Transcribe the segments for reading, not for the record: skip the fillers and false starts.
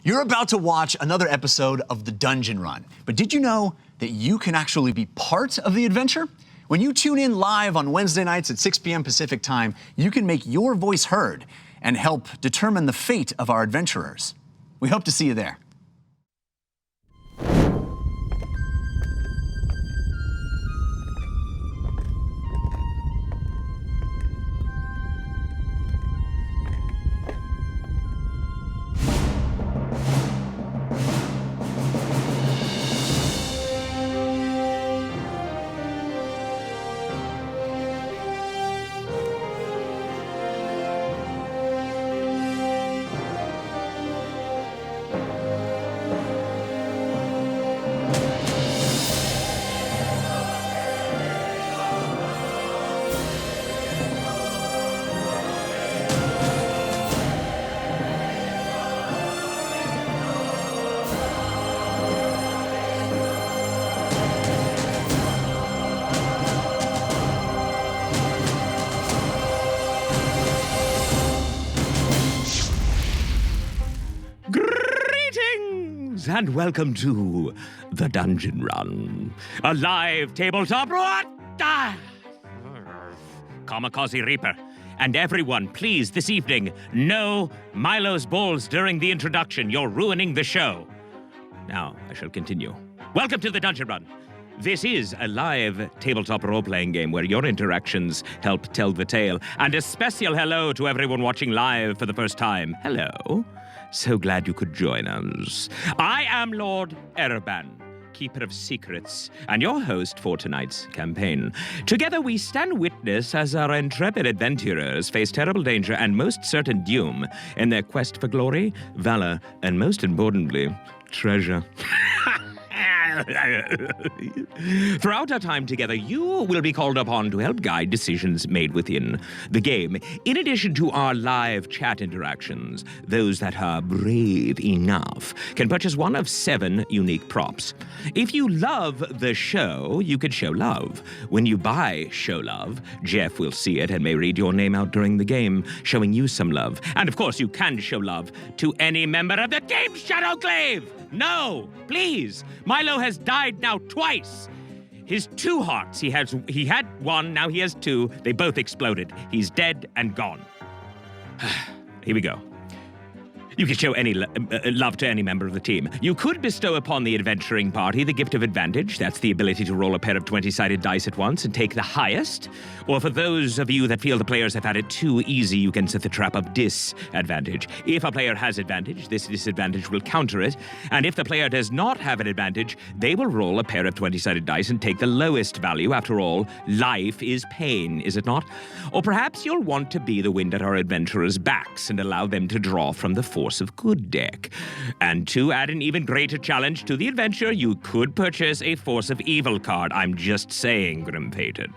You're about to watch another episode of The Dungeon Run, but did you know that you can actually be part of the adventure? When you tune in live on Wednesday nights at 6 p.m. Pacific time, you can make your voice heard and help determine the fate of our adventurers. We hope to see you there. And welcome to The Dungeon Run, a live tabletop Kamikaze Reaper. And everyone, please, this evening, no Milo's balls during the introduction. You're ruining the show. Now, I shall continue. Welcome to The Dungeon Run. This is a live tabletop role-playing game where your interactions help tell the tale. And a special hello to everyone watching live for the first time. Hello. So glad you could join us. I am Lord Erban, Keeper of Secrets, and your host for tonight's campaign. Together we stand witness as our intrepid adventurers face terrible danger and most certain doom in their quest for glory, valor, and most importantly, treasure. Throughout our time together, you will be called upon to help guide decisions made within the game. In addition to our live chat interactions, those that are brave enough can purchase one of 7 unique props. If you love the show, you can show love. When you buy Show Love, Jeff will see it and may read your name out during the game, showing you some love. And of course, you can show love to any member of the Team Shadowclave. No, please. Milo has died now twice. His 2 hearts, he had 1, now he has 2. They both exploded. He's dead and gone. Here we go. You can show any love to any member of the team. You could bestow upon the adventuring party the gift of advantage. That's the ability to roll a pair of 20-sided dice at once and take the highest. Or for those of you that feel the players have had it too easy, you can set the trap of disadvantage. If a player has advantage, this disadvantage will counter it. And if the player does not have an advantage, they will roll a pair of 20-sided dice and take the lowest value. After all, life is pain, is it not? Or perhaps you'll want to be the wind at our adventurers' backs and allow them to draw from the force of good deck. And to add an even greater challenge to the adventure, you could purchase a Force of Evil card. I'm just saying, Grim-Fated.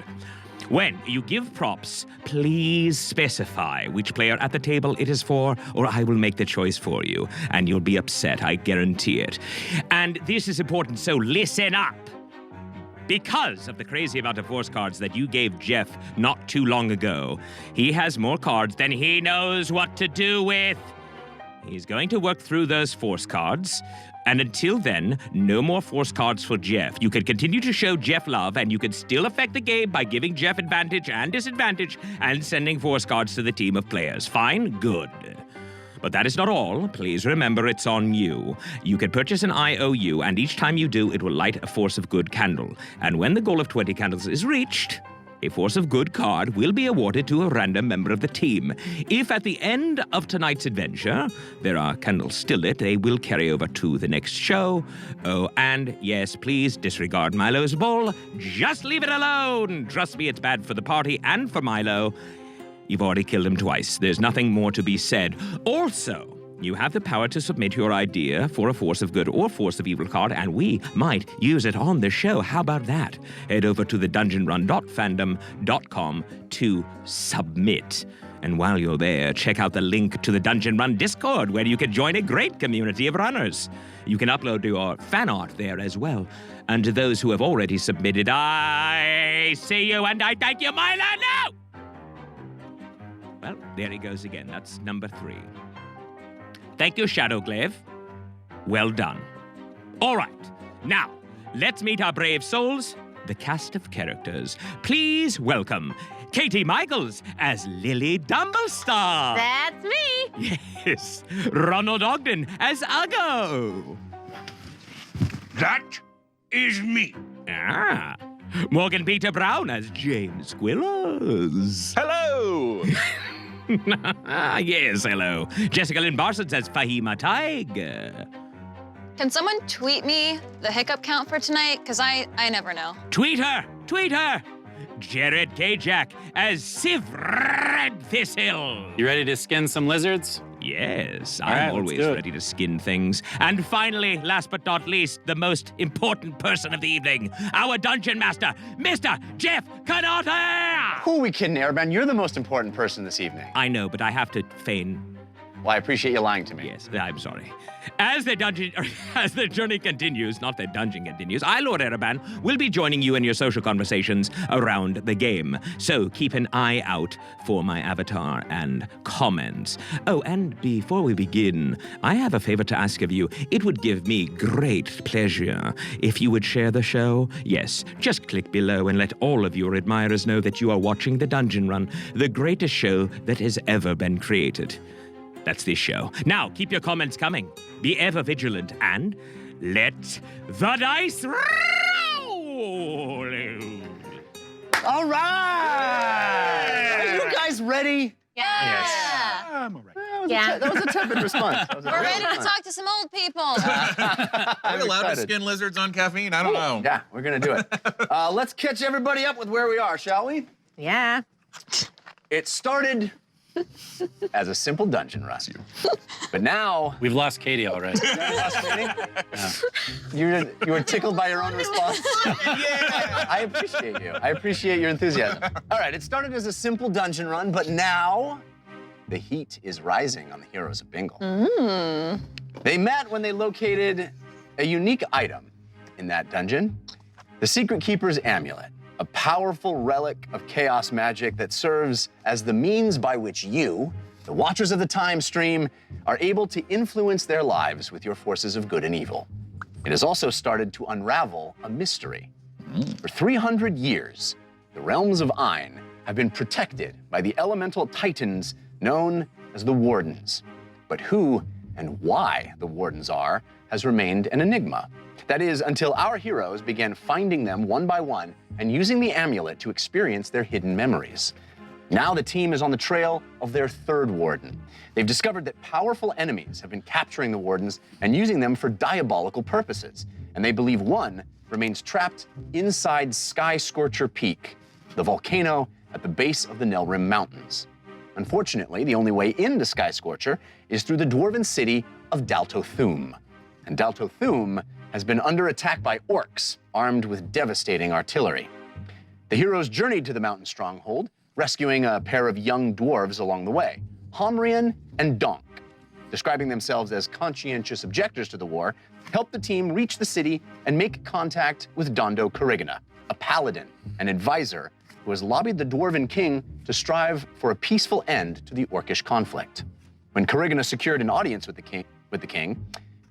When you give props, please specify which player at the table it is for, or I will make the choice for you, and you'll be upset, I guarantee it. And this is important, so listen up. Because of the crazy amount of force cards that you gave Jeff not too long ago, he has more cards than he knows what to do with. He's going to work through those force cards, and until then, no more force cards for Jeff. You can continue to show Jeff love, and you can still affect the game by giving Jeff advantage and disadvantage and sending force cards to the team of players. Fine? Good. But that is not all. Please remember it's on you. You can purchase an IOU, and each time you do, it will light a Force of Good candle. And when the goal of 20 candles is reached, a Force of Good card will be awarded to a random member of the team. If at the end of tonight's adventure there are candles still lit, they will carry over to the next show. Oh, and yes, please disregard Milo's ball. Just leave it alone. Trust me, it's bad for the party and for Milo. You've already killed him twice. There's nothing more to be said. Also, you have the power to submit your idea for a Force of Good or Force of Evil card, and we might use it on the show. How about that? Head over to thedungeonrun.fandom.com to submit. And while you're there, check out the link to the Dungeon Run Discord, where you can join a great community of runners. You can upload your fan art there as well. And to those who have already submitted, I see you and I thank you, Milo. No! Well, there he goes again. That's number 3. Thank you, Shadowclave. Well done. All right, now, let's meet our brave souls, the cast of characters. Please welcome Katie Michaels as Lily Dumblestar. That's me. Yes, Ronald Ogden as Uggo. That is me. Ah, Morgan Peter Brown as James Quillers. Hello. Yes, hello. Jessica Lynn Barsons as Fahima Tiger. Can someone tweet me the hiccup count for tonight? Because I never know. Tweet her! Tweet her! Jared Kajak as Civ Redthistle. You ready to skin some lizards? Yes, All right, I'm let's always do it. ready to skin things. And finally, last but not least, the most important person of the evening, our dungeon master, Mr. Jeff Canata! Who are we kidding, Airband? You're the most important person this evening. I know, but I have to feign. Well, I appreciate you lying to me. Yes, I'm sorry. As the journey continues, not the dungeon continues, I, Lord Ereban, will be joining you in your social conversations around the game. So keep an eye out for my avatar and comments. Oh, and before we begin, I have a favor to ask of you. It would give me great pleasure if you would share the show. Yes, just click below and let all of your admirers know that you are watching The Dungeon Run, the greatest show that has ever been created. That's this show. Now, keep your comments coming. Be ever vigilant and let the dice roll! All right! Are you guys ready? Yeah. I'm all right. That was a tepid response. That was a We're great ready to response. talk to some old people. Are we allowed to excited. skin lizards on caffeine? I don't know. Yeah, we're gonna do it. Let's catch everybody up with where we are, shall we? Yeah. It started as a simple dungeon run, but now We've lost Katie already. you were tickled by your own response. I appreciate you. I appreciate your enthusiasm. All right, it started as a simple dungeon run, but now the heat is rising on the Heroes of Bingle. They met when they located a unique item in that dungeon, the Secret Keeper's Amulet, a powerful relic of chaos magic that serves as the means by which you, the Watchers of the Time Stream, are able to influence their lives with your forces of good and evil. It has also started to unravel a mystery. For 300 years, the realms of Ain have been protected by the elemental titans known as the Wardens. But who and why the Wardens are has remained an enigma. That is, until our heroes began finding them one by one and using the amulet to experience their hidden memories. Now the team is on the trail of their third Warden. They've discovered that powerful enemies have been capturing the Wardens and using them for diabolical purposes, and they believe one remains trapped inside Skyscorcher Peak, the volcano at the base of the Nelrim Mountains. Unfortunately, the only way into Skyscorcher is through the Dwarven city of Daltothum. And Daltothum has been under attack by orcs, armed with devastating artillery. The heroes journeyed to the mountain stronghold, rescuing a pair of young dwarves along the way, Homrian and Donk. Describing themselves as conscientious objectors to the war, helped the team reach the city and make contact with Dondo Corrigana, a paladin and advisor who has lobbied the Dwarven king to strive for a peaceful end to the orcish conflict. When Corrigana secured an audience with the king,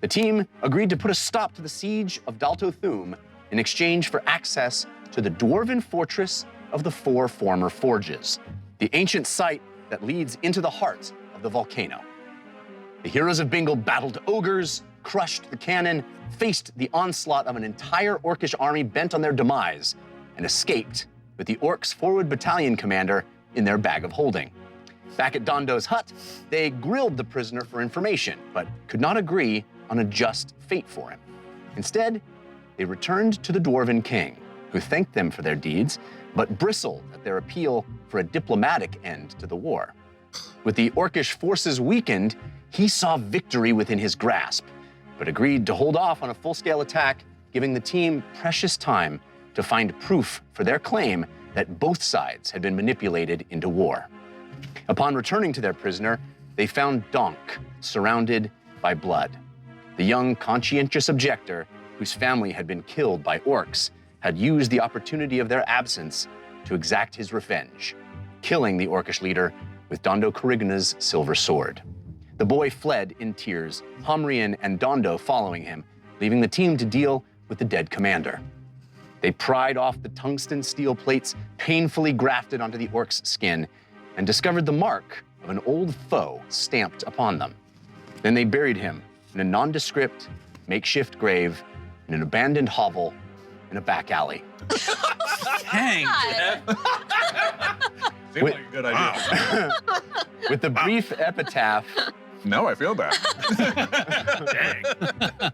the team agreed to put a stop to the siege of Daltothum in exchange for access to the Dwarven fortress of the Four Former Forges, the ancient site that leads into the heart of the volcano. The Heroes of Bingle battled ogres, crushed the cannon, faced the onslaught of an entire orcish army bent on their demise, and escaped with the orcs' forward battalion commander in their bag of holding. Back at Dondo's hut, they grilled the prisoner for information, but could not agree on a just fate for him. Instead, they returned to the Dwarven king, who thanked them for their deeds, but bristled at their appeal for a diplomatic end to the war. With the orcish forces weakened, he saw victory within his grasp, but agreed to hold off on a full-scale attack, giving the team precious time to find proof for their claim that both sides had been manipulated into war. Upon returning to their prisoner, they found Donk surrounded by blood. The young conscientious objector, whose family had been killed by orcs, had used the opportunity of their absence to exact his revenge, killing the orcish leader with Dondo Corrigana's silver sword. The boy fled in tears, Humrian and Dondo following him, leaving the team to deal with the dead commander. They pried off the tungsten steel plates painfully grafted onto the orc's skin and discovered the mark of an old foe stamped upon them. Then they buried him in a nondescript, makeshift grave in an abandoned hovel in a back alley. Dang. Seems like a good idea. With the brief epitaph, No, I feel bad.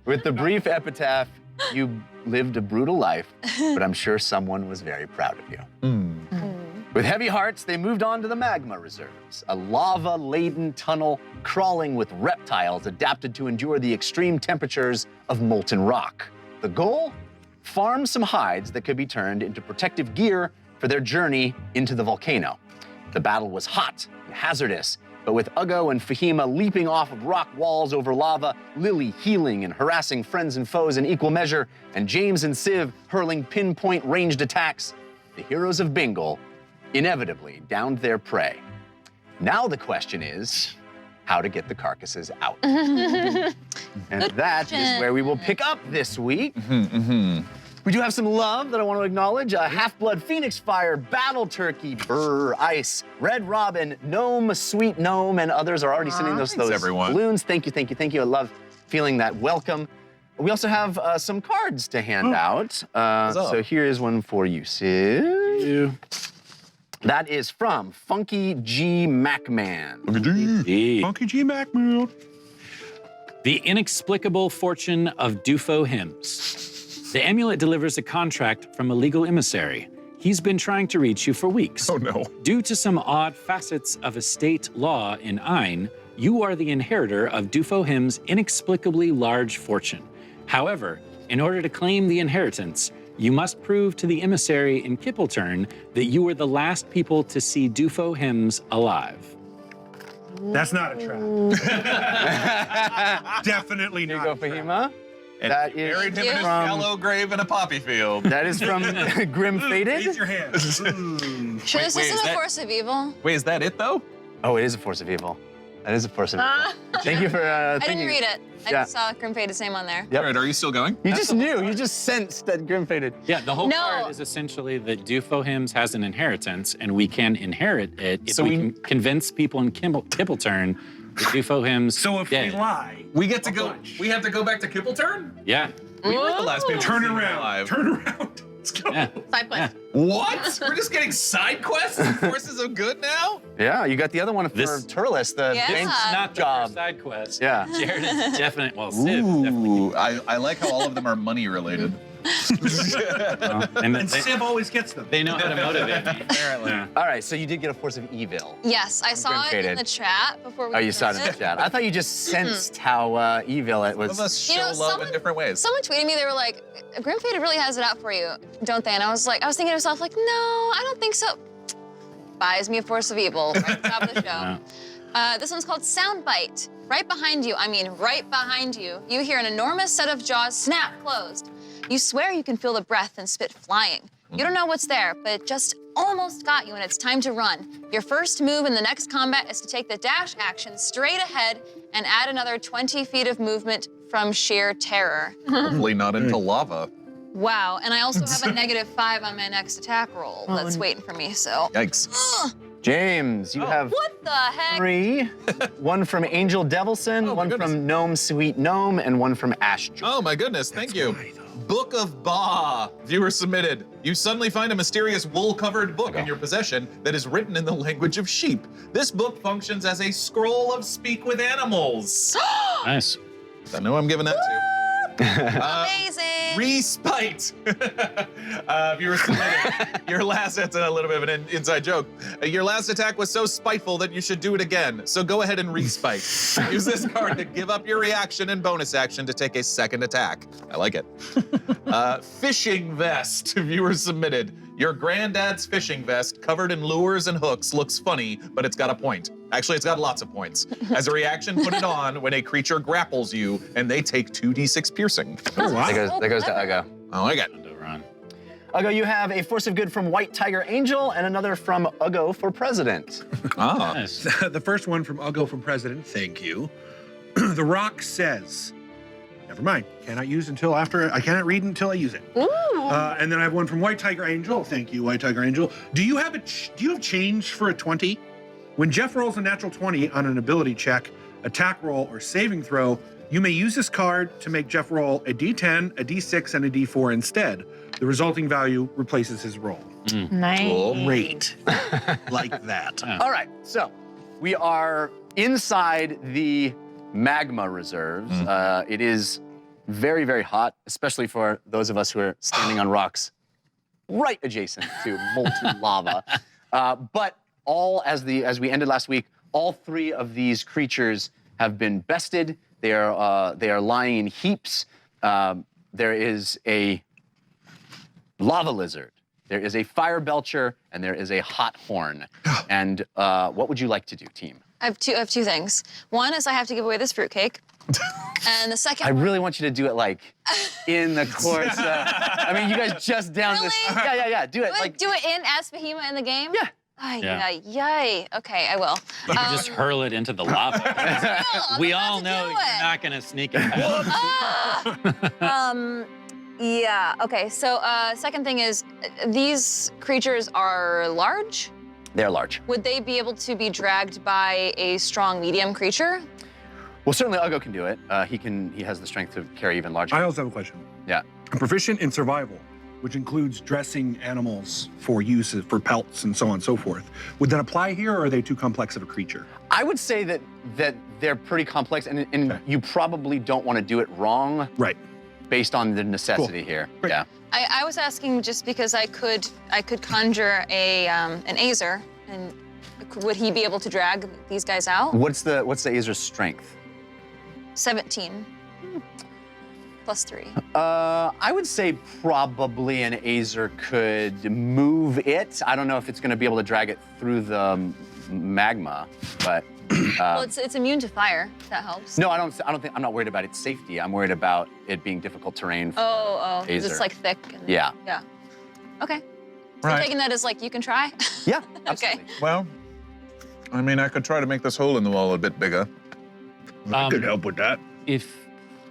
with the brief epitaph, you lived a brutal life, but I'm sure someone was very proud of you. With heavy hearts, they moved on to the Magma Reserves, a lava-laden tunnel crawling with reptiles adapted to endure the extreme temperatures of molten rock. The goal? Farm some hides that could be turned into protective gear for their journey into the volcano. The battle was hot and hazardous, but with Uggo and Fahima leaping off of rock walls over lava, Lily healing and harassing friends and foes in equal measure, and James and Civ hurling pinpoint ranged attacks, the Heroes of Bingle inevitably downed their prey. Now the question is, how to get the carcasses out. And that is where we will pick up this week. We do have some love that I want to acknowledge. Half-Blood, Phoenix Fire, Battle Turkey, Burr, Ice, Red Robin, Gnome, Sweet Gnome, and others are already sending those everyone. balloons. Thank you, thank you, thank you. I love feeling that welcome. We also have some cards to hand out. So here is one for you, Sid. That is from Funky G Macman. Funky G Macman. The inexplicable fortune of Dufo hymns. The amulet delivers a contract from a legal emissary. He's been trying to reach you for weeks. Oh no. Due to some odd facets of estate law in Ain, you are the inheritor of Dufo Him's inexplicably large fortune. However, in order to claim the inheritance, you must prove to the emissary in Kippelturn that you were the last people to see Dufo Hymns alive. That's not a trap. Definitely Here you not. go, Fahima. And That you is buried him in a from- shallow grave in a poppy field. That is from Grim Raise Fated. your hand. Ooh. Sure, this wait, isn't is a that- force of evil. Wait, is that it though? Oh, it is a force of evil. That is a force of evil. Thank you for I thinking. didn't read it. I Yeah. just saw Grim Fade's name on there. Yep. All right, are you still going? You just knew. You just sensed that Grim Fated. Yeah, the whole No. card is essentially that Dufo Hymns has an inheritance, and we can inherit it if So we we- can convince people in Kippelturn that Dufo Hymns So if dead. we lie, We get to a go. bunch. We have to go back to Kippelturn? Yeah, We were the last people turn to see him around. alive. Turn around. Let's go. yeah. Side quest. What? We're just getting side quests and forces of good now? Yeah, you got the other one for This- Turles, the Yeah. bank It's Not the job. first side quest. Yeah. Jared is definitely, well, Civ is definitely. I like how all of them are money related. And And Civ always gets them. they know how to motivate me. Apparently. Yeah. All right, so you did get a force of evil. Yes, I saw it Grim in the chat before we Oh, you saw it in the started. chat. I thought you just sensed how evil it Some of was. us show You know, love someone- in different ways. Someone tweeted me, they were like, Grim Fade really has it out for you, don't they? And I was thinking to myself, like, no, I don't think so. Buys me a force of evil right at the top of the show. This one's called Soundbite. Right behind you, right behind you, you hear an enormous set of jaws snap closed. You swear you can feel the breath and spit flying. You don't know what's there, but it just almost got you and it's time to run. Your first move in the next combat is to take the dash action straight ahead and add another 20 feet of movement from sheer terror. Hopefully not into lava. Wow, and I also have a -5 on my next attack roll that's waiting for me, so. Yikes. James, you have What the heck? 3. One from Angel Devilson, Oh, my one goodness. from Gnome Sweet Gnome, and one from Ash. Oh my goodness, thank you. Book of Ba. Viewer submitted. You suddenly find a mysterious wool-covered book in your possession that is written in the language of sheep. This book functions as a scroll of speak with animals. Nice. I know I'm giving that to. Amazing. Respite. Viewer submitted. Your last, that's a little bit of an inside joke. Your last attack was so spiteful that you should do it again. So go ahead and respite. Use this card to give up your reaction and bonus action to take a second attack. I like it. Fishing vest. Viewer submitted. Your granddad's fishing vest covered in lures and hooks looks funny, but it's got a point. Actually, it's got lots of points. As a reaction, put it on when a creature grapples you, and they take 2d6 piercing. That goes to Uggo. I like it. To run. Uggo, you have a force of good from White Tiger Angel and another from Uggo for President. Ah. Nice. The first one from Uggo from President, thank you. The Rock says, never mind, cannot use until after, I cannot read until I use it. Ooh. And then I have one from White Tiger Angel, thank you, White Tiger Angel. Do you have change for a 20? When Jeff rolls a natural 20 on an ability check, attack roll, or saving throw, you may use this card to make Jeff roll a D10, a D6, and a D4 instead. The resulting value replaces his roll. Nice. Great. Like that. All right, so we are inside the Magma Reserves. It is very, very hot, especially for those of us who are standing on rocks right adjacent to molten lava. But as we ended last week, all 3 of these creatures have been bested. They are lying in heaps. There is a lava lizard. There is a fire belcher, and there is a hot horn. And what would you like to do, team? I have two things. One is I have to give away this fruitcake. And the second I really want you to do it like in the course. I mean, you guys just down this. Really? Yeah. Do it. Like, do it as Behemoth in the game? Yeah. Ay, Yeah. yay. Okay, I will. You can just hurl it into the lava. I'm We about all to know do you're it. not gonna sneak it past. Yeah, okay, so second thing is, these creatures are large? they're large. Would they be able to be dragged by a strong medium creature? Well, certainly Uggo can do it. He has the strength to carry even larger. I also have a question. Yeah. I'm proficient in survival, which includes dressing animals for use for pelts and so on and so forth. Would that apply here, or are they too complex of a creature? I would say that they're pretty complex, and Okay. you probably don't want to do it wrong Right. based on the necessity here. Great. Yeah. I was asking just because I could conjure an Azer, and would he be able to drag these guys out? What's the Azer's strength? 17. Plus 3. I would say probably an Azer could move it. I don't know if it's going to be able to drag it through the magma, but Well, it's immune to fire. That helps. no, I don't think I'm not worried about its safety. I'm worried about it being difficult terrain. Oh, 'cause it's Azer. like thick. And, Yeah. Yeah. Okay. So I'm Right. taking that as like you can try. Yeah. Okay. Absolutely. Well, I mean, I could try to make this hole in the wall a bit bigger. I could help with that. If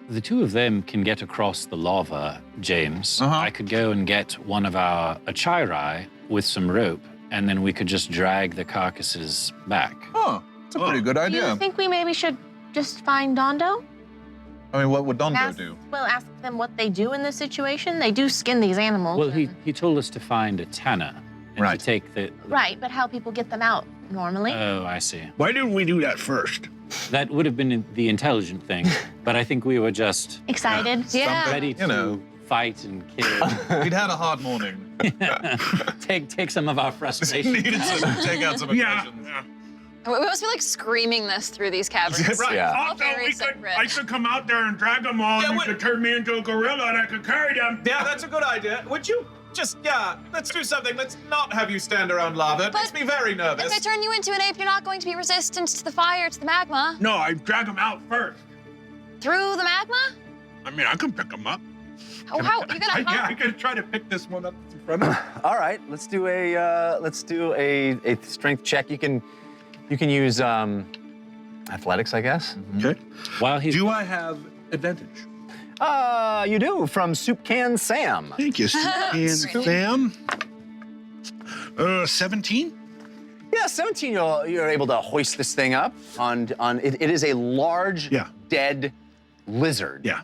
the 2 of them can get across the lava, James, Uh-huh. I could go and get one of our Achirai with some rope, and then we could just drag the carcasses back. Oh, it's a pretty good Do idea. you think we maybe should just find Dondo? I mean, what would Dondo Ask, do? well, ask them what they do in this situation. They do skin these animals. Well, and- he told us to find a Tanner and Right. to take the. Right, but how people get them out normally? Oh, I see. Why didn't we do that first? That would have been the intelligent thing, but I think we were just Excited? Yeah. ready to you know. fight and kill. We'd had a hard morning. take some of our frustration. Needed to take out some aggressions. We must be like screaming this through these caverns. Right. Yeah. All very separate. I could come out there and drag them all, Yeah, and you what- could turn me into a gorilla, and I could carry them. Yeah, that's a good idea. Would you just, let's do something. Let's not have you stand around lava. It makes me very nervous. If I turn you into an ape, you're not going to be resistant to the fire, to the magma. No, I drag them out first. Through the magma? I mean, I can pick them up. Oh, how? You're gonna I can try to pick this one up in front of me. All right. Let's do a strength check. You can use athletics, I guess. Okay. While he's Do I have advantage? You do, from Soup Can Sam. Thank you, and Sam. 17? Yeah, 17, you're able to hoist this thing up on it is a large, Yeah. dead lizard. Yeah.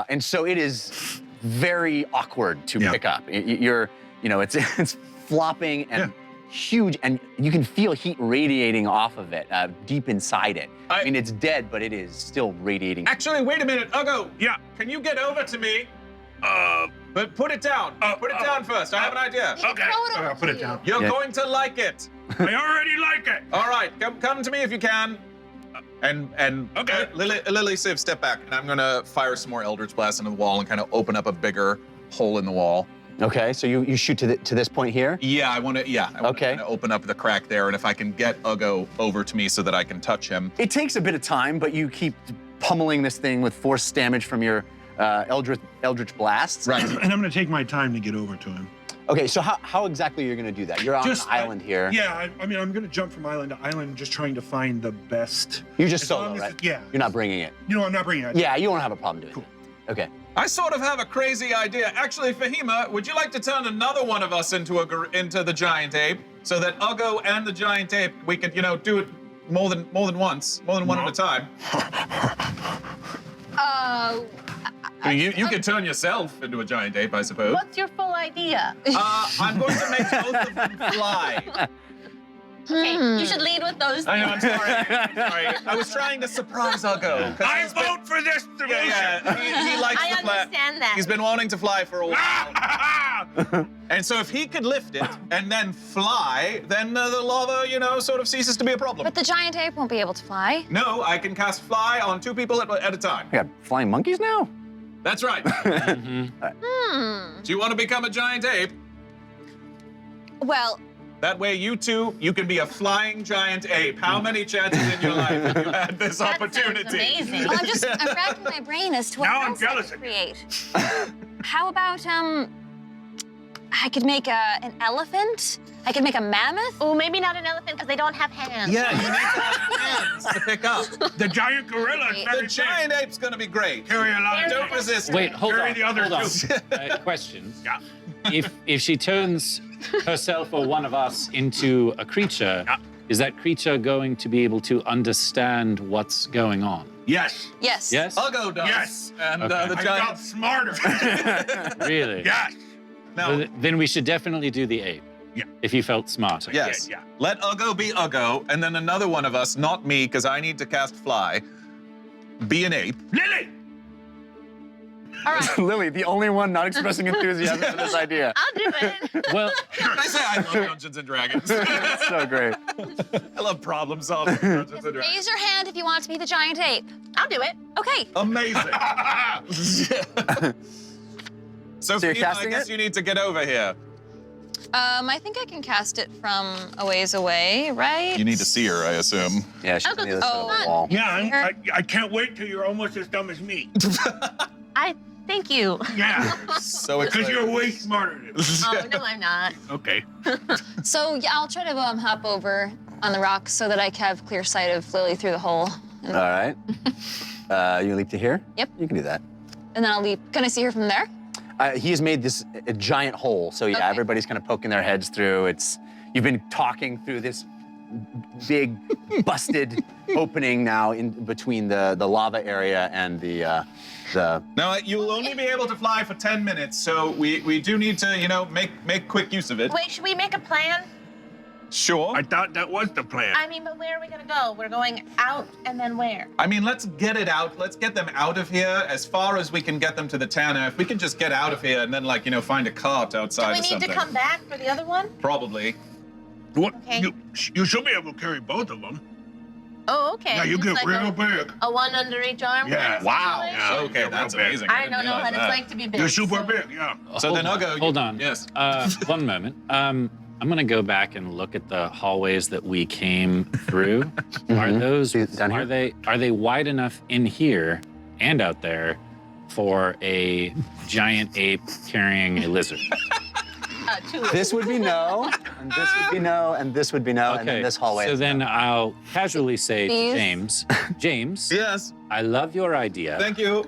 And so it is very awkward to Yeah. pick up. It's flopping and huge, and you can feel heat radiating off of it, deep inside it. I mean, it's dead, but it is still radiating. Actually, wait a minute. Uggo. Yeah. Can you get over to me? But put it down. Put it down first. I have an idea. Okay. Throw it over I'll put to it you. down. You're Yeah. going to like it. I already like it. All right, come to me if you can. And Okay. Lily, Civ, step back, and I'm gonna fire some more Eldritch Blast into the wall and kind of open up a bigger hole in the wall. Okay, so you shoot to this point here? Yeah, I want to. Okay. Open up the crack there, and if I can get Uggo over to me so that I can touch him. It takes a bit of time, but you keep pummeling this thing with force damage from your Eldritch Blasts. Right. And I'm going to take my time to get over to him. Okay, so how exactly you're gonna do that? You're on an island here. Yeah, I mean, I'm gonna jump from island to island, just trying to find the best. You're just as solo, long as right? it- yeah. You're not bringing it. You know, I'm not bringing it. Yeah, you won't have a problem doing it. Okay. I sort of have a crazy idea. Actually, Fahima, would you like to turn another one of us into the giant ape, so that Uggo and the giant ape, we could, do it more than once, more than one at a time? You could turn yourself into a giant ape, I suppose. What's your full idea? I'm going to make both of them fly. Okay, you should lead with those. I know, I'm sorry. I'm sorry. I was trying to surprise Uggo. I vote for this solution. Yeah. He likes I to fly. understand that. He's been wanting to fly for a while. And so if he could lift it and then fly, then the lava, sort of ceases to be a problem. But the giant ape won't be able to fly. No, I can cast fly on 2 people at a time. We got flying monkeys now? That's right. Do you want to become a giant ape? Well, That way you can be a flying giant ape. How many chances in your life have you had this That sounds opportunity? amazing. well, I'm racking my brain as to what Now I'm else I jealous could of you. create. How about I could make an elephant. I could make a mammoth. Oh, maybe not an elephant because they don't have hands. Yeah, you need to have hands to pick up. The giant gorilla is very The giant ape's gonna be great. Carry a lot of Don't things. resist. Wait, hold Carry on. the other hold two. on. Question. Yeah. If she turns herself or one of us into a creature, is that creature going to be able to understand what's going on? Yes. Yes. Yes? Uggo does. Yes. And Okay. the I got giant. smarter. Really? Yes. Now, Then we should definitely do the ape. Yeah. If you felt smarter. yes. Yeah. Let Uggo be Uggo, and then another one of us, not me, because I need to cast fly, be an ape. Lily. All right, Lily, the only one not expressing enthusiasm for this idea. I'll do it. Well, I say I love Dungeons and Dragons. It's so great. I love problem solving. in Dungeons and Dragons. Raise your hand if you want to be the giant ape. I'll do it. Okay. Amazing. So, you're Fahima, I casting guess it? you need to get over here. I think I can cast it from a ways away, right? You need to see her, I assume. Yeah, she's on the other side of the Oh. wall. Yeah, I can't wait till you're almost as dumb as me. I thank you. Yeah. So Because excited. you're way smarter than me. Oh no, I'm not. Okay. So yeah, I'll try to hop over on the rock so that I can have clear sight of Lily through the hole. All right. You leap to here? Yep. You can do that. And then I'll leap. Can I see her from there? He has made this a giant hole, so yeah, Okay. everybody's kind of poking their heads through. You've been talking through this big, busted opening now in between the lava area and the. Now, you'll only be able to fly for 10 minutes, so we do need to, make quick use of it. Wait, should we make a plan? Sure. I thought that was the plan. I mean, but where are we gonna go? We're going out and then where? I mean, let's get it out. Let's get them out of here as far as we can get them to the Tanner. If we can just get out of here and then, find a cart outside Do or we need something. to come back for the other one? Probably. What? Okay. You should be able to carry both of them. Oh, okay. Yeah, you Just get like real big. a one under each arm. Yeah. kind of Wow. situation? Yeah. Okay, you're that's real big. amazing. I didn't don't know realize what that. it's like to be big. You're super so- big, yeah. So then Hold Uggo. on, hold on. Yes. One moment. I'm gonna go back and look at the hallways that we came through. Are those See, down here? are they wide enough in here and out there for a giant ape carrying a lizard? Two. This would be no, and this would be no, and this would be no, and then this hallway. So is then no. I'll casually say to These? James, Yes. I love your idea, Thank you.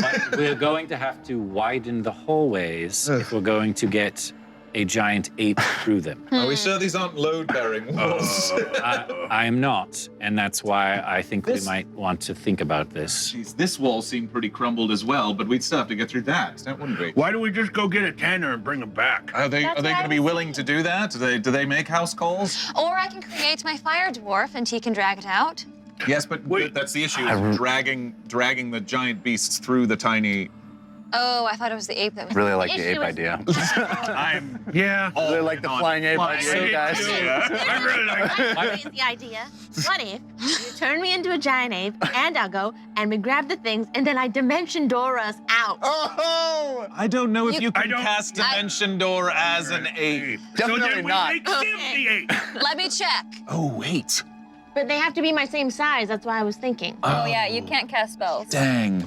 but we're going to have to widen the hallways if we're going to get a giant ape through them. Are we sure these aren't load-bearing walls? I am not, and that's why I think This- we might want to think about this. Jeez, this wall seemed pretty crumbled as well, but we'd still have to get through that, wouldn't we? Why don't we just go get a tanner and bring him back? Are they That's what going I to be was willing to do that? Do they make house calls? Or I can create my fire dwarf and he can drag it out. Yes, but Wait. that's the issue: is dragging the giant beasts through the tiny. Oh, I thought it was the ape that was. Really like the issue ape is- idea. I'm Yeah. Really like the flying ape idea, guys. I really like it. I have a crazy idea. What if you turn me into a giant ape and I'll go and we grab the things and then I dimension door us out? Oh! I don't know if You- you I can don't- cast Dimension Door as an ape. So Definitely then we not. make Sim the ape. Let me check. Oh wait. But they have to be my same size. That's why I was thinking. Oh yeah, you can't cast spells. Dang.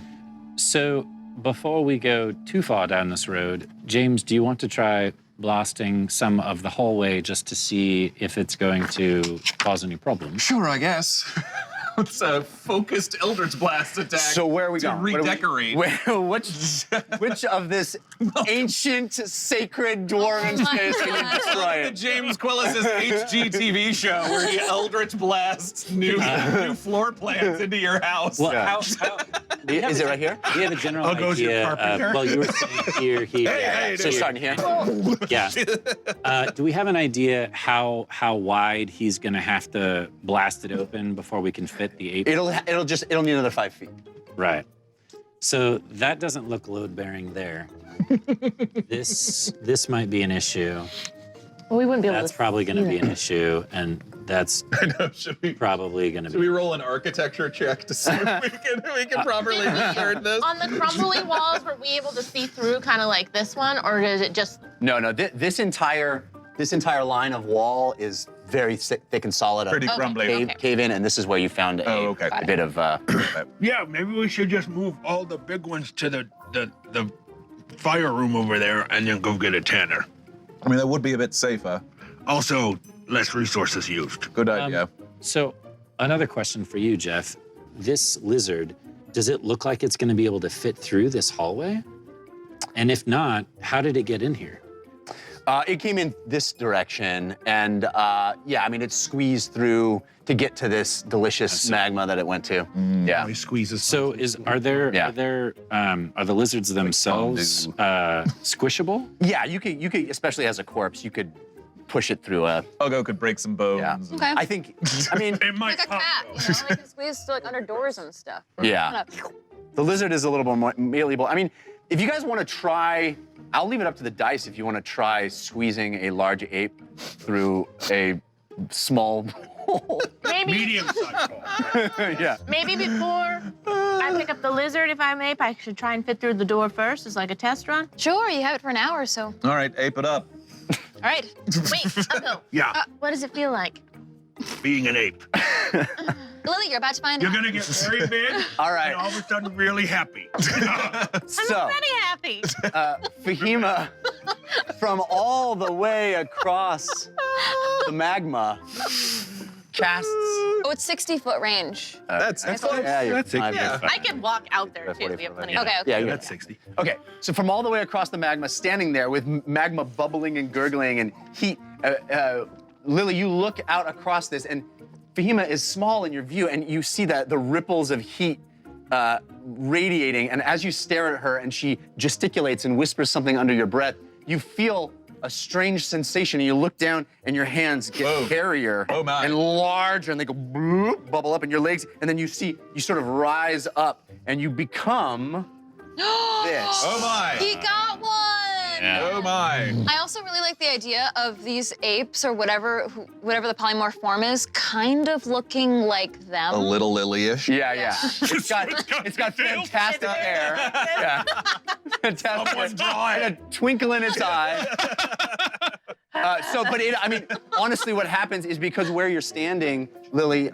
So before we go too far down this road, James, do you want to try blasting some of the hallway just to see if it's going to cause any problems? Sure, I guess. It's a focused Eldritch Blast attack. So where are we to going? What are we- redecorate. which of this ancient, sacred dwarven space are you God. The destroying? James Quillis's HGTV show where he Eldritch blasts new floor plans into your house. Well, Yeah. how Is it right here? do you have a general I'll go as your idea? carpenter. Well, you were saying here. hey, So starting here. Yeah. Do we have an idea how wide he's gonna have to blast it open before we can fit the ape? It'll need another 5 feet. Right. So that doesn't look load-bearing there. This might be an issue. Well, we wouldn't be able That's to probably going to see be that. an issue, and that's I know. Should we probably going to should we be. roll an architecture check to see if we can properly return this? On the crumbly walls, were we able to see through kind of like this one, or is it just... No. This entire line of wall is very thick and solid. Pretty Okay. crumbly. Cave in, and this is where you found Oh, a okay. bit of. Yeah, maybe we should just move all the big ones to the fire room over there and then go get a tanner. I mean, that would be a bit safer. Also, less resources used. Good idea. So another question for you, Jeff. This lizard, does it look like it's going to be able to fit through this hallway? And if not, how did it get in here? It came in this direction, and yeah, I mean, it squeezed through to get to this delicious magma that it went to. Yeah. He squeezes. So are Yeah. the lizards themselves squishable? Yeah, you could, especially as a corpse, you could push it through a. Ogo could break some bones. Yeah. Okay. I think. I mean, It might Like a pop, cat, though. you know, like it squeezes like under doors and stuff. yeah. Kinda- The lizard is a little more malleable. I mean, if you guys want to try, I'll leave it up to the dice if you want to try squeezing a large ape through a small hole. Maybe, Medium-sized hole. Yeah. maybe before I pick up the lizard, if I'm ape, I should try and fit through the door first as like a test run. Sure, you have it for an hour or so. All right, ape it up. All right. Wait, Uncle, Yeah, what does it feel like? being an ape. Lily, you're about to find You're out. gonna get very big All and right. all of a sudden really happy. I'm So, already happy. Fahima, from all the way across the magma, casts. Oh, it's 60-foot range. That's Yeah, you're That's fine. yeah. I can walk out there That's too. 40 We have foot plenty range. of Okay, Yeah, okay. you're That's 60. Okay, so from all the way across the magma, standing there with magma bubbling and gurgling and heat, Lily, you look out across this, and Fahima is small in your view, and you see that the ripples of heat radiating. And as you stare at her, and she gesticulates and whispers something under your breath, you feel a strange sensation, and you look down, and your hands get Whoa. hairier Oh, my. and larger, and they go bloop, bubble up in your legs, and then you sort of rise up, and you become this. Oh my. He got one! Oh my. I also really like the idea of these apes or whatever the polymorph form is, kind of looking like them. A little lily-ish. Yeah. It's got fantastic hair. Yeah. Fantastic Someone draw hair. it. And a twinkle in its eye. I mean, honestly, what happens is because where you're standing, Lily,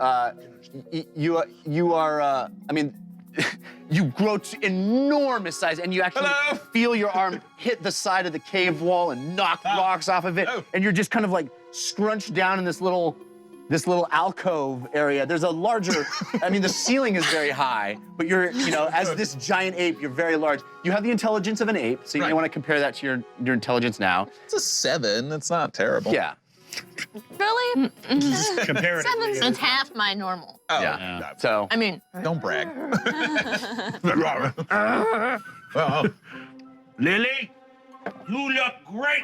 you are, you grow to enormous size, and you actually Hello? feel your arm hit the side of the cave wall and knock rocks off of it, Oh. and you're just kind of like scrunched down in this little alcove area. There's a larger, the ceiling is very high, but you're, as this giant ape, you're very large. You have the intelligence of an ape, so you Right. want to compare that to your intelligence now. It's a 7. It's not terrible. Yeah. Really? Comparatively. It's half my normal. Oh, Yeah. So, I mean, don't brag. Lily, you look great.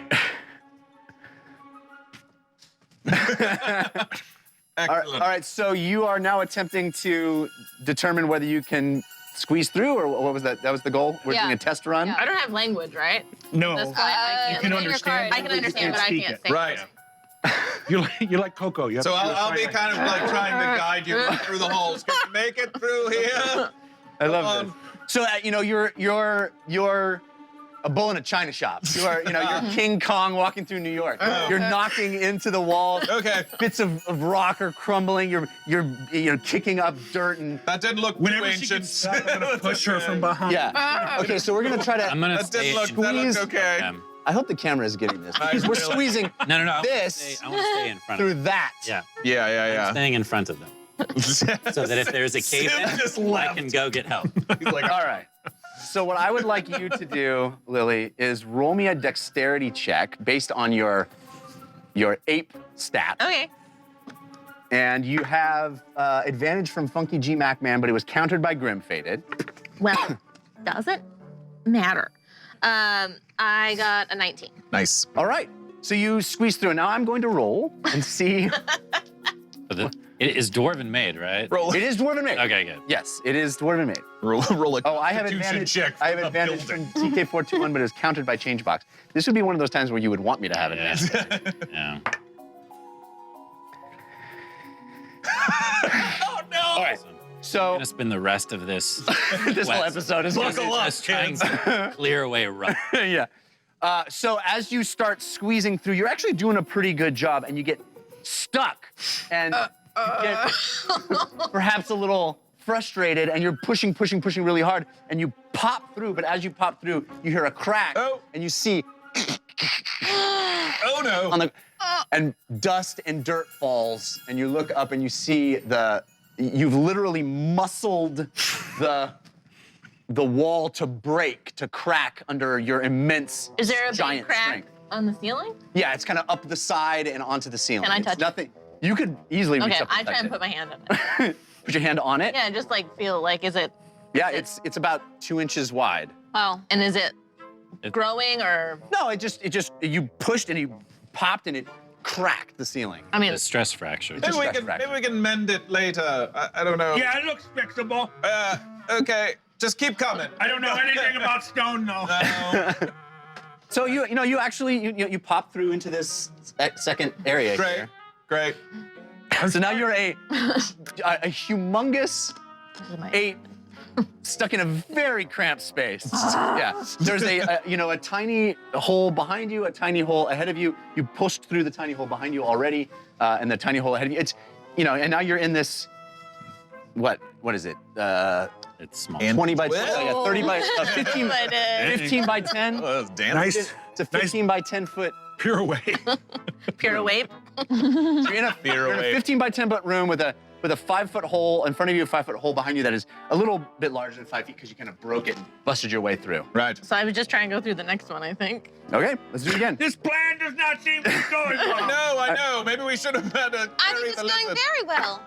Excellent. all right, so you are now attempting to determine whether you can squeeze through, or what was that? That was the goal? We're Yeah. doing a test run? Yeah. I don't have language, right? No, That's why I you can look at your understand. card. I can understand, but I speak can't it. say. Right. You're like Coco. You have So to do a I'll be sign kind of like trying to guide you through the halls. Can you make it through here? I love on. this. So, you're a bull in a china shop. You're King Kong walking through New York. You're knocking into the walls. Okay. Bits of rock are crumbling. You're kicking up dirt and That didn't look too Whenever she ancient. gets stuck, I'm gonna push her from behind. yeah. Okay, so we're gonna try to I'm gonna That stay didn't look, in that looked Squeeze. okay. I hope the camera is getting this. I Because we're really- squeezing No, no, no. this I want to stay in front of through them. that. Yeah. Yeah. I'm staying in front of them. So that if there's a cave Sim in, just I left. can go get help. He's like, All right. So what I would like you to do, Lily, is roll me a dexterity check based on your ape stat. Okay. And you have advantage from Funky G Mac Man, but it was countered by Grim Faded. Well, doesn't matter. I got a 19. nice. All right. So you squeeze through. Now I'm going to roll and see. It is Dwarven made, right? Roll, It is Dwarven made. Okay, good. Yes, it is Dwarven made. roll a Oh, I have constitution advantage. check I have for the advantage building. from TK421, but it was countered by Changebox. This would be one of those times where you would want me to have advantage. Yeah. Oh no! All right. I'm So gonna spend the rest of this this whole West. episode is Buckle up, just trying to clear away rust. yeah. So as you start squeezing through, you're actually doing a pretty good job, and you get stuck, and you get perhaps a little frustrated, and you're pushing really hard, and you pop through. But as you pop through, you hear a crack, Oh. and you see Oh no! on the and dust and dirt falls, and you look up and you see you've literally muscled the wall to break, to crack under your immense Is there a big giant crack strength. on the ceiling? Yeah, it's kind of up the side and onto the ceiling. Can I It's touch it? nothing. You could easily reach Okay, up and I try touch and it. put my hand on it. Put your hand on it. Yeah, just like feel like, is it, Yeah, it's about 2 inches wide. Wow. and is it growing or, No, you pushed and you popped and it cracked the ceiling. I mean, The stress fracture. Maybe Just we stress can fracture. maybe we can mend it later. I don't know. Yeah, it looks fixable. Okay. Just keep coming. I don't know anything about stone, though. No. So you actually pop through into this second area Great. here. Great. So now you're a humongous ape stuck in a very cramped space. Yeah. There's a tiny hole behind you, a tiny hole ahead of you. You pushed through the tiny hole behind you already, and the tiny hole ahead of you. It's, and now you're in this. What is it? It's small. 20 by 12? 30 by 15 by 10. Oh, that's damn. Nice. It's a 15 by 10 foot. Pure weight. pure weight. You're in a Beer away. 15 by 10 foot room with a 5 foot hole in front of you, a 5 foot hole behind you that is a little bit larger than 5 feet because you kind of broke it and busted your way through. Right. So I was just trying to go through the next one, I think. Okay, let's do it again. This plan does not seem to be going well. No, I know. Maybe we should have had a. I think it's going very well.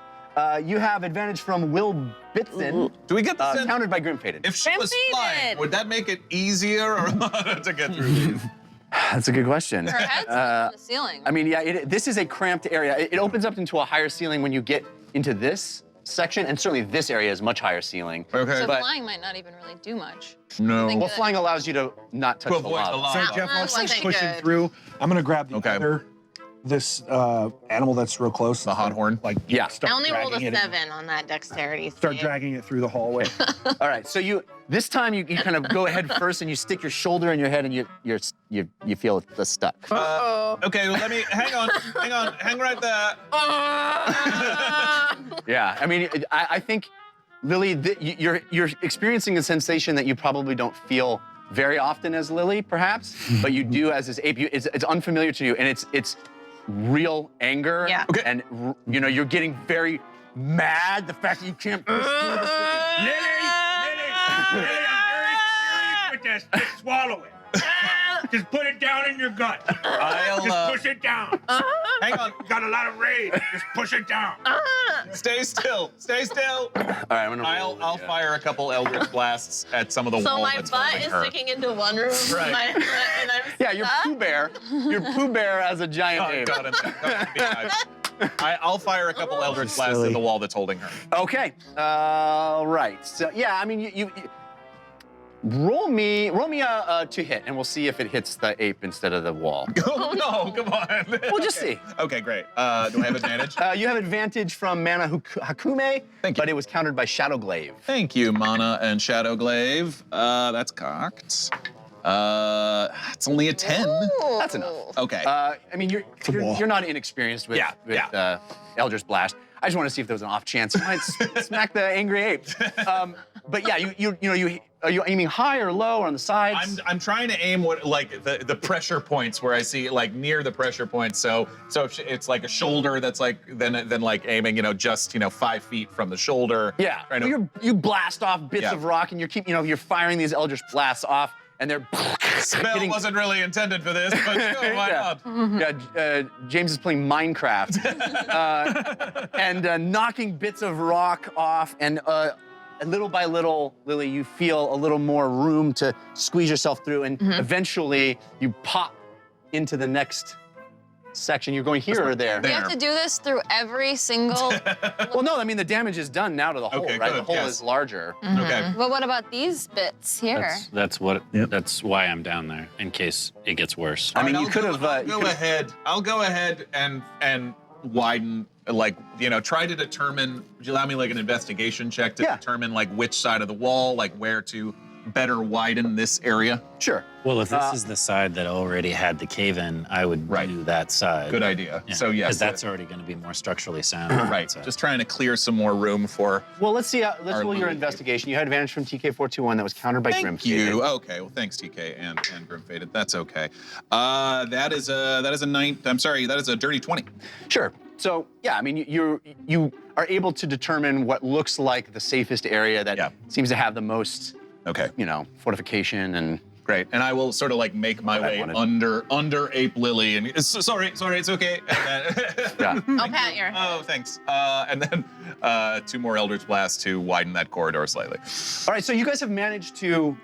You have advantage from Will Bitson, Do we get the sense? countered by Grim Faded. If she was Grim-faded. flying, would that make it easier or harder to get through these? That's a good question. Her head's on the ceiling. I mean, yeah, this is a cramped area. It opens up into a higher ceiling when you get into this section, and certainly this area is much higher ceiling. Okay. so but- flying might not even really do much. No. think Well, that- flying allows you to not touch To the avoid the lava. lava. So Jeff, That while wasn't she's pushing good. through, I'm gonna grab the Okay. other, this animal that's real close. The hot horn? Like, Yeah. start I only rolled a dragging it- 7 on that dexterity. Start save. dragging it through the hallway. All right, so this time you kind of go ahead first and you stick your shoulder in your head and you feel the stuck. Okay, well, let me hang on, hang right there. Yeah, I mean, I think, Lily, you're experiencing a sensation that you probably don't feel very often as Lily, perhaps, but you do as this ape. It's unfamiliar to you, and it's real anger. Yeah. Okay. And you're getting very mad. The fact that you can't push through this. Lily, I'm very serious with this. Just swallow it. Just put it down in your gut. I'll, Just push it down. hang on. You got a lot of rage. Just push it down. Stay still. Stay still. All right, I'm gonna. roll I'll with you. fire a couple Eldritch blasts at some of the So wall my that's butt holding is her. sticking into one room, Right. and I'm Yeah, you're stuck? Pooh Bear. You're Pooh Bear as a giant Oh, ape. God, I'll fire a couple Eldritch blasts Silly. at the wall that's holding her. Okay. Right. So yeah, I mean, you roll me a to hit, and we'll see if it hits the ape instead of the wall. Oh no, come on. We'll just see. Okay, great. Do I have advantage? You have advantage from Mana Hakume, Thank you. but it was countered by Shadow Glaive. Thank you, Mana and Shadow Glaive. That's cocked. It's only a 10. That's enough. Okay. I mean, wall. you're not inexperienced with Eldritch Blast. I just want to see if there was an off chance you might smack the angry ape. but yeah, are you aiming high or low or on the sides? I'm trying to aim what like the pressure points where I see like near the pressure points. So if it's like a shoulder that's like then like aiming just 5 feet from the shoulder. Yeah. Trying to- You blast off bits Yeah. of rock and you're firing these eldritch blasts off and they're Spell hitting- wasn't really intended for this, but sure, why Yeah. not? Yeah, James is playing Minecraft and knocking bits of rock off, and little by little, Lily, you feel a little more room to squeeze yourself through, and eventually you pop into the next section. You're going here or there. You have to do this through every single. Well, no, I mean the damage is done now to the hole, Okay, right? good, The hole yes. is larger. Okay. But what about these bits here? That's why I'm down there, in case it gets worse. I mean, All you right, could have. I'll go ahead and widen, like try to determine. Would you allow me like an investigation check to Yeah. determine like which side of the wall, like where to better widen this area? Sure. Well, if this is the side that already had the cave in, I would Right. do that side. Good idea. Yeah, So yes, because that's already going to be more structurally sound. right. So- Just trying to clear some more room for. Well, let's see. Let's Our roll your Lily. investigation. You had advantage from TK421. That was countered by Grim. Thank you. Okay. Well, thanks, TK and Grim Faded. That's okay. That is a 9. I'm sorry. That is a dirty 20. Sure. So yeah, I mean you are able to determine what looks like the safest area that Yeah. seems to have the most Okay. fortification and. Great. And I will sort of like make my What I way wanted. under Ape Lily, and sorry, it's okay. And then, Yeah. I'll pat your. Oh, thanks. And then 2 more Eldritch Blasts to widen that corridor slightly. All right, so you guys have managed to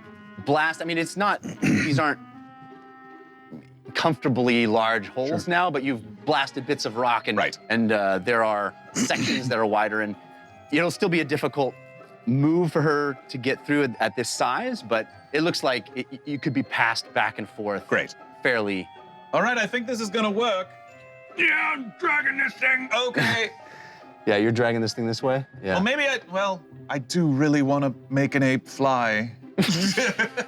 blast. I mean, it's not; these aren't comfortably large holes now, but you've blasted bits of rock, and Right. and there are sections that are wider, and it'll still be a difficult move for her to get through at this size, but it looks like you could be passed back and forth. Great. Fairly. All right, I think this is gonna work. Yeah, I'm dragging this thing. Okay. Yeah, you're dragging this thing this way. Yeah. Well, maybe I do really want to make an ape fly.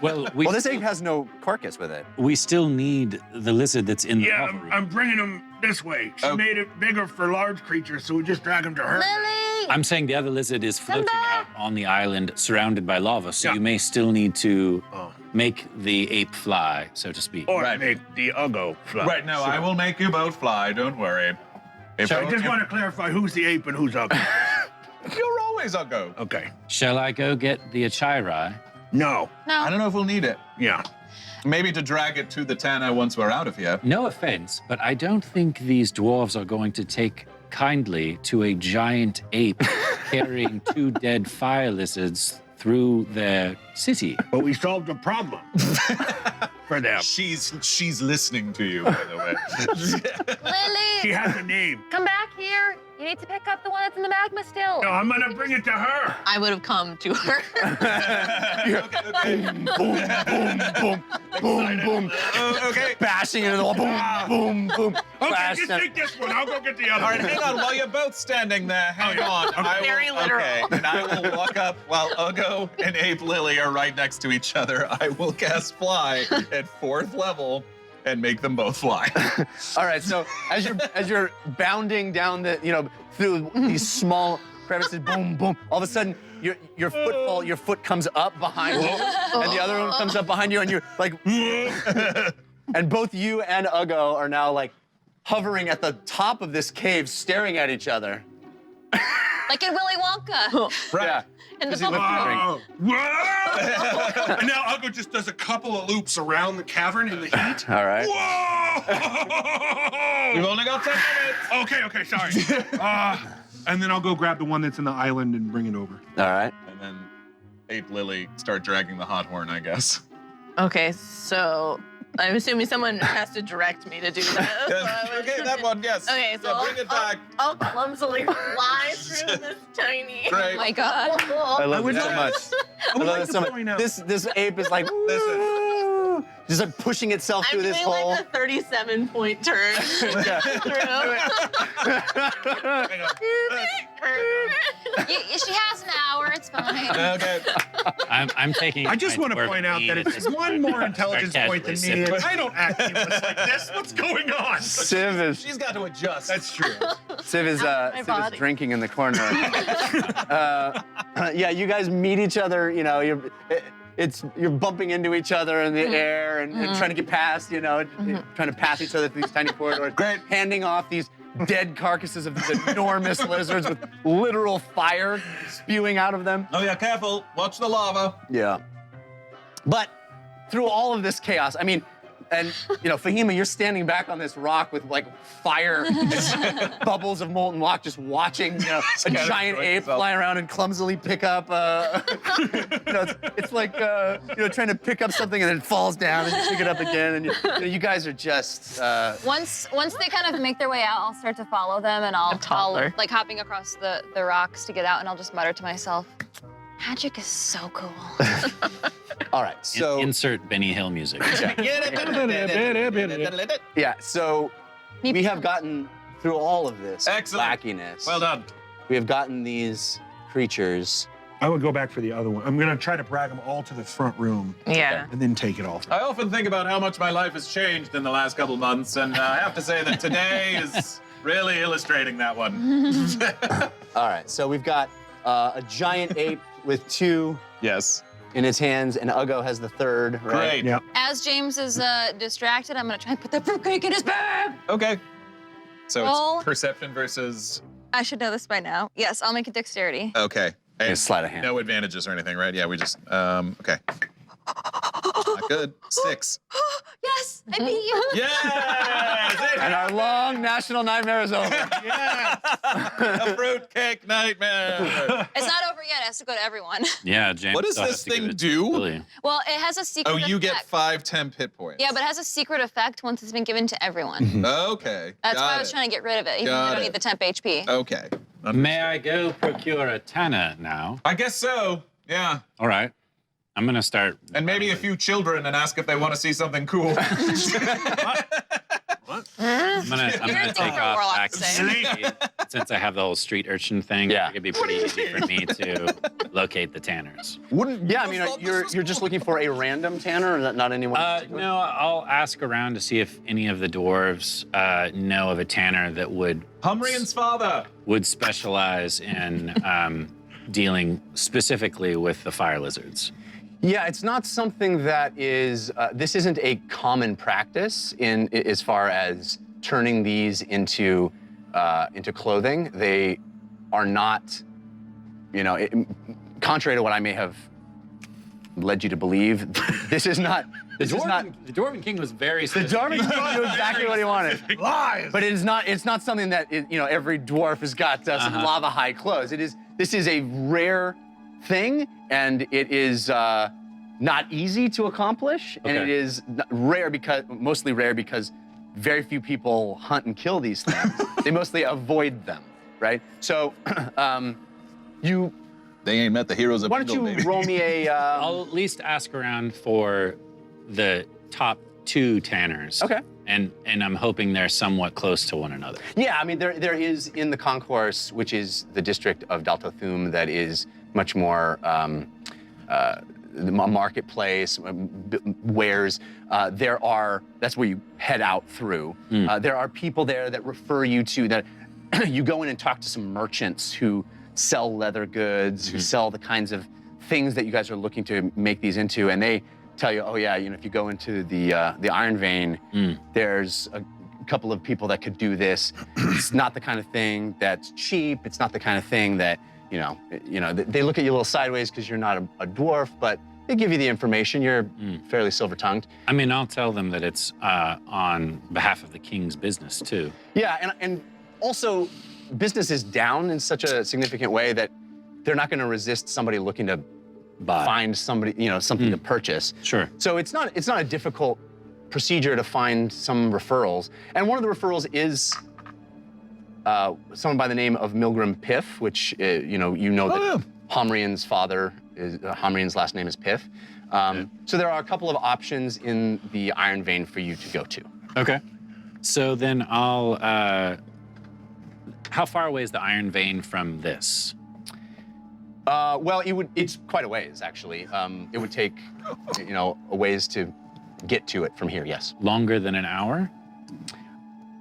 Well, Well, this ape has no carcass with it. we still need the lizard that's in the Yeah, lava room. I'm bringing him this way. She Oh. made it bigger for large creatures, so we just drag him to her. Lily! I'm saying the other lizard is floating out on the island surrounded by lava, so Yeah. you may still need to Oh. make the ape fly, so to speak. Or Right. make the Uggo fly. Right. No, I will make you both fly. Don't worry. If So I just want to clarify who's the ape and who's Uggo. you're always a go. Okay. Shall I go get the Achairai? No. I don't know if we'll need it. Yeah. Maybe to drag it to the Tana once we're out of here. No offense, but I don't think these dwarves are going to take kindly to a giant ape carrying 2 dead fire lizards through their city. But we solved a problem for them. She's listening to you, by the way. She Lily, has a name. come back here. You need to pick up the one that's in the magma still. No, I'm gonna bring it to her. I would have come to her. Okay. Boom, boom, boom. Okay. Bashing into the wall. Boom, boom, boom. Okay, Bash just them. take this one. I'll go get the other All right, one. hang on. While you're both standing there, hang on. I Very will, literal. Okay, and I will walk up while Uggo and Ape Lily are right next to each other. I will cast Fly at 4th level and make them both fly. All right, so as you're bounding down the through these small crevices, boom, boom. All of a sudden, your foot comes up behind you, and the other one comes up behind you, and you're like, and both you and Uggo are now like hovering at the top of this cave, staring at each other. Like in Willy Wonka. Yeah. In the Does he look bubble room. boring? Whoa! And now Uggo just does a couple of loops around the cavern in the heat. All right. We've Whoa! only got 10 minutes. Okay, sorry. And then I'll go grab the one that's in the island and bring it over. All right. And then Ape Lily start dragging the hot horn, I guess. Okay, so I'm assuming someone has to direct me to do that. So I was- Okay, that one, yes. Okay, so Yeah, bring it back. I'll clumsily fly through this tiny. Great. Oh my God. I love would it so like- much. I would love like it to so much. point out. This ape is like, Listen. just like pushing itself I'm through doing this hole. like a 37-point turn Yeah. through. Hang on. She has an hour. It's fine. Okay. I'm taking. I just my want to dwarven point out lead that at it's this one more intelligence Casually point than me. sip. And I don't act aimless like this. What's going on? She's got to adjust. That's true. Civ is body. drinking in the corner. Yeah, you guys meet each other. You know, you're bumping into each other in the air and trying to get past. You know, trying to pass each other through these tiny corridors. Great. Handing off these dead carcasses of these enormous lizards with literal fire spewing out of them. Oh yeah, careful. Watch the lava. Yeah. But through all of this chaos, I mean, and you know, Fahima, you're standing back on this rock with like fire, bubbles of molten rock, just watching, you know, a giant ape fly around and clumsily pick up. You know, it's like you know, trying to pick up something and then it falls down and you pick it up again, and you know, you guys are just. Once they kind of make their way out, I'll start to follow them, and I'll like hopping across the rocks to get out, and I'll just mutter to myself, "Magic is so cool." All right, so insert Benny Hill music. yeah, so we have gotten through all of this Excellent. wackiness. Well done. We have gotten these creatures. I would go back for the other one. I'm gonna try to brag them all to the front room. Yeah. And then take it all. I often think about how much my life has changed in the last couple months, and I have to say that today is really illustrating that one. All right, so we've got a giant ape with 2 Yes. in its hands, and Uggo has the 3rd, right? Great. Yep. As James is distracted, I'm gonna try and put the fruitcake in his bag. Okay. So Roll. it's perception versus. I should know this by now. Yes, I'll make a dexterity. Okay. Hey, Just sleight of hand. no advantages or anything, right? Yeah, we just. Okay. Not good. 6. Yes, I beat you. Yes! And our long national nightmare is over. Yes! A fruitcake nightmare. It's not over yet. It has to go to everyone. Yeah, James. What does still has this to give thing it do? to Lily. Well, it has a secret Oh, effect. you get 5 temp hit points. Yeah, but it has a secret effect once it's been given to everyone. Okay. That's why I got was it. trying to get rid of it, even though I Got don't it. need the temp HP. Okay. May I go procure a Tana now? I guess so. Yeah. All right. I'm gonna start. And maybe a few children and ask if they want to see something cool. I'm gonna thing take for a off warlock back to to say. street, since I have the whole street urchin thing. Yeah. It'd be pretty easy for me to locate the Tanners. Wouldn't Yeah, I mean, you're just looking for a random Tanner, or not anyone? in particular? No, I'll ask around to see if any of the dwarves know of a Tanner that would Humrian's father. specialize in dealing specifically with the fire lizards. Yeah, it's not something that is. This isn't a common practice in as far as turning these into clothing. They are not, you know, contrary to what I may have led you to believe. This is not. This is not. The Dwarven King was very The specific. Dwarven King knew exactly what he wanted. Lies. But it is not. It's not something that you know every dwarf has got some lava high clothes. It is. This is a rare thing, and it is not easy to accomplish, and it Okay. is mostly rare because very few people hunt and kill these things. They mostly avoid them, right? So, They ain't met the heroes of why don't Bingle, you baby. roll me a? I'll at least ask around for the top 2 Tanners. Okay. And I'm hoping they're somewhat close to one another. Yeah, I mean, there is in the concourse, which is the district of Daltothum, that is much more a marketplace, wares. That's where you head out through. There are people there that refer you to that. You go in and talk to some merchants who sell leather goods, who sell the kinds of things that you guys are looking to make these into, and they tell you, oh yeah, you know, if you go into the Iron Vein, there's a couple of people that could do this. It's not the kind of thing that's cheap. It's not the kind of thing that, you know, they look at you a little sideways because you're not a dwarf, but they give you the information. You're fairly silver-tongued. I mean, I'll tell them that it's on behalf of the king's business too. Yeah, and also business is down in such a significant way that they're not going to resist somebody looking to find somebody, you know, something to purchase. Sure. So it's not a difficult procedure to find some referrals. And one of the referrals is someone by the name of Milgram Piff, which you know that Homrian's father is Homrian's last name is Piff. So there are a couple of options in the Iron Vein for you to go to. Okay. So then I'll. How far away is the Iron Vein from this? Well, it's quite a ways, actually. It would take, a ways to get to it from here, yes. Longer than an hour?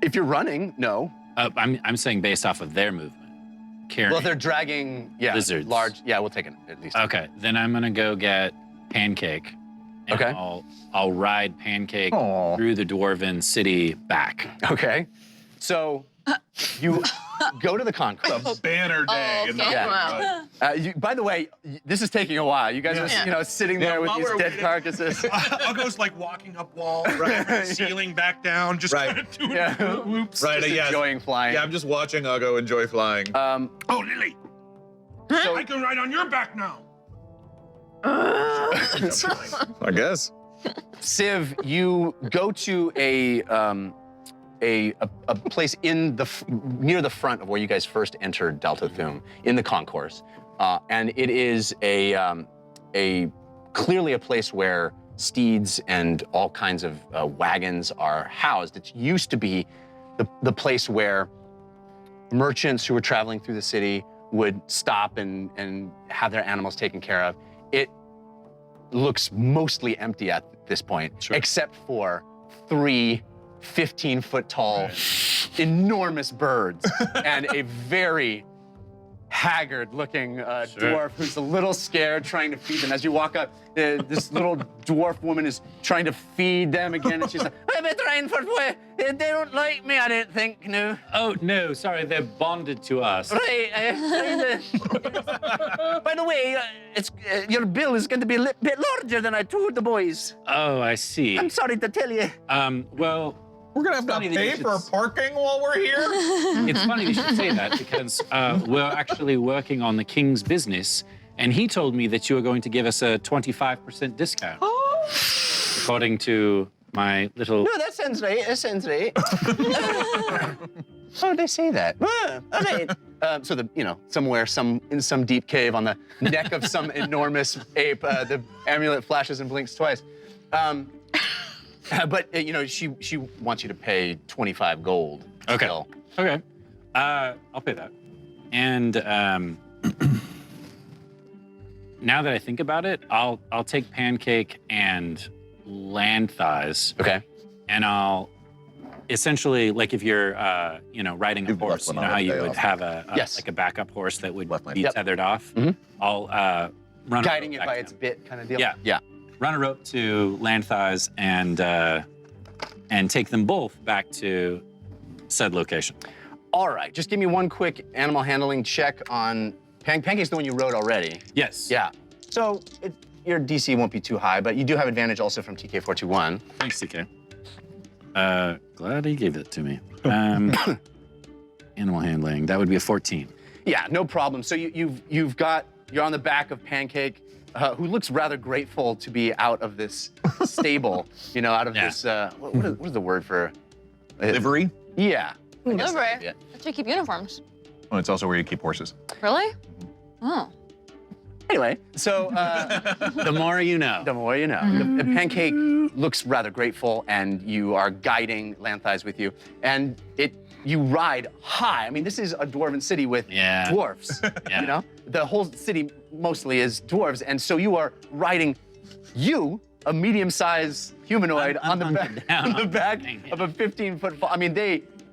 If you're running, no. I'm saying based off of their movement. Carrying. Well, if they're dragging, Lizards. large, we'll take it at least. Okay, then I'm gonna go get Pancake. And Okay. I'll ride Pancake Aw. through the Dwarven city back. Okay. So you go to the concourse. Banner day. Oh, in the okay. Yeah. Wow. By the way, this is taking a while. You guys are, sitting there with while these we're dead waiting. carcasses. Ugo's like walking up wall, right? Ceiling back down, just Right. kind of doing Yeah. whoops. Right, Just yes. enjoying flying. Yeah, I'm just watching Ugo enjoy flying. Um, Oh, Lily, so I can ride on your back now. I guess. Civ, you go to a place in near the front of where you guys first entered Delta Thum in the concourse, and it is a clearly a place where steeds and all kinds of wagons are housed. It used to be the place where merchants who were traveling through the city would stop and have their animals taken care of. It looks mostly empty at this point, except for 3 15-foot tall, enormous birds and a very haggard-looking dwarf who's a little scared, trying to feed them. As you walk up, this little dwarf woman is trying to feed them again, and she's like, "I've been trying for they don't like me, I don't think, no." Oh, no, sorry, they're bonded to us. Right. By the way, your bill is going to be a bit larger than I told the boys. Oh, I see. I'm sorry to tell you. Well, We're gonna have to funny that pay you for should- parking while we're here. it's funny you should say that because we're actually working on the king's business, and he told me that you were going to give us a 25% discount. According to my little... No, that sounds right. That sounds right. How did they say that? All right. So somewhere, in some deep cave on the neck of some enormous ape, the amulet flashes and blinks twice. But she wants you to pay 25 gold. Okay. Still. Okay. I'll pay that. And now that I think about it, I'll take Pancake and Land Thighs, Okay. and I'll essentially, like if you're riding a You've horse, left you one know on how the you day would off. have a Yes. like a backup horse that would Left my- be Yep. tethered off. Mhm. I'll run a Guiding rope it back by to its him. bit kind of deal? Yeah. Yeah. Run a rope to Land Thighs and take them both back to said location. All right. Just give me one quick animal handling check on Pancake's the one you rode already. Yes. Yeah. So your DC won't be too high, but you do have advantage also from TK421. Thanks, TK. Glad he gave it to me. Animal handling, that would be a 14. Yeah, no problem. So you're on the back of Pancake, who looks rather grateful to be out of this stable. Out of Yeah. this. What is the word for? Livery. Yeah. I guess Livery? that'd be it. That's where you keep uniforms. Oh, it's also where you keep horses. Really? Oh. Anyway, so The more you know. the more you know. The Pancake looks rather grateful, and you are guiding Land Thighs with you, and you ride high. I mean, this is a dwarven city with Yeah. dwarfs. Yeah. The whole city mostly is dwarves, and so you are riding a medium-sized humanoid I'm on the hunkered back, down. on the back Dang it. of a 15-foot fall. I mean,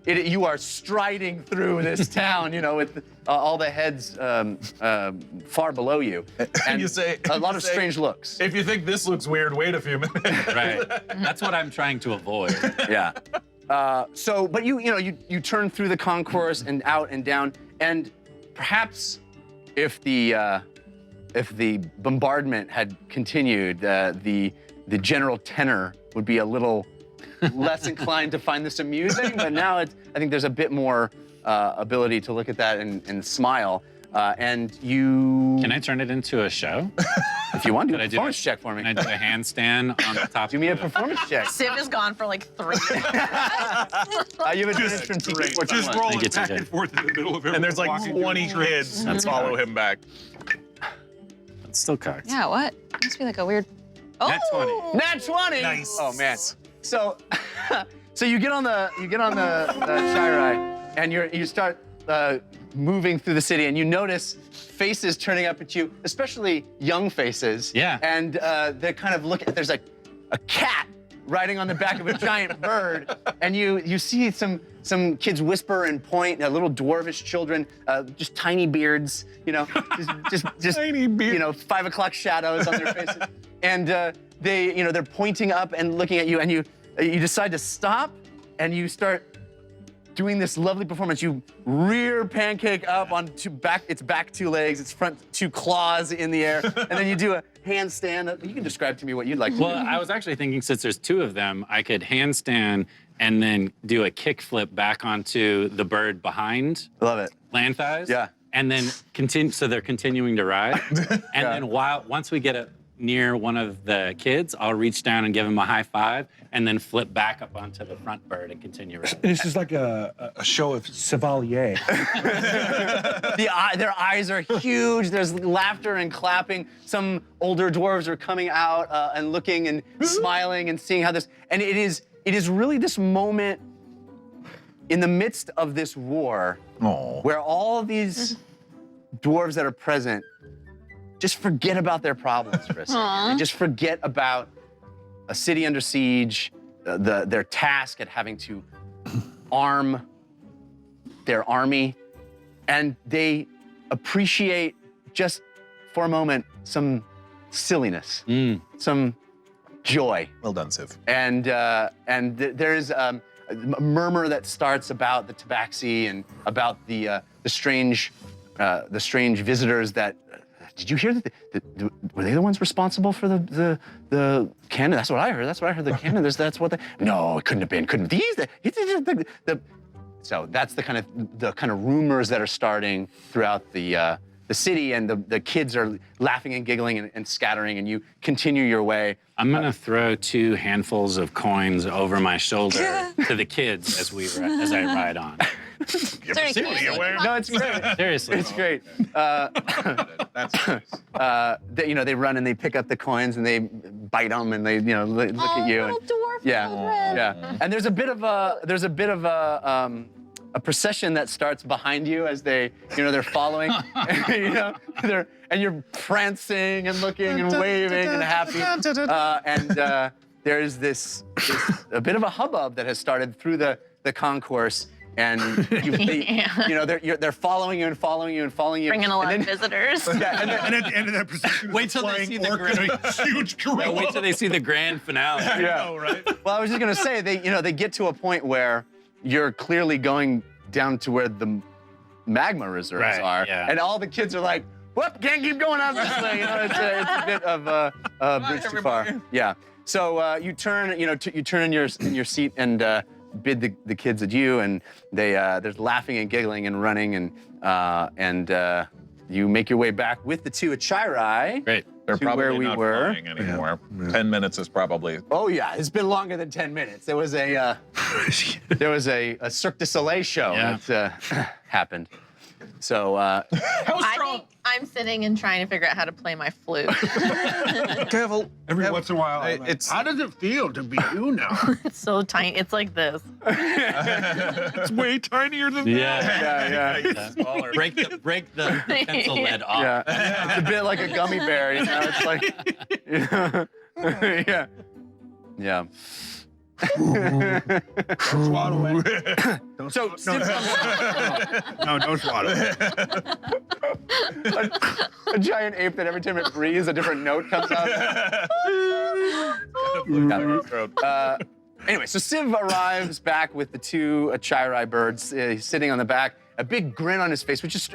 you are striding through this town, with all the heads far below you, and You say- a lot you of say- strange looks. If you think this looks weird, wait a few minutes. Right. That's what I'm trying to avoid. Yeah. But you turn through the concourse and out and down, and perhaps if the bombardment had continued, the general tenor would be a little less inclined to find this amusing. But now I think there's a bit more ability to look at that and smile. And you, Can I turn it into a show? if you want, do Could a I do performance it? check for me. Can I do a handstand on the top? Do me a of the- performance check. Civ is gone for like 3 You have advantage from TK421. Just roll Thank you, it back TK. and forth in the middle of it. And there's like 20 kids that follow him back. It's still cocked. Yeah, what? Must be like a weird... Oh! Nat 20. Nat 20. Nice. Oh man. So, so you get on the Shirai, and you start moving through the city, and you notice faces turning up at you, especially young faces. Yeah. And they kind of look at, there's like a cat riding on the back of a giant bird, and you see some kids whisper and point, little dwarvish children, just tiny beards, just Tiny beard. 5 o'clock shadows on their faces, and they're pointing up and looking at you, and you decide to stop, and you start doing this lovely performance. You rear Pancake up on its back 2 legs, its front 2 claws in the air, and then you do a handstand. You can describe to me what you'd like to do. Well, I was actually thinking since there's 2 of them, I could handstand and then do a kickflip back onto the bird behind Love it. land thighs. Yeah. And then continue, so they're continuing to ride. And then once we get near one of the kids, I'll reach down and give him a high five, and then flip back up onto the front bird and continue riding. This is like a show of Chevalier. Their eyes are huge. There's laughter and clapping. Some older dwarves are coming out and looking and smiling and seeing how this. And it is really this moment in the midst of this war where all of these dwarves that are present just forget about their problems for a second. They just forget about a city under siege, their task at having to arm their army, and they appreciate just for a moment some silliness, some joy. Well done, Civ. And there is a murmur that starts about the tabaxi and about the strange visitors that. Did you hear that? Were they the ones responsible for the cannon? That's what I heard. The cannon. That's what they. No, it couldn't have been. Couldn't these? So that's the kind of rumors that are starting throughout the city, and the kids are laughing and giggling and scattering, and you continue your way. I'm gonna throw 2 handfuls of coins over my shoulder to the kids as I ride on. Seriously. No, it's great. Seriously. It's great. That's nice. They run and they pick up the coins and they bite them and they, look at you. Little dwarf children. Yeah. And there's a bit of a procession that starts behind you as they're following. And you're prancing and looking and waving and happy. And there's a bit of a hubbub that has started through the concourse. And they're following you and following you and following you. Bringing a lot of visitors. Yeah, And at the end of that procession, Wait till they see the huge gorilla. Wait till they see the grand finale. Yeah. Oh, right? Well, I was just gonna say they get to a point where you're clearly going down to where the Magma Reserves are, and all the kids are like, "Whoop! Can't keep going on this way." It's a bit of a bridge too far. Yeah. So you turn, you turn in your seat and bid the kids adieu, and there's laughing and giggling and running, and you make your way back with the 2 Achairai. Great. They're to probably where we not were. flying anymore. 10 minutes is probably. Oh yeah, it's been longer than 10 minutes. There was a Cirque du Soleil show that happened. So How I strong? think I'm sitting and trying to figure out how to play my flute. Careful. Every once in a while, I'm like, It's- how does it feel to be you now? It's so tiny. It's like this. It's way tinier than that. yeah. Smaller. Break the pencil lead off. Yeah, it's a bit like a gummy bear, It's like, yeah. Swallow it. So, No, don't swallow it. a giant ape that every time it breathes, a different note comes out. Anyway, so Civ arrives back with the 2 Achairai birds. He's sitting on the back, a big grin on his face, which is,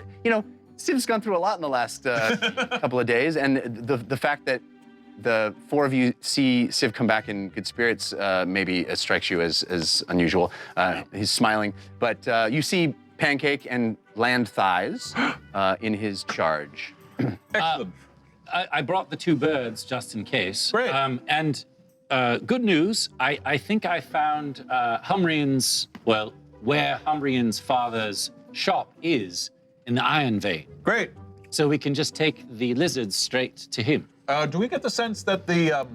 Civ's gone through a lot in the last couple of days, and the fact that the 4 of you see Civ come back in good spirits maybe strikes you as unusual. He's smiling, but you see Pancake and Land Thighs in his charge. Excellent. I brought the 2 birds just in case. Great. And good news, I think I found where Humbrian's father's shop is in the Iron Vein. Great. So we can just take the lizards straight to him. Do we get the sense that the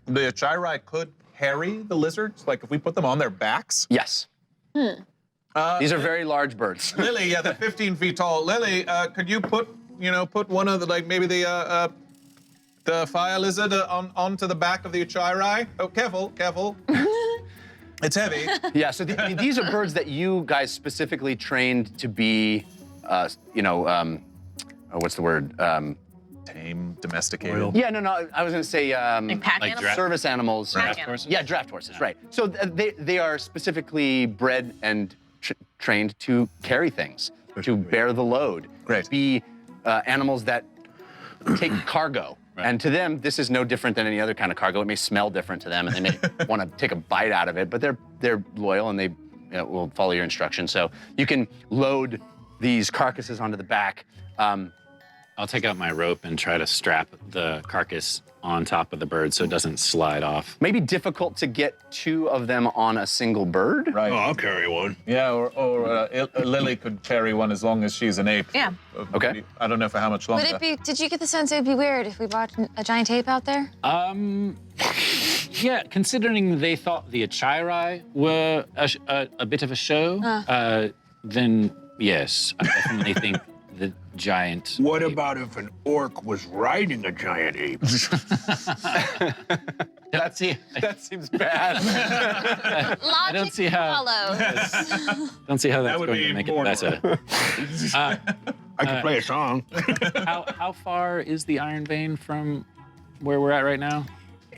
Achairai could carry the lizards? Like if we put them on their backs? Yes. These are very large birds. Lily, they're 15 feet tall. Lily, could you put put one of the maybe the fire lizard onto the back of the Achirai. Oh, careful. It's heavy. Yeah, so these are birds that you guys specifically trained to be, what's the word? Tame, domesticated. Royal. Yeah, no, I was gonna say pack animals? service animals. Pack animals. Yeah, draft horses, right. So they are specifically bred and trained to carry things, to bear the load, Great. be animals that take cargo. Right. And to them, this is no different than any other kind of cargo. It may smell different to them, and they may want to take a bite out of it, but they're loyal and they will follow your instructions. So you can load these carcasses onto the back. I'll take out my rope and try to strap the carcass on top of the bird so it doesn't slide off. Maybe difficult to get 2 of them on a single bird. Right. I'll carry one. Yeah, or Lily could carry one as long as she's an ape. Yeah. Okay. I don't know for how much longer. Would it be? Did you get the sense it would be weird if we brought a giant ape out there? Yeah, considering they thought the Achirai were a bit of a show, then yes, I definitely think the giant. What ape. about if an orc was riding a giant ape? That seems bad. Logic don't see how- follows. Don't see how that's would going be to make it more better. I could play a song. How far is the Iron Vein from where we're at right now?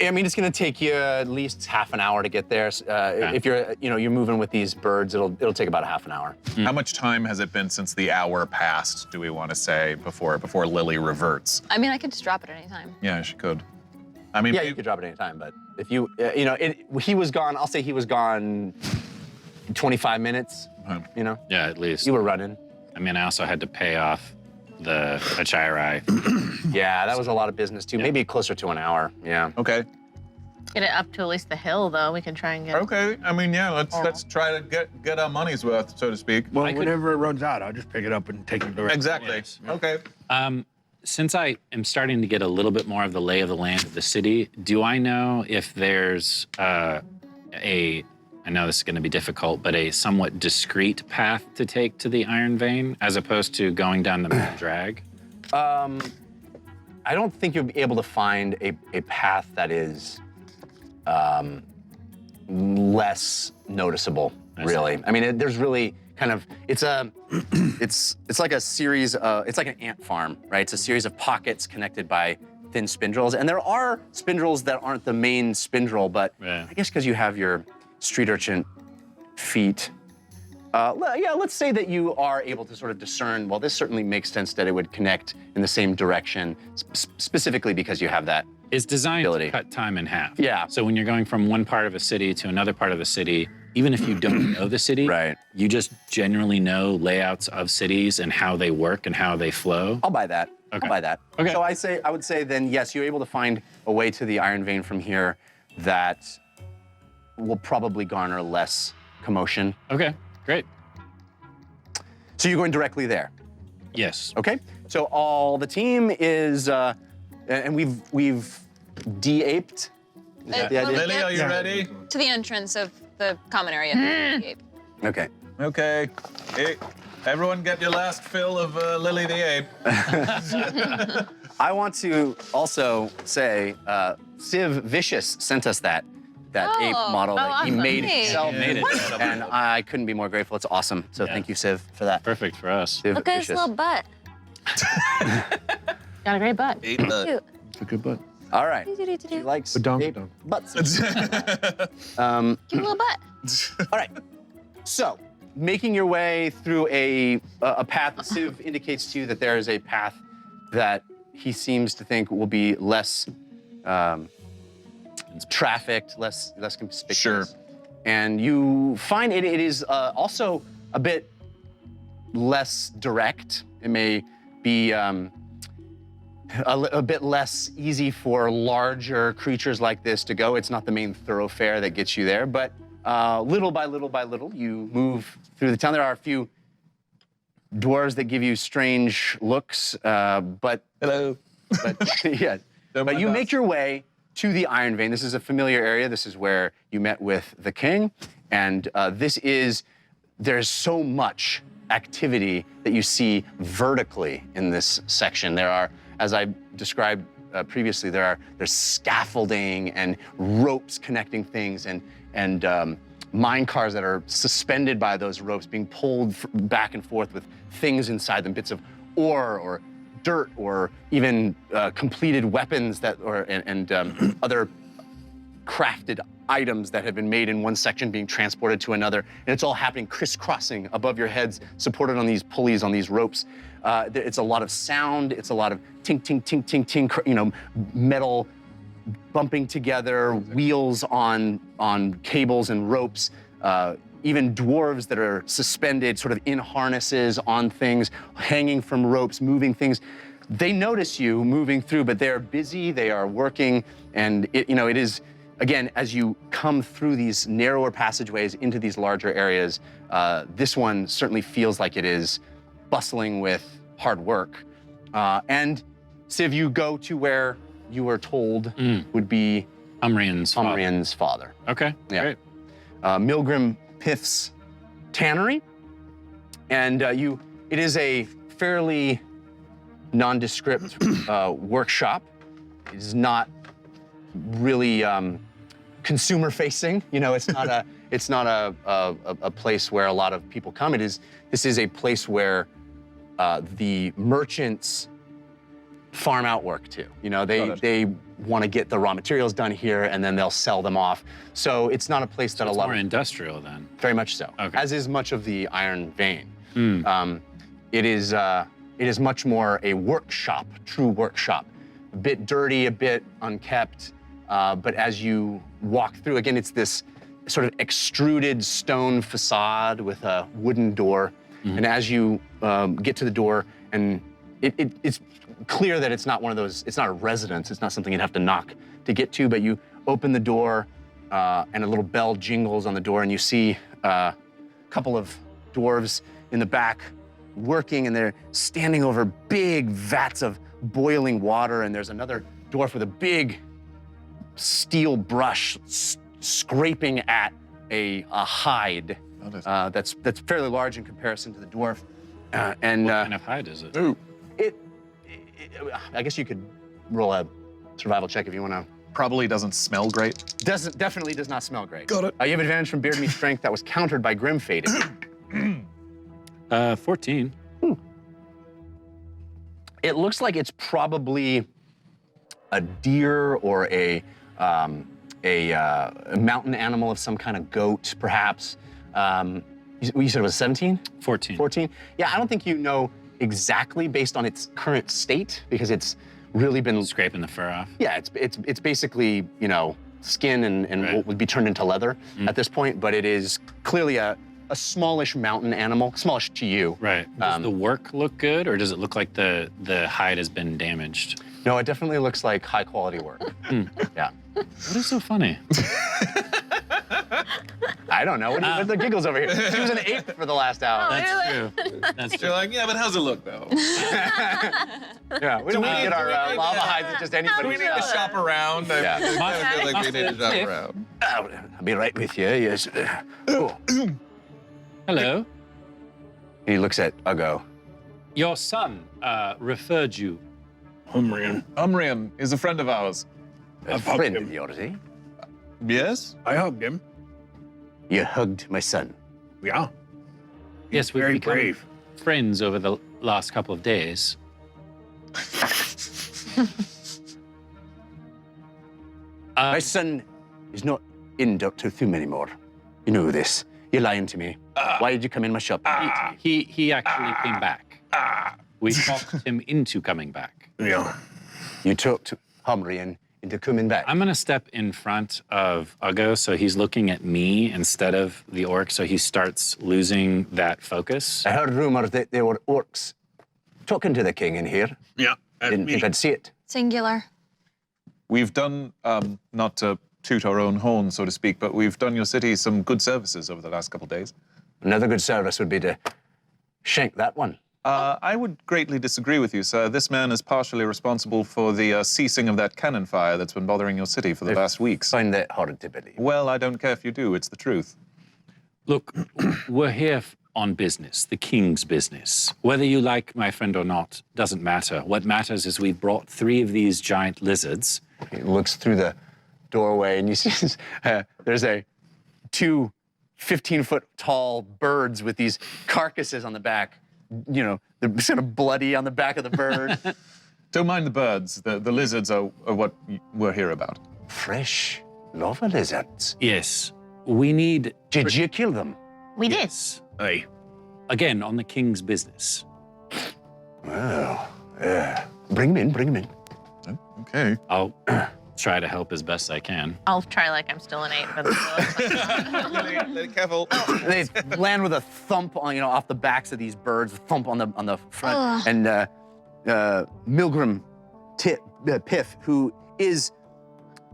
I mean, it's going to take you at least half an hour to get there. If you're moving with these birds, it'll take about a half an hour. How much time has it been since the hour passed, do we want to say, before Lily reverts? I mean, I could just drop it anytime. Yeah, she could. I mean, Yeah, you could drop it any time, but if you, he was gone. I'll say he was gone 25 minutes. Okay. Yeah, at least. You were running. I mean, I also had to pay off the Achirai. Yeah, that was a lot of business too. Maybe closer to an hour. Yeah. Okay. Get it up to at least the hill, though. We can try and get. Okay. I mean, yeah. Let's try to get our money's worth, so to speak. Well, I could- whenever it runs out, I'll just pick it up and take it direct. Exactly. Yes. Okay. Since I am starting to get a little bit more of the lay of the land of the city, do I know if there's I know this is going to be difficult, but a somewhat discreet path to take to the Iron Vein as opposed to going down the main drag? I don't think you'll be able to find a path that is less noticeable, really. I mean, there's really kind of, it's like a series of, it's like an ant farm, right? It's a series of pockets connected by thin spindles. And there are spindles that aren't the main spindle, but Yeah. I guess because you have your street urchin feet. Yeah, let's say that you are able to sort of discern, well, this certainly makes sense that it would connect in the same direction, specifically because you have that. It's designed Ability. to cut time in half. Yeah. So when you're going from one part of a city to another part of the city, even if you don't know the city, Right. you just generally know layouts of cities and how they work and how they flow. I'll buy that. Okay. I'll buy that. Okay. So I would say then, yes, you're able to find a way to the Iron Vein from here that will probably garner less commotion. Okay, great. So you're going directly there. Yes. Okay. So all the team is, and we've de-aped. Is that the well, idea? Lily, are you Yeah. ready? To the entrance of the common area. of the ape. Okay. Okay. Hey, everyone get your last fill of Lily the Ape. I want to also say, Civ Vicious sent us that ape Oh. model that he awesome. made Hey. himself. Made it. And I couldn't be more grateful. It's awesome. So Yeah. thank you, Civ, for that. Perfect for us. Civ Look at his Vicious. little butt. Got a great butt. Cute. It's a good butt. All right. He Cute likes Ba-dum, ape ba-dum. butts. little butt. All right. So, making your way through a path, Civ indicates to you that there is a path that he seems to think will be less trafficked, less conspicuous. Sure. And you find it is also a bit less direct. It may be a bit less easy for larger creatures like this to go. It's not the main thoroughfare that gets you there, but little by little, you move through the town. There are a few dwarves that give you strange looks, but Hello. yeah. But you make your way to the Iron Vein. This is a familiar area. This is where you met with the king, and there's so much activity that you see vertically in this section. There are, as I described previously, there's scaffolding and ropes connecting things and mine cars that are suspended by those ropes being pulled back and forth with things inside them, bits of ore or dirt or even completed weapons and other crafted items that have been made in one section being transported to another. And it's all happening crisscrossing above your heads, supported on these pulleys, on these ropes. It's a lot of sound. It's a lot of tink, tink, tink, tink, tink, metal bumping together, wheels on cables and ropes, even dwarves that are suspended sort of in harnesses on things, hanging from ropes, moving things. They notice you moving through, but they're busy, they are working, and it is, again, as you come through these narrower passageways into these larger areas, this one certainly feels like it is bustling with hard work. And Civ, you go to where you were told would be Umrian's father. Okay, Yeah. great. Milgram Piff's tannery, and it is a fairly nondescript workshop. It is not really consumer facing. It's not a place where a lot of people come. This is a place where the merchants farm out work too. They want to get the raw materials done here and then they'll sell them off. So it's not a place that It's a lot more of industrial then. very much so. Okay. As is much of the Iron Vein. It is much more a workshop, true workshop. A bit dirty, a bit unkept, but as you walk through, again, it's this sort of extruded stone facade with a wooden door. And as you get to the door, and it's clear that it's not one of those, it's not a residence, it's not something you'd have to knock to get to, but you open the door and a little bell jingles on the door and you see a couple of dwarves in the back working, and they're standing over big vats of boiling water, and there's another dwarf with a big steel brush scraping at a hide that's fairly large in comparison to the dwarf. What kind of hide is it? I guess you could roll a survival check if you want to. Probably doesn't smell great. Definitely does not smell great. Got it. You have advantage from Beard Meat Strength that was countered by Grim Faded. 14. It looks like it's probably a deer or a mountain animal of some kind of goat, perhaps. You said it was 17? 14. 14? Yeah, I don't think you know exactly based on its current state because it's really been Scraping the fur off. Yeah, it's basically, skin and Right. what would be turned into leather at this point, but it is clearly a smallish mountain animal, smallish to you. Right. Does the work look good, or does it look like the hide has been damaged? No, it definitely looks like high quality work. Yeah. What is so funny? I don't know. What are the giggles over here? She was an ape for the last hour. That's true. That's You're true. like, yeah, but how's it look though? Yeah, we don't want to get our do we- lava hides at just anybody's Do we need to house. shop around? Yeah. I feel like we need to shop around. I'll be right with you, yes. Oh. Hello. He looks at Ugo. Your son referred you. Umrian. Umrian is a friend of ours. A I've hugged friend him. of yours, eh? Yes? I hugged him. You hugged my son. Yeah. Yes, we've Very become brave. friends over the last couple of days. My son is not in Dr. Thum anymore. You know this. You're lying to me. Why did you come in my shop? He actually came back. We talked him into coming back. Yeah. You talked Humrian into coming back. I'm gonna step in front of Ugo so he's looking at me instead of the orc, so he starts losing that focus. I heard rumors that there were orcs talking to the king in here. Yeah. That's Didn't me. think I'd see it. Singular. We've done, not to toot our own horn, so to speak, but we've done your city some good services over the last couple of days. Another good service would be to shank that one. I would greatly disagree with you, sir. This man is partially responsible for the ceasing of that cannon fire that's been bothering your city for the last weeks. Find that hard to believe. Well, I don't care if you do. It's the truth. Look, we're here on business, the king's business. Whether you like my friend or not doesn't matter. What matters is we've brought 3 of these giant lizards. He looks through the doorway and you see there's 2 15-foot tall birds with these carcasses on the back. You know, they're sort of bloody on the back of the bird. Don't mind the birds. The lizards are what we're here about. Fresh lava lizards. Yes, we need... Did you kill them? We did. Yes. Aye. Again, on the king's business. Well, bring them in, bring them in. Okay. I'll try to help as best I can. I'll try like I'm still an 8 for the Careful. They land with a thump on, you know, off the backs of these birds, thump on the front. And Milgram Piff, who is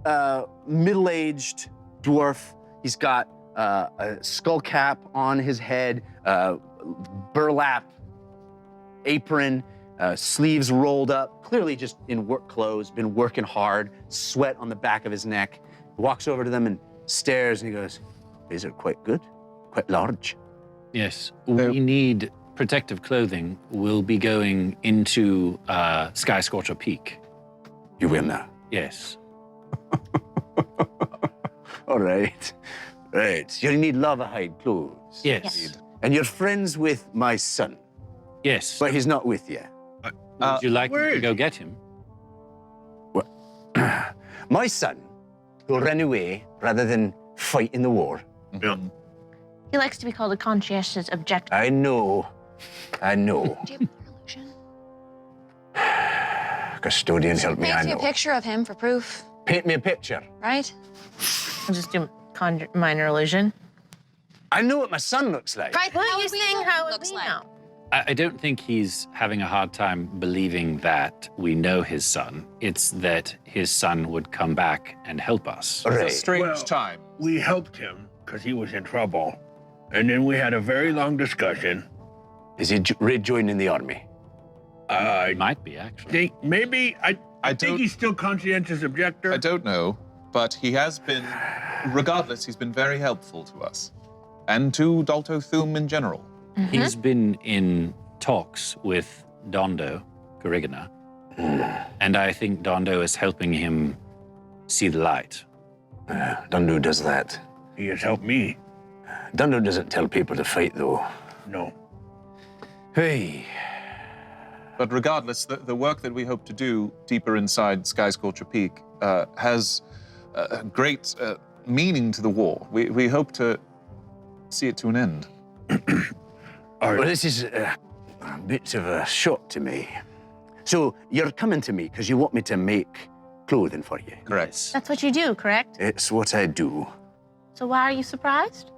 a middle-aged dwarf. He's got a skull cap on his head, burlap apron, sleeves rolled up, clearly just in work clothes, been working hard, sweat on the back of his neck. Walks over to them and stares and he goes, "These are quite good, quite large." Yes, we need protective clothing. We'll be going into Skyscorcher Peak. You will now. Yes. All right. Right. You need lava hide clothes. Yes. And you're friends with my son, Yes. but he's not with you. Would you like me to go get him? My son, who ran away rather than fight in the war. Yeah. He likes to be called a conscientious objector. I know. I know. Do you have another illusion? Custodian, help me, I Paint me a know. picture of him for proof, Paint me a picture. right? I'll just do minor illusion. I know what my son looks like. Right. Well, how you would we saying know how what it he looks we like? know. I don't think he's having a hard time believing that we know his son. It's that his son would come back and help us. It's a Right. strange Well- time. We helped him because he was in trouble. And then we had a very long discussion. Is he rejoining the army? He I might be, actually. think maybe, I don't- think he's still conscientious objector. I don't know, but he has been, regardless, he's been very helpful to us. And to Dalto Thum in general. He's been in talks with Dondo Corrigana, and I think Dondo is helping him see the light. Dundu does that. He has helped me. Dundu doesn't tell people to fight, though. No. Hey. But regardless, the work that we hope to do deeper inside Skyscorcher Peak has a great meaning to the war. We hope to see it to an end. Well, this is a bit of a shock to me. So you're coming to me because you want me to make clothing for you. Correct. That's what you do, correct? It's what I do. So why are you surprised?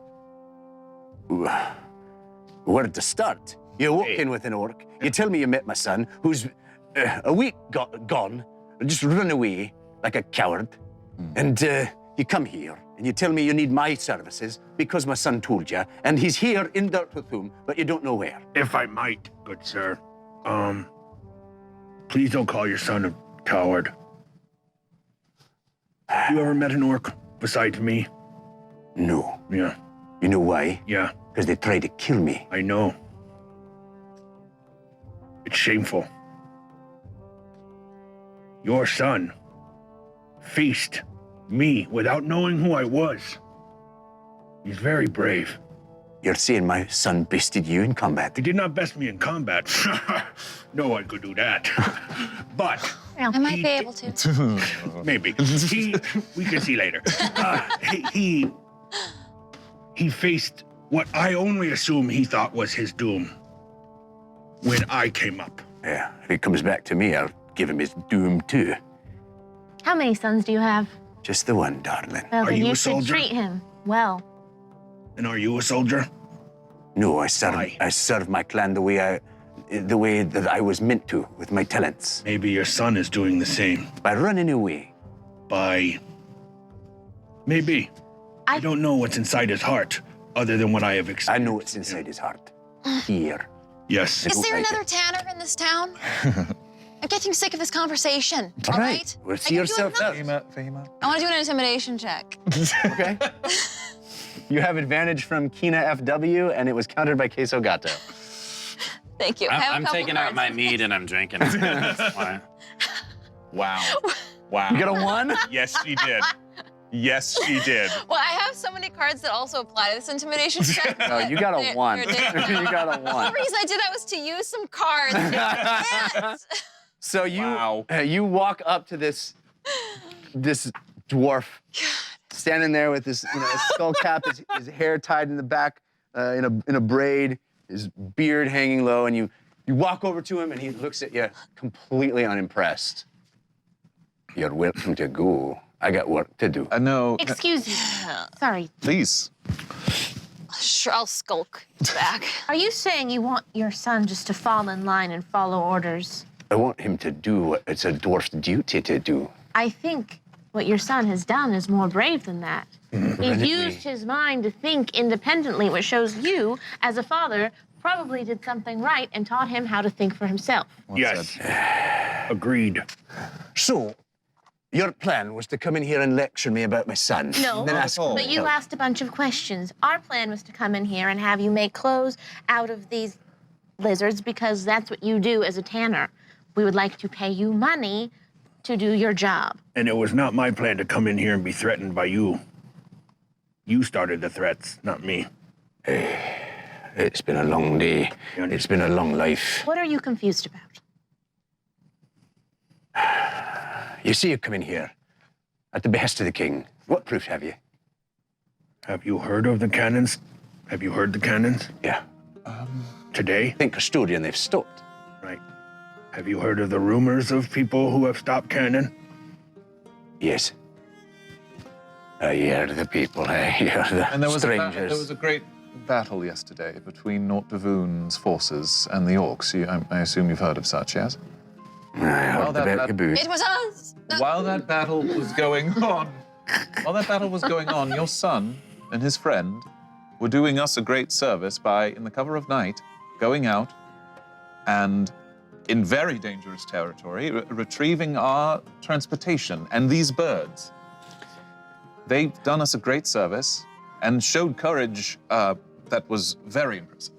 Where to start? You walk in with an orc. You tell me you met my son, who's a week gone, just run away like a coward. And you come here and you tell me you need my services because my son told you, and he's here in Dartwathum, but you don't know where. If I might, good sir, please don't call your son a coward. You ever met an orc besides me? No. Yeah, You know why? yeah, Because they tried to kill me. I know. It's shameful. Your son faced me without knowing who I was. He's very brave. You're saying my son bested you in combat? He did not best me in combat. No one could do that. But I might be able to. maybe we can see later. He faced what I only assume he thought was his doom when I came up. Yeah, if he comes back to me, I'll give him his doom too. How many sons do you have? Just the one, darling. Well, Are then you you a should soldier? treat him well. And are you a soldier? No, I serve. Why? I serve my clan the way that I was meant to, with my talents. Maybe your son is doing the same. By running away. By maybe. I don't know what's inside his heart, other than what I have I experienced. know what's inside his heart. Here. Yes. Is there like another it. Tanner in this town? I'm getting sick of this conversation. All All right. right. Well, I see can do yourself another- out. Fahima? I want to do an intimidation check. Okay. You have advantage from Kina FW, and it was countered by Queso Gato. Thank you. I have a I'm couple taking out cards. my mead and I'm drinking it. That's why. Wow. Wow. You got a 1? Yes, she did. Yes, she did. Well, I have so many cards that also apply to this intimidation check. No, you got a They're- 1. they're You different. got a The 1. reason I did that was to use some cards. Yes. So you Wow. you walk up to this dwarf standing there with this his skull cap, his hair tied in the back in a braid, his beard hanging low, and you walk over to him and he looks at you completely unimpressed. You're welcome to go. I got work to do. No, Excuse me. Sorry. please. Sure, I'll skulk back. Are you saying you want your son just to fall in line and follow orders? I want him to do what it's a dwarf's duty to do. I think what your son has done is more brave than that. He's used his mind to think independently, which shows you, as a father, probably did something right and taught him how to think for himself. Yes. Agreed. So, your plan was to come in here and lecture me about my son. No, and then ask all. me but you help. asked a bunch of questions. Our plan was to come in here and have you make clothes out of these lizards because that's what you do as a tanner. We would like to pay you money to do your job. And it was not my plan to come in here and be threatened by you. You started the threats, not me. It's been a long day. It's been a long life. What are you confused about? You see you come in here at the behest of the king. What proof have you? Have you heard of the cannons? Have you heard the cannons? Yeah. Today? I think custodian they've stopped. Right. Have you heard of the rumors of people who have stopped cannon? Yes. I hear the people. I hear the And there was, strangers. a great battle yesterday between Nort Davoon's forces and the orcs. I assume you've heard of such, yes? I heard Well, that- about caboose. It was us. While that battle was going on, your son and his friend were doing us a great service by, in the cover of night, going out and, in very dangerous territory, retrieving our transportation and these birds. They've done us a great service and showed courage that was very impressive.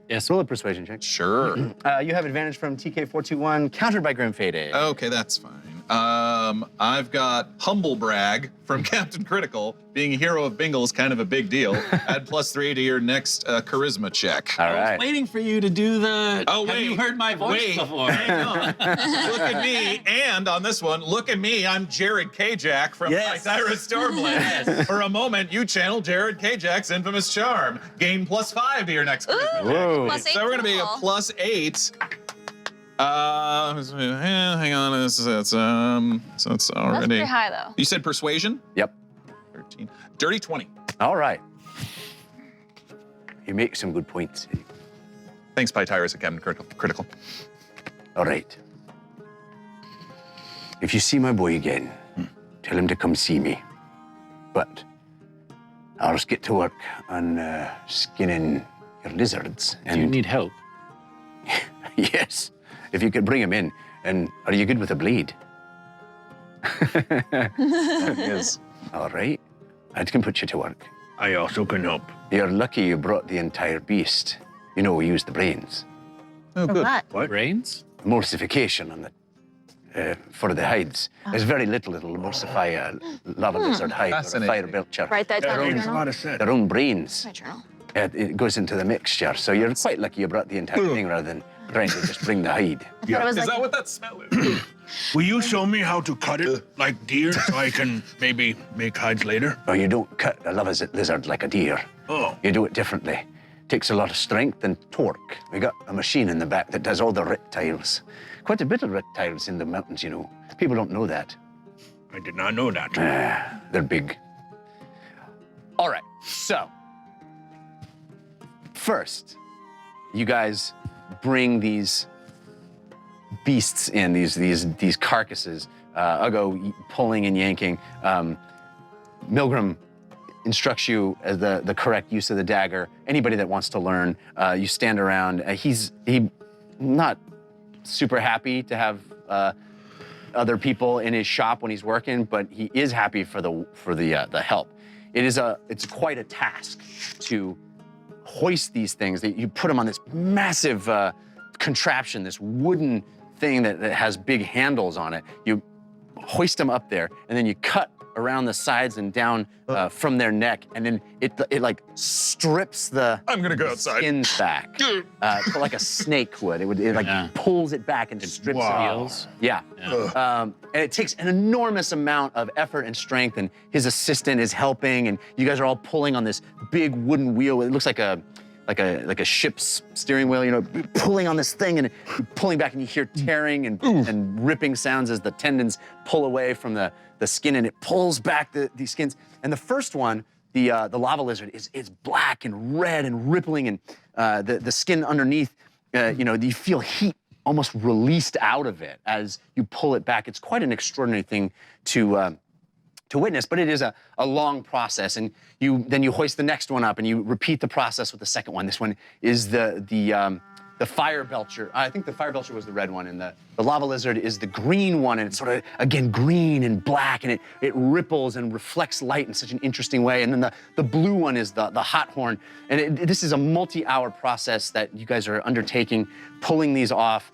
Yes. Roll a persuasion check. Sure. You have advantage from TK421, countered by Grim Fade. Okay, that's fine. I've got Humble Brag from Captain Critical. Being a hero of Bingle is kind of a big deal. Add +3 to your next charisma check. All right. Waiting for you to do the. Oh, Have wait. you heard my voice Wait. before? Hang on. Look at me, and on this one, look at me. I'm Jared Kajak from Yes. Tyrus Stormblade. Yes. For a moment, you channel Jared Kajak's infamous charm. Gain +5 to your next charisma check. Whoa. Plus 8 So we're gonna be a total. +8. Hang on. So it's That's already. pretty high, though. You said persuasion? Yep. 13. Dirty 20. All right. You make some good points. Thanks, Pytyrus at Captain Critical. All right. If you see my boy again, tell him to come see me. But I'll just get to work on skinning your lizards. Do you need help? Yes, if you could bring him in. And are you good with a blade? Yes. All right. I can put you to work. I also can help. You're lucky you brought the entire beast. You know, we use the brains. Oh, For good. what? Brains? Emulsification on the for the hides. There's very little. It'll emulsify a lot of lizard hide or a Fascinating. fire belcher. Write that That down in your makes a journal. lot of sense. Their own brains. My journal. It goes into the mixture. So you're quite lucky you brought the entire thing rather than trying to just bring the hide. I thought it was Is like that what that smell is? Will you show me how to cut it like deer so I can maybe make hides later? Oh, you don't cut a lizard like a deer. Oh. You do it differently. Takes a lot of strength and torque. We got a machine in the back that does all the reptiles. Quite a bit of reptiles in the mountains, you know. People don't know that. I did not know that. They're big. All right, so first, you guys bring these beasts in, these carcasses. I'll go pulling and yanking. Milgram instructs you as the correct use of the dagger. Anybody that wants to learn, you stand around. He's not super happy to have other people in his shop when he's working, but he is happy for the help. it's quite a task to hoist these things. You put them on this massive contraption, this wooden thing that has big handles on it. You hoist them up there, and then you cut around the sides and down from their neck, and then it like strips the I'm gonna go outside. skins back, like a snake would. It pulls it back and strips it. Yeah. And it takes an enormous amount of effort and strength, and his assistant is helping, and you guys are all pulling on this big wooden wheel. It looks like a ship's steering wheel, you know, pulling on this thing and pulling back, and you hear tearing and ripping sounds as the tendons pull away from the skin, and it pulls back these skins. And the first one, the lava lizard, is black and red and rippling, and the skin underneath, you know, you feel heat almost released out of it as you pull it back. It's quite an extraordinary thing to witness, but it is a long process. And then you hoist the next one up, and you repeat the process with the second one. This one is the fire belcher. I think the fire belcher was the red one, and the lava lizard is the green one, and it's sort of, again, green and black, and it ripples and reflects light in such an interesting way. And then the blue one is the hot horn. And this is a multi-hour process that you guys are undertaking, pulling these off.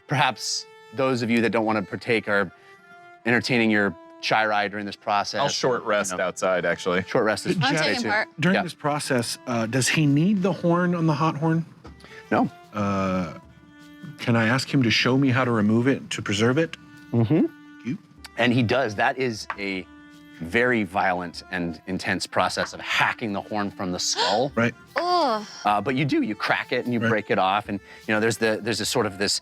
Perhaps those of you that don't want to partake are entertaining your chai ride during this process. I'll short rest outside, actually. Short rest is I'm okay, taking too. part. During this process, does he need the horn on the hot horn? No. Can I ask him to show me how to remove it, to preserve it? Mm-hmm. And he does. That is a very violent and intense process of hacking the horn from the skull. Right. Oh. But you crack it and you break it off, and you know there's a sort of this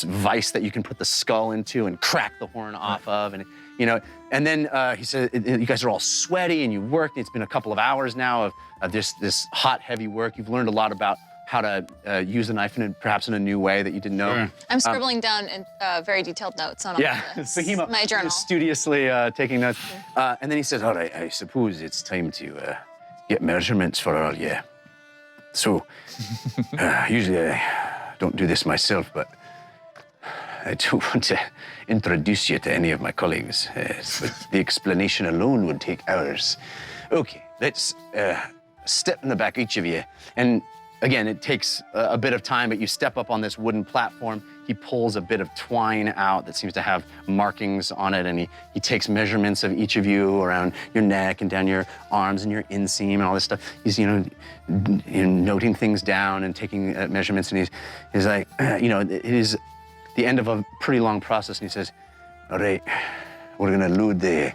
vice that you can put the skull into and crack the horn off of, and you know. And then he said, you guys are all sweaty and you worked. It's been a couple of hours now of this hot, heavy work. You've learned a lot about how to use a knife perhaps in a new way that you didn't know. Sure. I'm scribbling down very detailed notes on all this. Fahima My journal. is studiously taking notes. And then he says, all right, I suppose it's time to get measurements for all you. So, usually I don't do this myself, but I do want to introduce you to any of my colleagues. But the explanation alone would take hours. Okay, let's step in the back, each of you. And again, it takes a bit of time, but you step up on this wooden platform. He pulls a bit of twine out that seems to have markings on it, and he takes measurements of each of you around your neck and down your arms and your inseam and all this stuff. He's, noting things down and taking measurements, and he's like, it is the end of a pretty long process, and he says, all right, we're gonna load the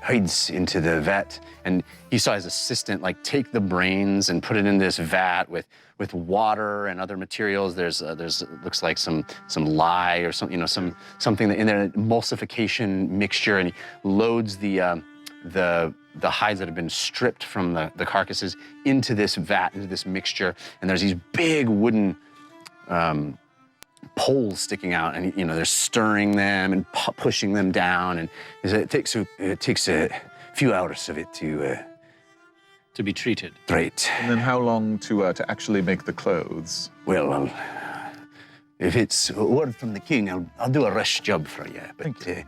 hides into the vat. And he saw his assistant take the brains and put it in this vat with water and other materials. There's looks like some lye or something that in there, emulsification mixture, and he loads the hides that have been stripped from the carcasses into this vat, into this mixture. And there's these big wooden poles sticking out, and they're stirring them and pushing them down, and it takes a few hours of it To be treated. Right. And then how long to actually make the clothes? Well, if it's a word from the king, I'll do a rush job for you, but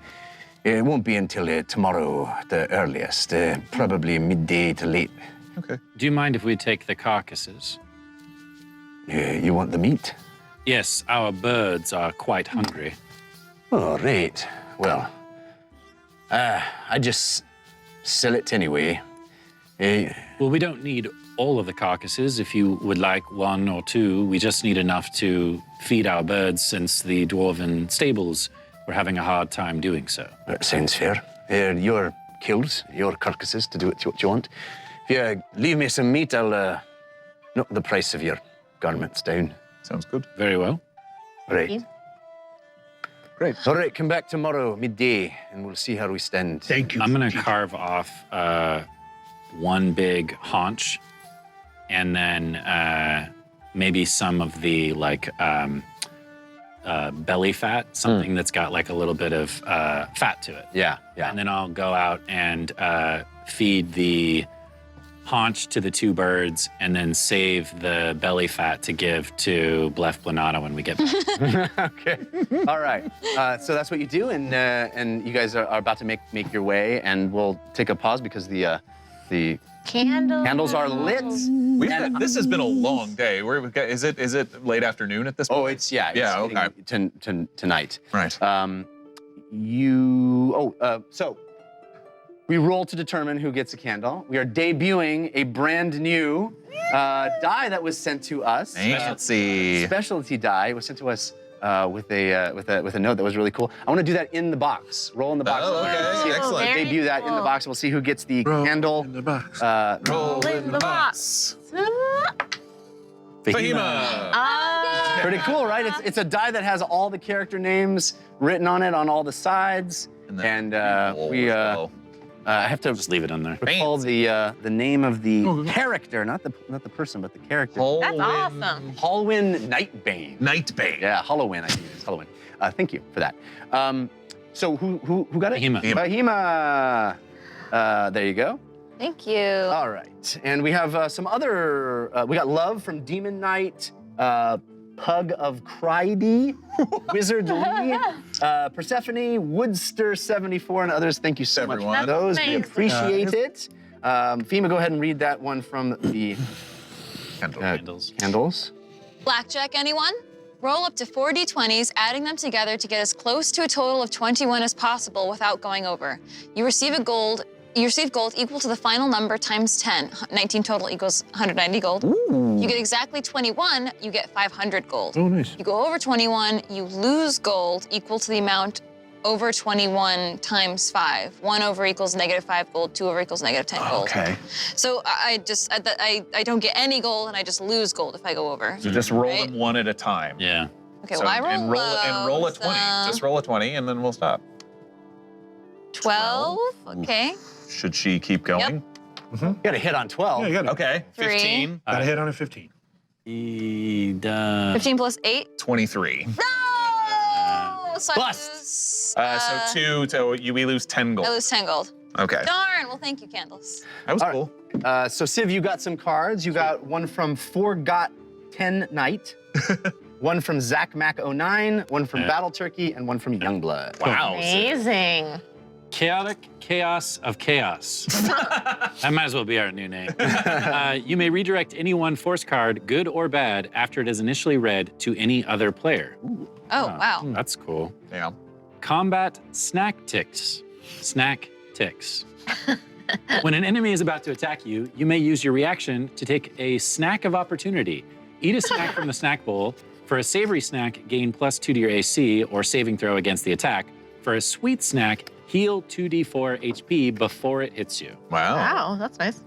it won't be until tomorrow at the earliest, probably midday to late. Okay. Do you mind if we take the carcasses? You want the meat? Yes, our birds are quite hungry. Oh, right. Well, I just sell it anyway. Well, we don't need all of the carcasses. If you would like one or two, we just need enough to feed our birds, since the Dwarven stables were having a hard time doing so. That sounds fair. Your kills, your carcasses, to do what you want. If you leave me some meat, I'll knock the price of your garments down. Sounds good. Very well. Right. Great. All right, come back tomorrow, midday, and we'll see how we stand. Thank you. I'm going to carve off one big haunch, and then maybe some of the belly fat, something that's got a little bit of fat to it. Yeah. And then I'll go out and feed the haunch to the 2 birds, and then save the belly fat to give to Blef Blanata when we get back. Okay. All right. So that's what you do, and you guys are about to make your way, and we'll take a pause because the candles are lit. This has been a long day. Is it late afternoon at this point? Oh, it's okay. Tonight. Right. So we roll to determine who gets a candle. We are debuting a brand new die that was sent to us. Fancy. Specialty die. It was sent to us with a note that was really cool. I want to do that in the box. Roll in the box. Oh, okay. Excellent. Very Debut that in the box. We'll see who gets the candle. In the box. Roll in the box. Fahima. Pretty cool, right? It's a die that has all the character names written on it on all the sides, and I have to Just leave it on there. recall the name of the character, not the person, but the character. That's awesome. Hallwyn Nightbane. Nightbane. Yeah, Halloween. I think it's Halloween. Thank you for that. So who got it? Fahima. Fahima. There you go. Thank you. All right, and we have some other. We got Love from Demon Knight, Pug of Crydy, Wizard Lee, Persephone, Woodster 74, and others. Thank you so much for Everyone. those. We Amazing. appreciate it. Fahima, go ahead and read that one from the candles. Blackjack, anyone? Roll up to 4 d20s, adding them together to get as close to a total of 21 as possible without going over. You receive gold equal to the final number times 10. 19 total equals 190 gold. Ooh. You get exactly 21, you get 500 gold. Oh, nice. You go over 21, you lose gold equal to the amount over 21 times 5. 1 over equals -5 gold, 2 over equals -10 gold. Okay. So I don't get any gold and I just lose gold if I go over. So just roll Right? them one at a time. Yeah. Okay, well I roll and roll a 20. Just roll a 20 and then we'll stop. 12, okay. Should she keep going? You got a hit on 12. Yeah, you got it. Okay. 3. 15. Got a hit on a 15. 15 plus 8. 23. No! So I Bust. lose, So 2, so we lose 10 gold. I lose 10 gold. Okay. Darn, well thank you, Candles. That was All cool. right. So Civ, you got some cards. You got one from Forgot 10 Knight, one from Zach Mac 09, one from Battle Turkey, and one from Youngblood. Wow. Amazing. Chaotic Chaos of Chaos. That might as well be our new name. You may redirect any one force card, good or bad, after it is initially read to any other player. Oh, wow. That's cool. Yeah. Combat Snack Ticks. Snack Ticks. When an enemy is about to attack you, you may use your reaction to take a snack of opportunity. Eat a snack from the snack bowl. For a savory snack, gain +2 to your AC or saving throw against the attack. For a sweet snack, heal 2d4 HP before it hits you. Wow. Wow, that's nice.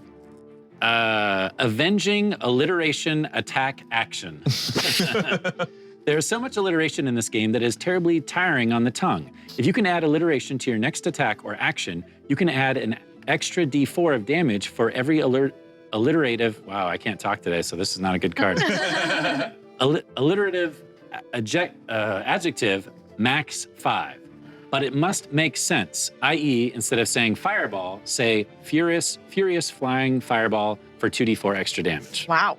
Avenging Alliteration Attack Action. There's so much alliteration in this game that is terribly tiring on the tongue. If you can add alliteration to your next attack or action, you can add an extra d4 of damage for every alliterative, wow, I can't talk today, so this is not a good card. Alliterative adjective, max 5. But it must make sense, i.e., instead of saying fireball, say furious flying fireball for 2d4 extra damage. Wow.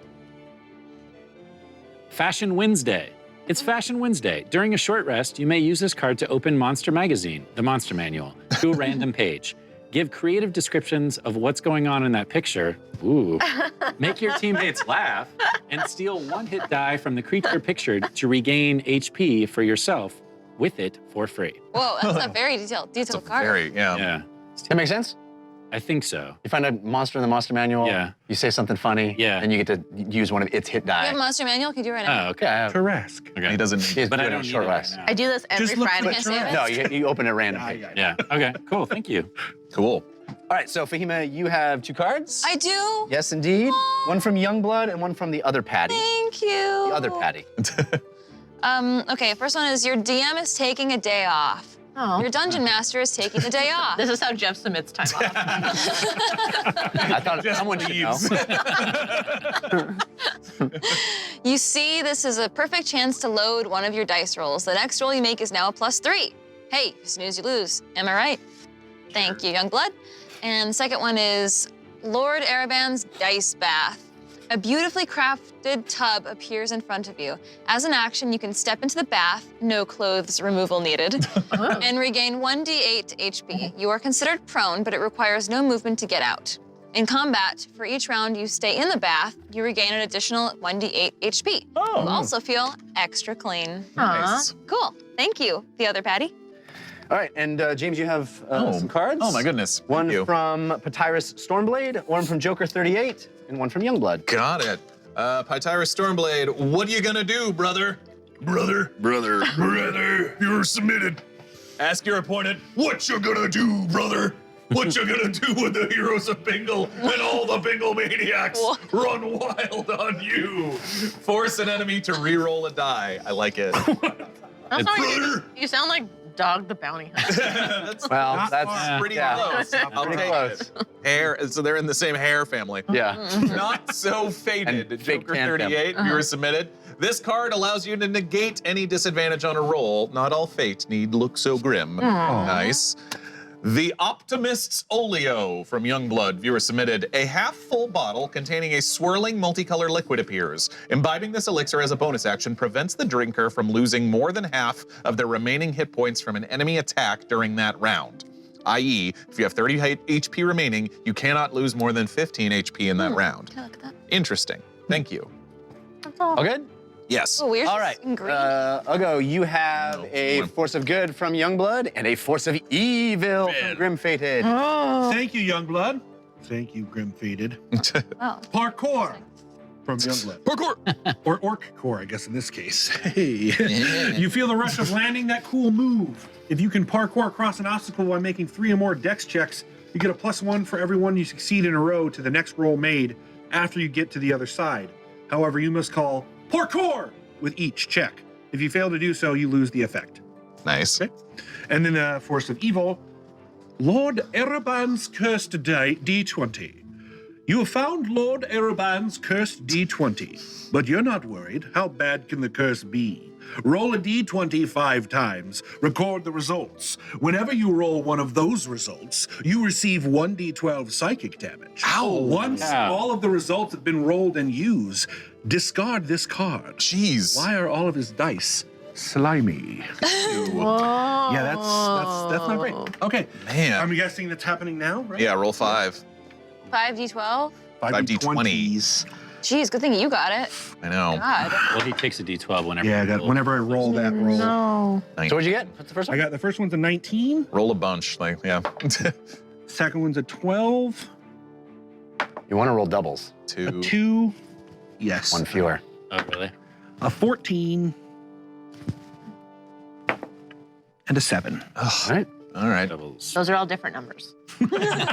Fashion Wednesday. It's Fashion Wednesday. During a short rest, you may use this card to open Monster Magazine, the Monster Manual, to a random page. Give creative descriptions of what's going on in that picture. Ooh. Make your teammates laugh and steal 1 hit die from the creature pictured to regain HP for yourself with it for free. Whoa, that's a very detailed card. Very, yeah. Yeah, That makes sense? I think so. You find a monster in the monster manual, Yeah. you say something funny, Yeah. and you get to use one of its hit You have die. a monster manual? Can you do it right now? Oh, okay. Yeah, Tarrasque. Okay. He doesn't. He's But I doing don't a need short it right rest. now. I do this every Just look for Friday. the Can't save it? No, you open a random page. Yeah, okay, cool, thank you. Cool. All right, so Fahima, you have 2 cards. I do? Yes, indeed. One from Youngblood and one from the other Patty. Thank you. The other Patty. Okay, first one is your DM is taking a day off. Oh. Your dungeon master is taking a day off. This is how Jeff submits time off. I thought someone should know. You see, this is a perfect chance to load one of your dice rolls. The next roll you make is now a +3. Hey, you snooze, you lose. Am I right? Thank you, Youngblood. And the second one is Lord Araban's Dice Bath. A beautifully crafted tub appears in front of you. As an action, you can step into the bath, no clothes removal needed, and regain 1d8 HP. You are considered prone, but it requires no movement to get out. In combat, for each round you stay in the bath, you regain an additional 1d8 HP. You also feel extra clean. Nice. Cool, thank you, the other Patty. All right, and James, you have some cards. Oh my goodness. One Thank you. from Patyrus Stormblade, one from Joker 38, and one from Youngblood. Got it. Pytyrus Stormblade, what are you gonna do, brother? Brother, you're submitted. Ask your opponent, what you gonna do, brother? What you gonna do with the Heroes of Bingle and all the Bingle maniacs run wild on you? Force an enemy to re-roll a die. I like it. That's not you sound like Dog the Bounty Hunter. Well, that's pretty close. I'll pretty take close. it. Hair, so they're in the same hair family. Yeah. Not so fated. And fake Joker tan 38, you were submitted. This card allows you to negate any disadvantage on a roll. Not all fate need look so grim. Nice. The Optimist's Oleo from Youngblood, viewer submitted. A half-full bottle containing a swirling multicolored liquid appears. Imbibing this elixir as a bonus action prevents the drinker from losing more than half of their remaining hit points from an enemy attack during that round. I.e., if you have 30 HP remaining, you cannot lose more than 15 HP in that round. Can I look at that? Interesting. Thank you. All good? Yes. Oh, weird. All right. In green. Ugo, you have a Force of Good from Youngblood and a Force of Evil from Grim Fated. Thank you, Youngblood. Thank you, Grim Fated. Wow. Parkour from Youngblood. Parkour. Or Orc Core, I guess, in this case. Hey. You feel the rush of landing that cool move. If you can parkour across an obstacle while making 3 or more dex checks, you get a +1 for every one you succeed in a row to the next roll made after you get to the other side. However, you must call parkour with each check. If you fail to do so, you lose the effect. Nice. Okay. And then Force of Evil, Lord Ereban's Cursed D20. You have found Lord Ereban's Cursed D20, but you're not worried. How bad can the curse be? Roll a D20 5 times. Record the results. Whenever you roll one of those results, you receive 1d12 psychic damage. Once all of the results have been rolled and used, discard this card. Jeez. Why are all of his dice slimy? Whoa. Yeah, that's not great. Okay. Man. I'm guessing that's happening now, right? Yeah, roll 5. 5d12. 5d20s. Jeez, good thing you got it. I know. God. Well, he takes a D12 whenever. Yeah, he rolls. whenever I roll that roll. No. So what'd you get? What's the first I one? got the first one's a 19, Roll a bunch, like, yeah. second one's a 12, You want to roll doubles. a 2. 2, yes, One fewer. Oh, really? a 14, and a 7. All right. All right. Doubles. Those are all different numbers.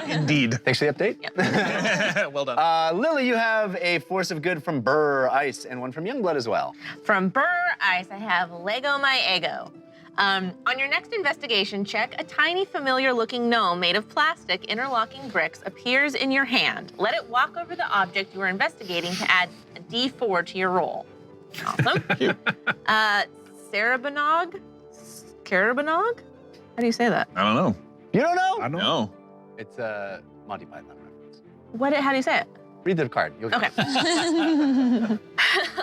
Indeed. Thanks for the update. Well done. Lily, you have a Force of Good from Burr Ice and one from Youngblood as well. From Burr Ice, I have Lego My Ego. On your next investigation check, a tiny familiar-looking gnome made of plastic interlocking bricks appears in your hand. Let it walk over the object you are investigating to add a D4 to your roll. Awesome. Carabanog? Carabanog? How do you say that? I don't know. You don't know? I don't know. No. It's a Monty Python reference. How do you say it? Read the card. You'll Okay.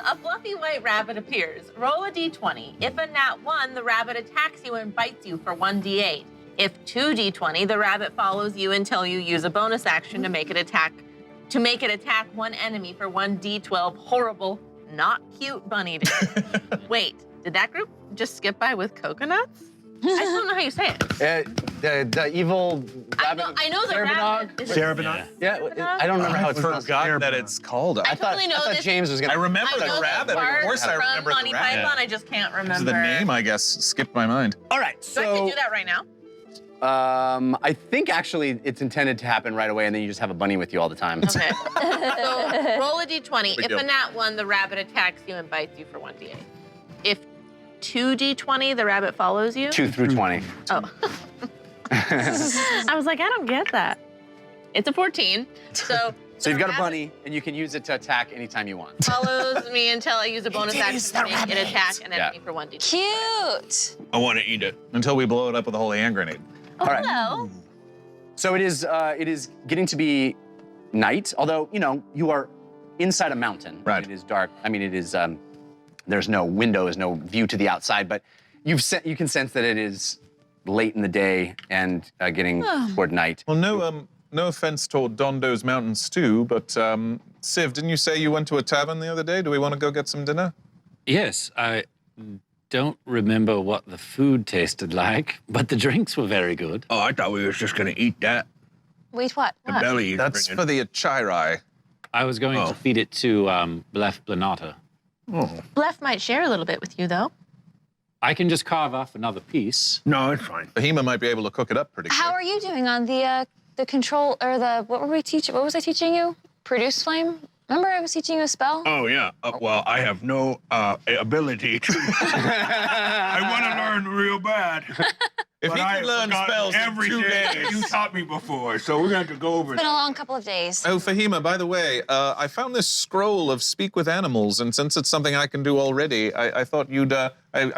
A fluffy white rabbit appears. Roll a d20. If a nat 1, the rabbit attacks you and bites you for 1d8. If 2d20, the rabbit follows you until you use a bonus action to make it attack one enemy for 1d12 horrible, not cute bunny damage. Wait, did that group just skip by with coconuts? I just don't know how you say it. The evil rabbit. I know the rabbit. Is it Carabanog? Yeah, I don't remember how it's pronounced. Forgotten that it's called. I totally know I thought this. James was gonna. I remember I the know rabbit. part Of course I from remember the Monty rabbit. Python, I just can't remember. The name, I guess, skipped my mind. All right, So I can do that right now. I think actually it's intended to happen right away, and then you just have a bunny with you all the time. Okay. So roll a d20. Big If deal. a nat 1, the rabbit attacks you and bites you for 1d8. If 2d20, the rabbit follows you. 2 through 20. Oh. I was like, I don't get that. It's a 14. So So you've got a rabbit bunny, and you can use it to attack anytime you want. follows me until I use a bonus action to make it attack an enemy for 1d8. Cute. I want to eat it. Until we blow it up with a holy hand grenade. Oh, All right. hello. So it is getting to be night. Although, you know, you are inside a mountain. Right. It is dark. I mean, it is, there's no windows, no view to the outside, but you can sense that it is late in the day and getting toward night. Well, no offense toward Dondo's Mountain Stew, but Civ, didn't you say you went to a tavern the other day? Do we want to go get some dinner? Yes, I don't remember what the food tasted like, but the drinks were very good. Oh, I thought we was just gonna eat that. Wait, what? The belly he's That's bringing. for the Achirai. I was going to feed it to Blef Blanata. Blef might share a little bit with you, though. I can just carve off another piece. No, it's fine. Bahima might be able to cook it up pretty quick. How are you doing on the control, or what were we teaching? What was I teaching you? Produce flame? Remember I was teaching you a spell? Oh, yeah. Well, I have no ability to. I want to learn real bad. If but he I can learn forgot spells in everything 2 days. you taught me before, so we're going to have to go over It's been a that. long couple of days. Oh, Fahima, by the way, I found this scroll of Speak with Animals, and since it's something I can do already, I thought you'd, I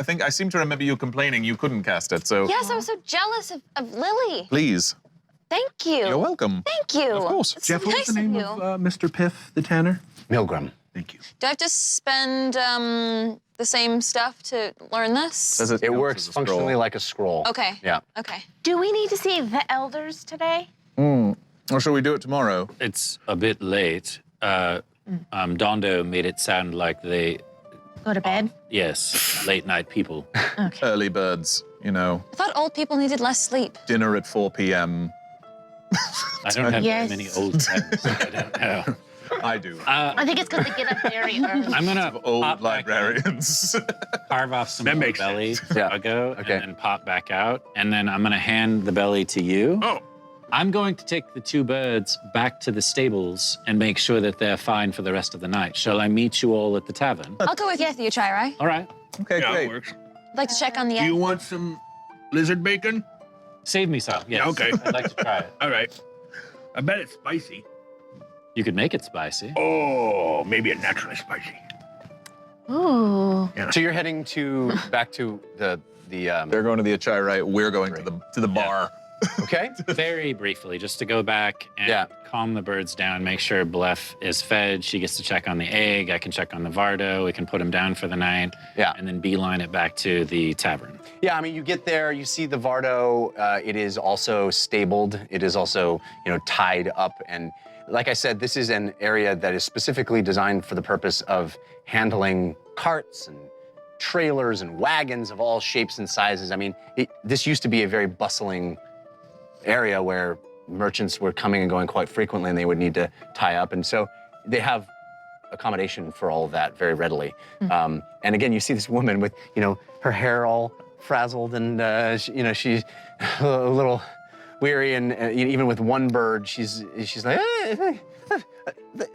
think I seem to remember you complaining you couldn't cast it, so Yes, I was so jealous of Lily. please. Thank you. You're welcome. Thank you. Of course. It's Jeff, so what nice was the name of you. of Mr. Piff, the tanner? Milgram. Thank you. Do I have to spend the same stuff to learn this? Says It counts works as a scroll. functionally like a scroll. Okay. Yeah. Okay. Do we need to see the elders today? Or shall we do it tomorrow? It's a bit late. Dondo made it sound like they, Go to bed? yes, late night people. Early birds, you know, I thought old people needed less sleep. dinner at 4 p.m. I don't have Yes. very many old friends. So I don't know. I do. I think it's because they get up very early. I'm gonna Old pop back in, librarians. carve off some That more makes belly sense. Yeah. to Ugo, Okay. and then pop back out. And then I'm gonna hand the belly to you. Oh, I'm going to take the 2 birds back to the stables and make sure that they're fine for the rest of the night. Shall I meet you all at the tavern? I'll go with you, try, right? All right. Okay, yeah, it great. works. I'd like to check on the Do you want some lizard bacon? Save me some. Yes. Okay. I'd like to try it. All right. I bet it's spicy. You could make it spicy. Oh, maybe a naturally spicy. Ooh. So you're heading back to the They're going to the Achirai. We're going to the bar. okay? Very briefly, just to go back and Yeah. calm the birds down, make sure Blef is fed. She gets to check on the egg. I can check on the Vardo. We can put him down for the night. Yeah. And then beeline it back to the tavern. Yeah, I mean, you get there, you see the Vardo. It is also stabled. It is also, you know, tied up. And like I said, this is an area that is specifically designed for the purpose of handling carts and trailers and wagons of all shapes and sizes. I mean, this used to be a very bustling area where merchants were coming and going quite frequently, and they would need to tie up. And so they have accommodation for all of that very readily. And again, you see this woman with, you know, her hair all frazzled, and she's a little weary, and even with one bird, she's like,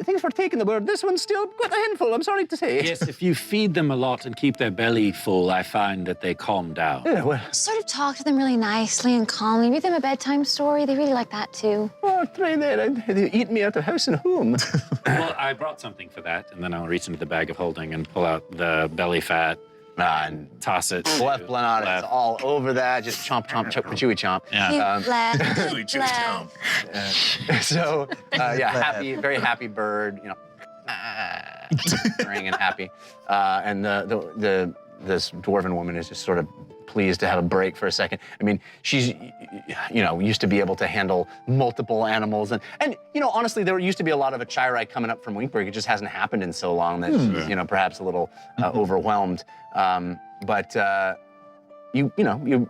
thanks for taking the bird. This one's still quite a handful, I'm sorry to say. Yes, if you feed them a lot and keep their belly full, I find that they calm down. Yeah, well, Sort of talk to them really nicely and calmly. Read them a bedtime story. They really like that too. oh, try that. They eat me out of house and home. Well, I brought something for that, and then I'll reach into the bag of holding and pull out the belly fat, And toss it. to Left Blanata is Blef. all over that. Just chomp, chomp, chewy chomp. Yeah. Cute lad. Chewy, Cute lad. So, yeah, happy, very happy bird, you know, purring and happy. And this Dwarven woman is just sort of pleased to have a break for a second. I mean, she's, you know, used to be able to handle multiple animals. And you know, honestly, there used to be a lot of Achirai coming up from Winkberg. It just hasn't happened in so long that she's, you know, perhaps a little overwhelmed. But you're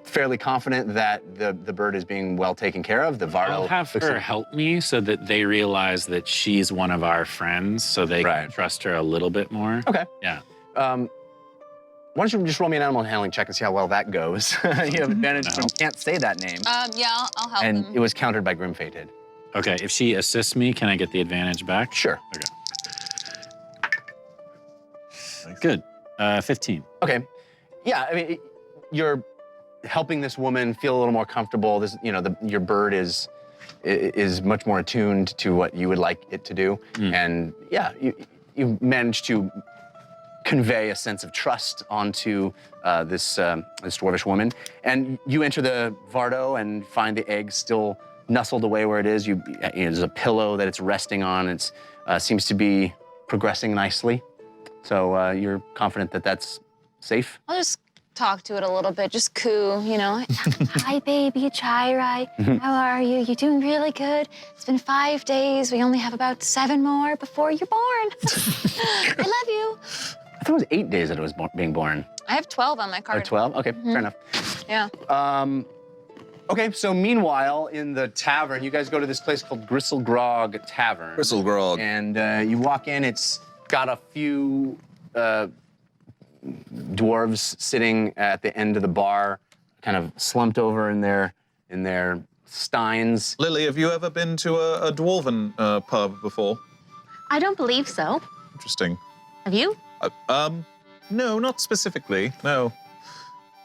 fairly confident that the bird is being well taken care of. The Vardo I'll have looks her like- help me so that they realize that she's one of our friends, so they can Right. trust her a little bit more. Okay. Yeah. Why don't you just roll me an animal handling check and see how well that goes? You have advantage from can't say that name. Yeah, I'll help And them. it was countered by Grim Fated. Okay, if she assists me, can I get the advantage back? Sure. Good. 15. Okay. Yeah, I mean, you're helping this woman feel a little more comfortable. This, you know, your bird is much more attuned to what you would like it to do. And yeah, you managed to convey a sense of trust onto this dwarvish woman. And you enter the Vardo and find the egg still nestled away where it is. There's a pillow that it's resting on. It seems to be progressing nicely. So you're confident that that's safe? I'll just talk to it a little bit, just coo, you know. Hi, baby, Chirai. How are you? You're doing really good. It's been 5 days. We only have about 7 more before you're born. I love you. I thought it was 8 days that it was being born. I have 12 on my card. Or 12? Okay, fair enough. Yeah. Okay, so meanwhile, in the tavern, you guys go to this place called Gristle Grog Tavern. Gristle Grog. And you walk in, it's got a few dwarves sitting at the end of the bar, kind of slumped over in their steins. Lily, have you ever been to a Dwarven pub before? I don't believe so. Interesting. Have you? No, not specifically, no.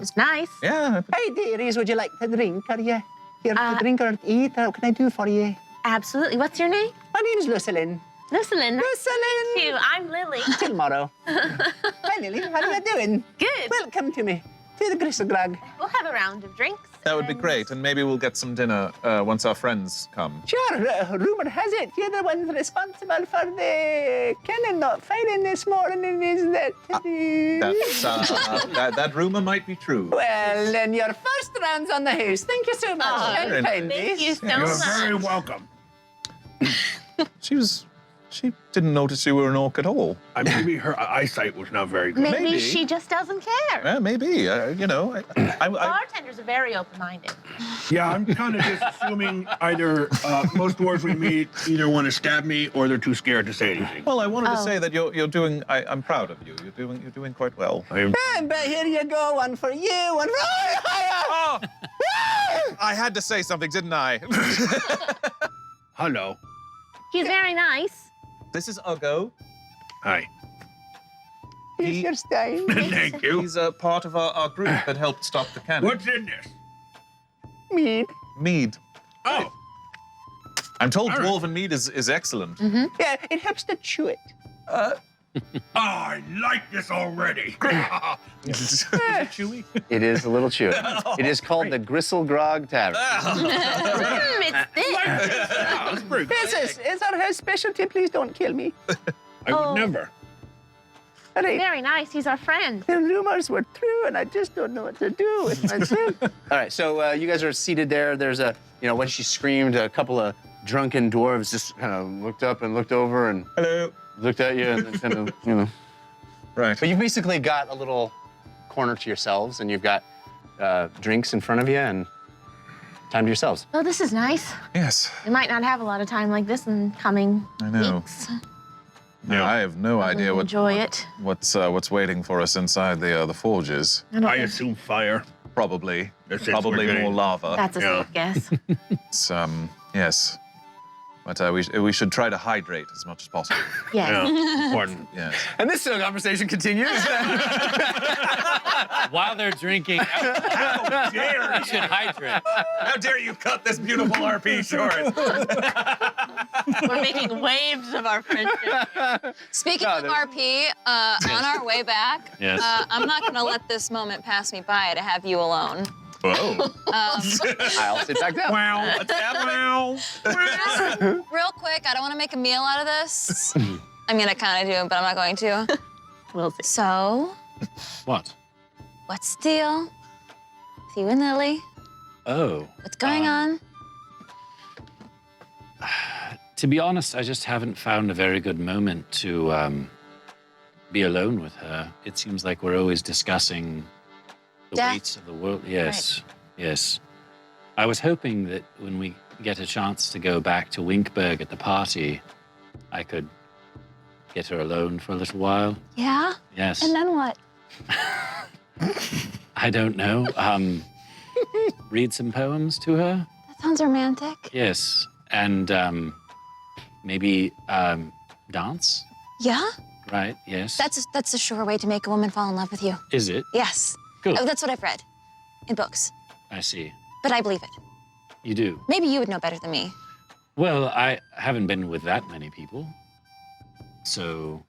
It's nice. Yeah. Hey, dearies, would you like to drink? Are you here to drink or to eat? What can I do for you? Absolutely. What's your name? My name's Lucilin. Lucilin. Lucilin! Too. I'm Lily. Till tomorrow. Hi, Lily. How are you doing? Good. Welcome to me, to the Gristle Grog. We'll have a round of drinks. That would be great, and maybe we'll get some dinner once our friends come. Sure, rumor has it you're the ones responsible for the cannon not firing this morning, is that? That rumor might be true. Well, then your first round's on the house. Thank you so much. very Thank you so You're much. very welcome. She didn't notice you were an orc at all. Maybe her eyesight was not very good. Maybe Maybe. she just doesn't care. Yeah, maybe. You know, I Bartenders are very open-minded. Yeah, I'm kind of just assuming either most dwarves we meet either want to stab me or they're too scared to say anything. well, I wanted to Oh. say that you're doing. I'm proud of you. You're doing quite well. But here you go, one for you, one for... Oh, I had to say something, didn't I? Hello. He's very nice. This is Uggo. Hi. Here's your stein. Thank you. He's a part of our group that helped stop the cannon. What's in this? Mead. Mead. Oh, I'm told All right. dwarven mead is excellent. Yeah, it helps to chew it. I like this already. Is it chewy? It is a little chewy. It is called the Gristle Grog Tavern. It's thick. That's pretty good. This is our house specialty. Please don't kill me. I would Oh. never. All right. Very nice. He's our friend. The rumors were true, and I just don't know what to do with myself. All right, so you guys are seated there. There's when she screamed, a couple of drunken dwarves just kind of looked up and looked over and Hello. looked at you and then kind of, Right. But you've basically got a little corner to yourselves, and you've got drinks in front of you and time to yourselves. Oh, this is nice. Yes. We might not have a lot of time like this in coming I know. weeks. No, I have no idea Enjoy it. what's waiting for us inside the forges. I don't I think assume fire. Probably. That's it, Probably we're more getting- lava. that's a Yeah. safe guess. It's, yes. But we should try to hydrate as much as possible. Yes. Yeah, important. Yes. And this conversation continues. While they're drinking, How dare you should hydrate. How dare you cut this beautiful RP short? We're making waves of our friendship. Speaking No, of there's- RP, on our way back, Yes. I'm not going to let this moment pass me by to have you alone. Whoa. I'll sit back down. Wow. Just real quick, I don't want to make a meal out of this. I mean, I kind of do, but I'm not going to. We'll see. So, What? what's the deal with you and Lily? Oh. What's going on? To be honest, I just haven't found a very good moment to be alone with her. It seems like we're always discussing the Death. weights of the world. Yes, yes. I was hoping that when we get a chance to go back to Winkberg at the party, I could get her alone for a little while. Yeah? Yes. And then what? I don't know. Read some poems to her. That sounds romantic. Yes, and maybe dance. Yeah? Right. Yes. That's a sure way to make a woman fall in love with you. Is it? Yes. Good. Oh, that's what I've read in books. I see. But I believe it. You do. Maybe you would know better than me. Well, I haven't been with that many people. So,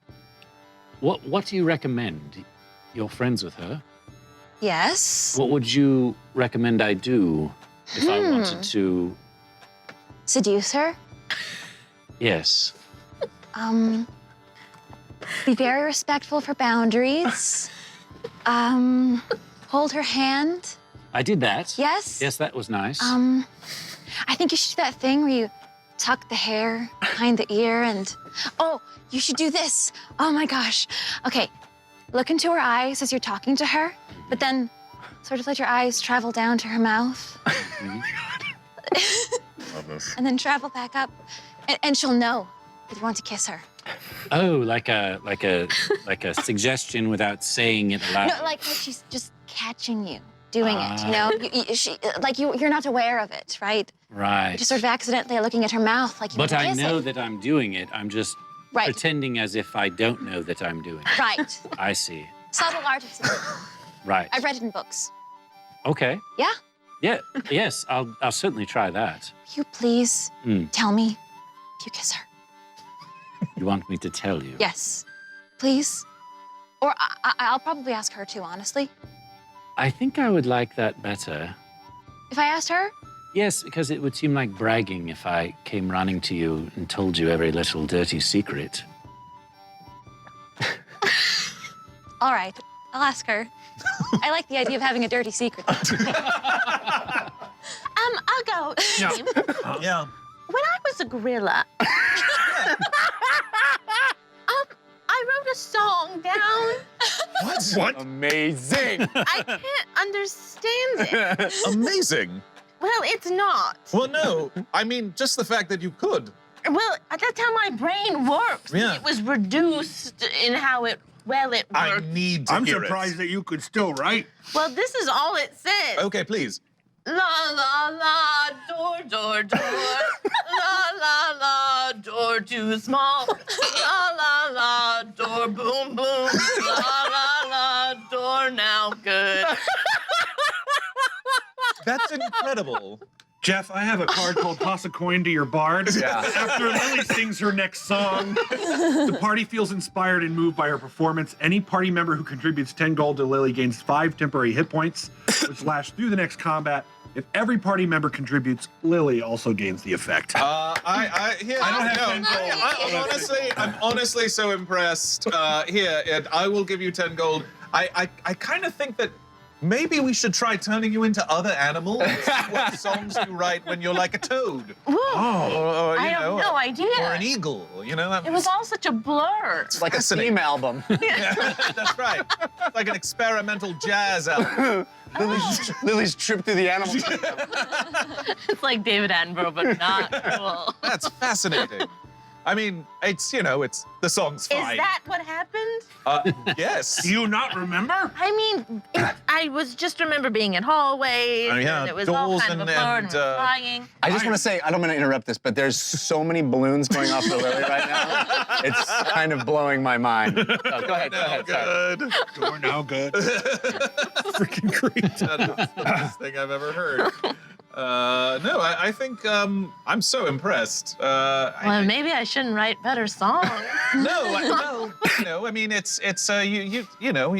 what do you recommend? You're friends with her. Yes. What would you recommend I do if I wanted to seduce her. Yes. Be very respectful of her boundaries. Hold her hand. I did that. Yes? Yes, that was nice. I think you should do that thing where you tuck the hair behind the ear and, oh, you should do this. Oh my gosh. Okay, look into her eyes as you're talking to her, but then sort of let your eyes travel down to her mouth. And then travel back up, and she'll know that you want to kiss her. Oh, like a suggestion without saying it aloud. No, like she's just catching you doing it, you know? You're not aware of it, right? Right. You're just sort of accidentally looking at her mouth like you But want to I kiss know it. that I'm doing it. I'm just Right. pretending as if I don't know that I'm doing it. Right. I see. Subtle artisan. Right. I've read it in books. Okay. Yeah? Yeah. Yes, I'll certainly try that. Will you please tell me if you kiss her? You want me to tell you? Yes. Please? Or I'll probably ask her too, honestly. I think I would like that better. If I asked her? Yes, because it would seem like bragging if I came running to you and told you every little dirty secret. All right, I'll ask her. I like the idea of having a dirty secret. I'll go. Steve. Yeah. When I was a gorilla, I wrote a song down. What? Amazing. I can't understand it. Amazing. Well, it's not. Well, no. I mean, just the fact that you could. Well, that's how my brain works. Yeah. It was reduced in how it worked. I need to I'm hear surprised it. that you could still write. Well, this is all it says. Okay, please. La la la, door, door, door. La la la, door too small. La la la, door boom boom. La la la, door now good. That's incredible. Jeff, I have a card called Toss a Coin to Your Bard. Yeah. After Lily sings her next song, the party feels inspired and moved by her performance. Any party member who contributes 10 gold to Lily gains 5 temporary hit points, which last through the next combat. If every party member contributes, Lily also gains the effect. I don't have I'm honestly so impressed. Here, Ed, I will give you 10 gold. I kind of think that maybe we should try turning you into other animals. What songs you write when you're like a toad. Ooh, Or, I have no idea. Or an eagle, you know? It was all such a blur. It's like a Fascinating. theme album. That's right. It's like an experimental jazz album. Lily's trip through the animal kingdom. It's like David Attenborough, but not cool. That's fascinating. I mean, it's, you know, it's the song's Is fine. that what happened? Yes. Do you not remember? I mean, I just remember being in hallways, Oh, yeah, and it was all doors kind of a and- blur, and, and we were flying. I just want to say, I don't want to interrupt this, but there's so many balloons going off the Lily right now. It's kind of blowing my mind. Oh, go ahead. Sorry. Good. You're now good. Freaking great. That's the best thing I've ever heard. No, I think I'm so impressed. Well, maybe I shouldn't write better songs. No. I mean, it's you know,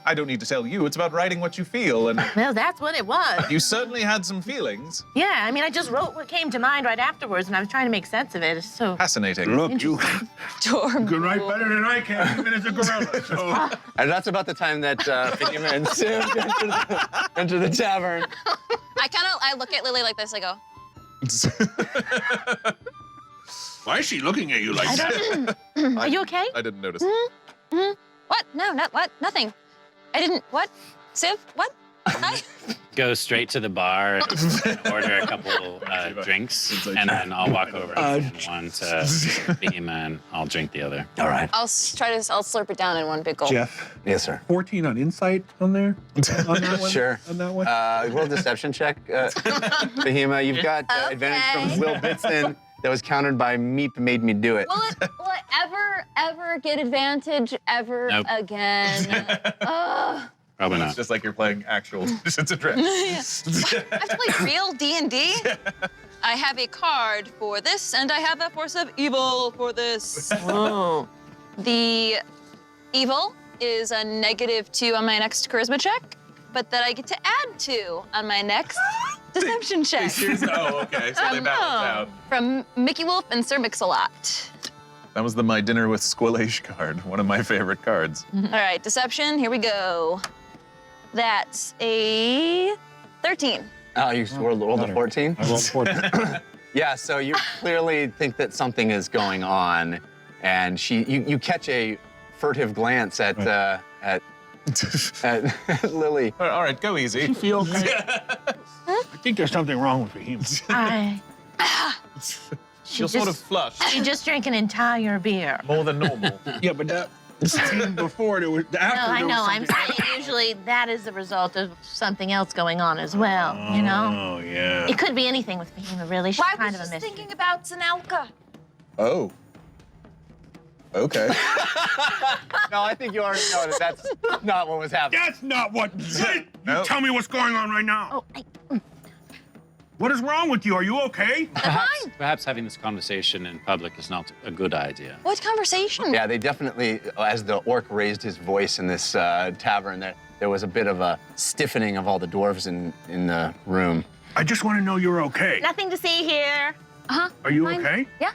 I don't need to tell you. It's about writing what you feel, and Well, that's what it was. you certainly had some feelings. Yeah, I mean, I just wrote what came to mind right afterwards, and I was trying to make sense of it. It's so Fascinating. Look, you Door. can write better than I can, even as a gorilla. So. And that's about the time that Figma and Sim enter the tavern. I look at Lily like this. I go, Why is she looking at you like that? Are you okay? I didn't notice. what? No, not what? Nothing. I didn't. What? Civ? What? Hi. Go straight to the bar and order a couple drinks, and then I'll walk over and one to Figma, and I'll drink the other. All right. I'll slurp it down in one big gulp. Jeff, Yes, sir. 14 on insight on there? On that one? Sure. On that one? Roll deception check. Fahima, you've got advantage from Will Bitson that was countered by Meep made me do it. Will it ever get advantage ever Nope. again? Ugh. Probably It's not. just like you're playing actual Dungeons and Dragons. I have to play real D&D? I have a card for this, and I have a force of evil for this. Oh. The evil is a -2 on my next charisma check. but that I get to add to on my next deception check. Oh, okay. So they balance out. From Mickey Wolf and Sir Mix-a-Lot. That was the My Dinner with Squillage card, one of my favorite cards. All right, deception, here we go. That's a 13. Oh, you rolled a 14? I rolled 14. Yeah, so you clearly think that something is going on, and you catch a furtive glance at Lily. All right, go easy. You feel okay? I think there's something wrong with him. You're sort of flushed. She just drank an entire beer. More than normal. Yeah, but that scene before there was after. No, I there was know. I'm something- saying usually that is the result of something else going on as well, you know? Oh yeah. It could be anything with Fahima, really. She's Why kind was of a just mystery. thinking about Zanelka? Oh. Okay. No, I think you already know that that's not what was happening. That's not what. No. Tell me what's going on right now. Oh, What is wrong with you? Are you okay? Perhaps having this conversation in public is not a good idea. What conversation? Yeah, they definitely, as the orc raised his voice in this tavern, there was a bit of a stiffening of all the dwarves in the room. I just want to know you're okay. nothing to see here. Uh-huh. Are you Fine. okay? Yeah,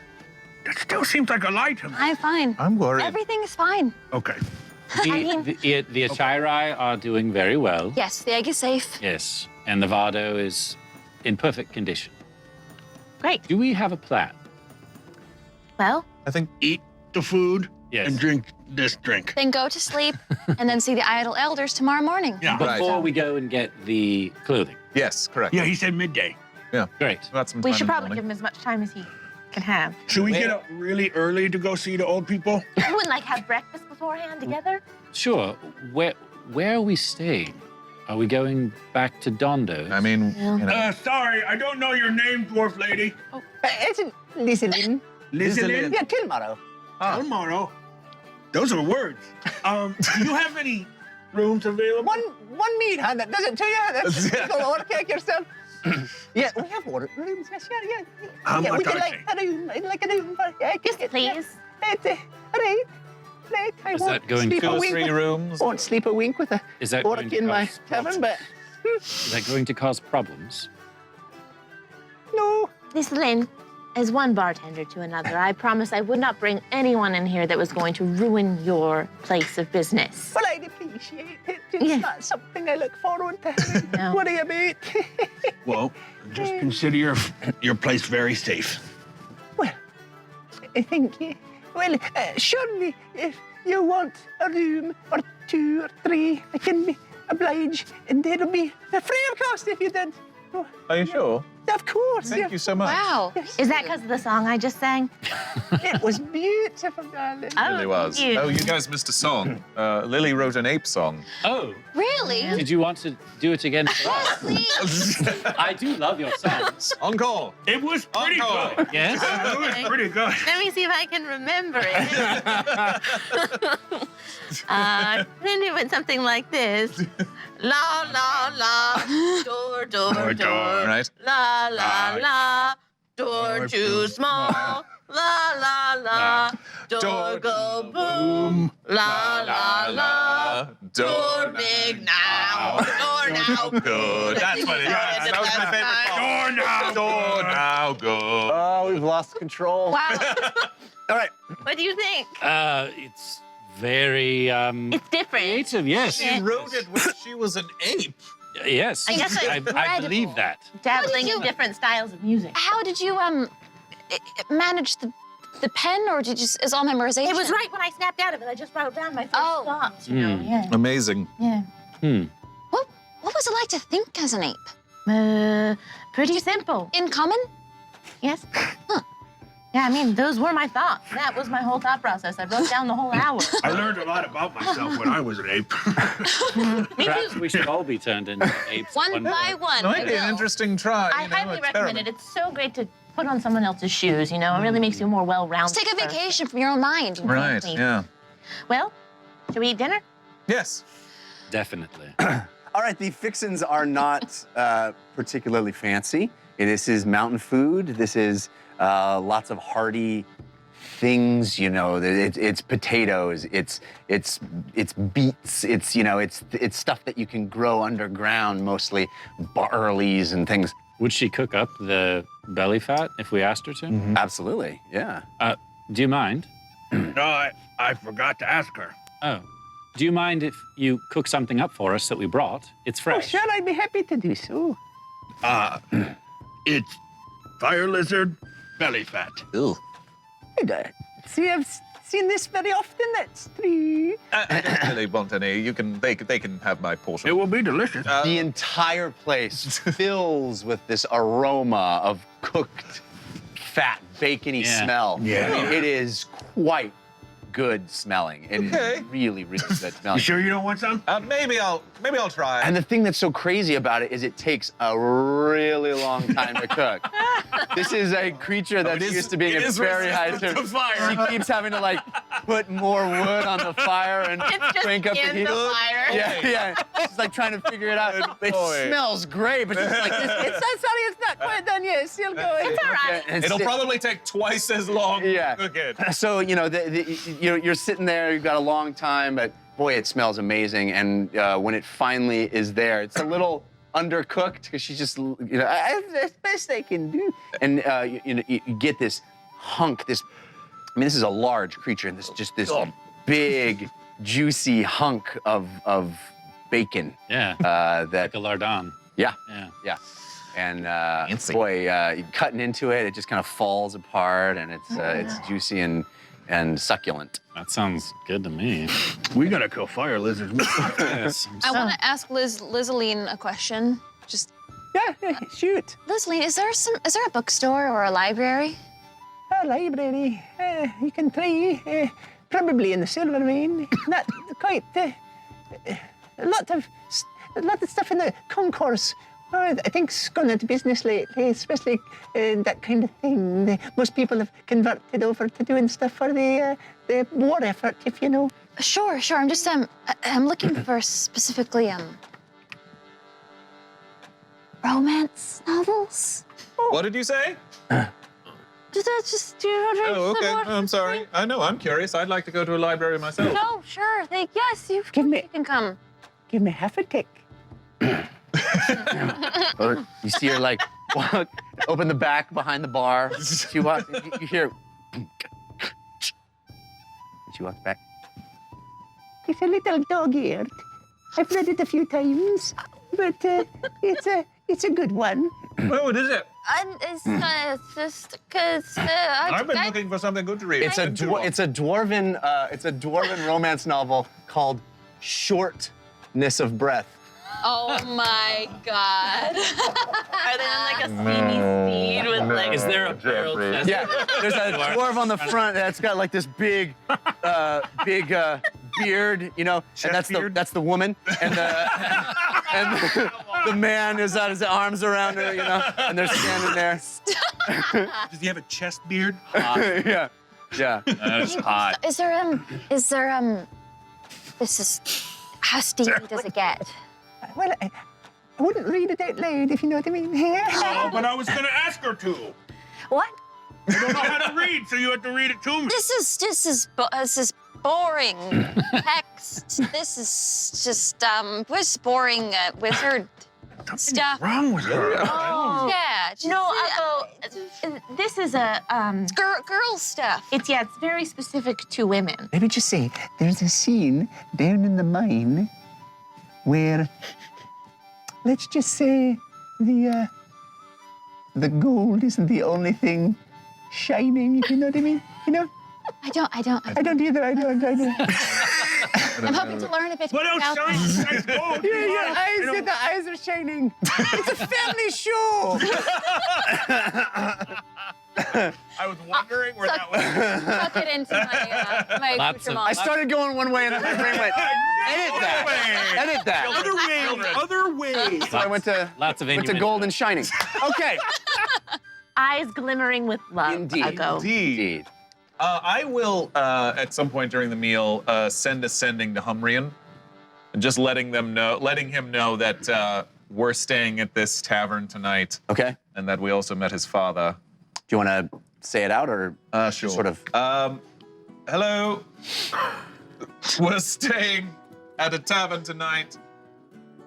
That still seems like a lie to me. I'm fine. I'm worried. Everything is fine. Okay. The Achirai are doing very well. Yes, the egg is safe. Yes, and the Vado is in perfect condition. Great. Do we have a plan? Well, I think Eat the food Yes. and drink this drink. Then go to sleep and then see the Addled Elders tomorrow morning. Yeah. Right. Before we go and get the clothing. yes, correct. Yeah, he said midday. Great. Got some we time should in the probably morning. give him as much time as he can have. Should we get up really early to go see the old people? We wouldn't like have breakfast beforehand together? Sure. Where are we staying? Are we going back to Dondo's? I mean, you know. Sorry, I don't know your name, dwarf lady. It's Lizelin. Lizelin? Yeah, Kilmaro. Tomorrow. Those are words. Do you have any rooms available? One meat, huh? That does it to you? That's a little orc cake yourself. Yeah, we have water rooms. Yes, yeah. How Yeah, much we can are like they? a room. Yeah, Yes, please. All right. I Is won't that going sleep to a cost wink 3 with- rooms. Won't sleep a wink with a Is that orc going to in my cause tavern, problems? but Is that going to cause problems? no. Miss Lynn, as one bartender to another, I promise I would not bring anyone in here that was going to ruin your place of business. Well, I'd appreciate it. It's Yeah. not something I look forward to. No. Worry about. Well, just consider your place very safe. Well, thank you. Well, surely if you want a room or 2 or 3, I can oblige, and it'll be a free of cost if you did. Oh, Are you sure? of course. Thank you so much. Wow. Is that because of the song I just sang? It was beautiful, darling. Oh, It really was. thank you. Oh, you guys missed a song. Lily wrote an ape song. Oh, Really? did you want to do it again for us? Please. I do love your songs. Encore. It was pretty Encore. good. Yes? It was pretty good. Let me see if I can remember it. Then it went something like this. La, la, la, door, door, door. Right? La, la, la, door too small. La, la, la, door go boom. La, la, la, door big now. Door now Good. That's what it is. That was my favorite part. Door now. Door now good. Oh, we've lost control. Wow. All right. What do you think? It's very It's different. creative, yes. She wrote it when she was an ape. Yes, I guess I believe incredible. that. Dabbling you- in different styles of music. How did you manage the pen, or did you just is all memorization? It was right when I snapped out of it. I just wrote down my first Oh. thoughts, you know. Yeah. Amazing. Yeah. What was it like to think as an ape? Pretty simple. In common? Yes. Yeah, I mean, those were my thoughts. That was my whole thought process. I wrote down the whole hour. I learned a lot about myself when I was an ape. Perhaps we should all be turned into apes. One by one. Might I be an will. interesting try. I you know, highly recommend experiment. it. It's so great to put on someone else's shoes, you know. It really makes you a more well-rounded Just take a person. vacation from your own mind. Right, Exactly. yeah. Well, should we eat dinner? Yes. Definitely. All right, the fixins are not particularly fancy. This is mountain food. This is lots of hearty things, it's potatoes, it's beets, it's stuff that you can grow underground, mostly barleys and things. Would she cook up the belly fat if we asked her to? Absolutely, yeah. Do you mind? No, I forgot to ask her. Oh. Do you mind if you cook something up for us that we brought? It's fresh. Sure, I'd be happy to do so. It's fire lizard belly fat. Ew. See, I've seen this very often. That's true. I don't really want any. They can have my portion. It will be delicious. The entire place fills with this aroma of cooked, fat, bacony smell. Yeah. I mean, it is quite good smelling. It is really, really good smelling. You sure you don't want some? Maybe I'll try. And the thing that's so crazy about it is it takes a really long time to cook. This is a creature that's used to being a very high temperature. She keeps having to like put more wood on the fire and crank up the heat. fire. Yeah. She's like trying to figure it out. It smells great, but she's like, it's not quite done yet. It's still going. It's all right. And It'll probably take twice as long to cook it. So, you're sitting there, you've got a long time, but boy, it smells amazing. And when it finally is there, it's a little undercooked because she's just, that's the best I can do. And you get this hunk, this is a large creature, and this big, juicy hunk of bacon. Yeah. That Like a lardon. Yeah. Yeah. And Fancy. cutting into it, it just kind of falls apart, and it's juicy and succulent. That sounds good to me. We gotta kill fire lizards. Yes. I want to ask Lizaline a question. Just, Yeah, shoot. Lizaline, is there a bookstore or a library? A library. You can try. Probably in the Silver Vein. Not quite. A lot of stuff in the concourse. I think it's gone out of business lately, especially that kind of thing. Most people have converted over to doing stuff for the war effort, if you know. Sure. I'm just I'm looking for specifically romance novels. What did you say? Do you know Oh, okay. what I'm sorry. I know. I'm curious. I'd like to go to a library myself. No, sure. Yes, you can come. Give me half a tick. Or you see her like walk, open the back behind the bar. She walks. You hear. She walks back. It's a little dog-eared. I've read it a few times, but it's a good one. Oh, what is it? It's just because I've been looking for something good to read. It's a dwarven romance novel called Shortness of Breath. Oh my God. Are they on like a steamy steed with like? Is there a barrel chest? Yeah, there's a dwarf on the front that's got like this big beard, and that's the woman, and the man is got his arms around her, and they're standing there. Does he have a chest beard? Yeah. That's hot. Is there this is, how steamy does it get? Well, I wouldn't read it out loud, if you know what I mean. Oh, but I was gonna ask her to. What? I don't know how to read, so you have to read it to me. This is boring text. This is just boring wizard stuff. Wrong with her. Oh, yeah. This is a girl stuff. It's very specific to women. Maybe just say, there's a scene down in the mine where, let's just say, the gold isn't the only thing shining, if you know what I mean? I don't. I don't either, I don't. I'm hoping to learn a bit What else about shines this. besides gold? Yeah, the eyes are shining. It's a family show. I was wondering where that was. Tuck it into my Lots of- accoutrement. I started going one way and my brain went, edit that. Other way. So I went to gold and shining. Okay. Eyes glimmering with love. Indeed. I go. Indeed. I will, at some point during the meal, send a sending to Humrian, and just letting him know that we're staying at this tavern tonight, Okay. and that we also met his father. Do you want to say it out, or Sure. sort of? Hello. We're staying at a tavern tonight.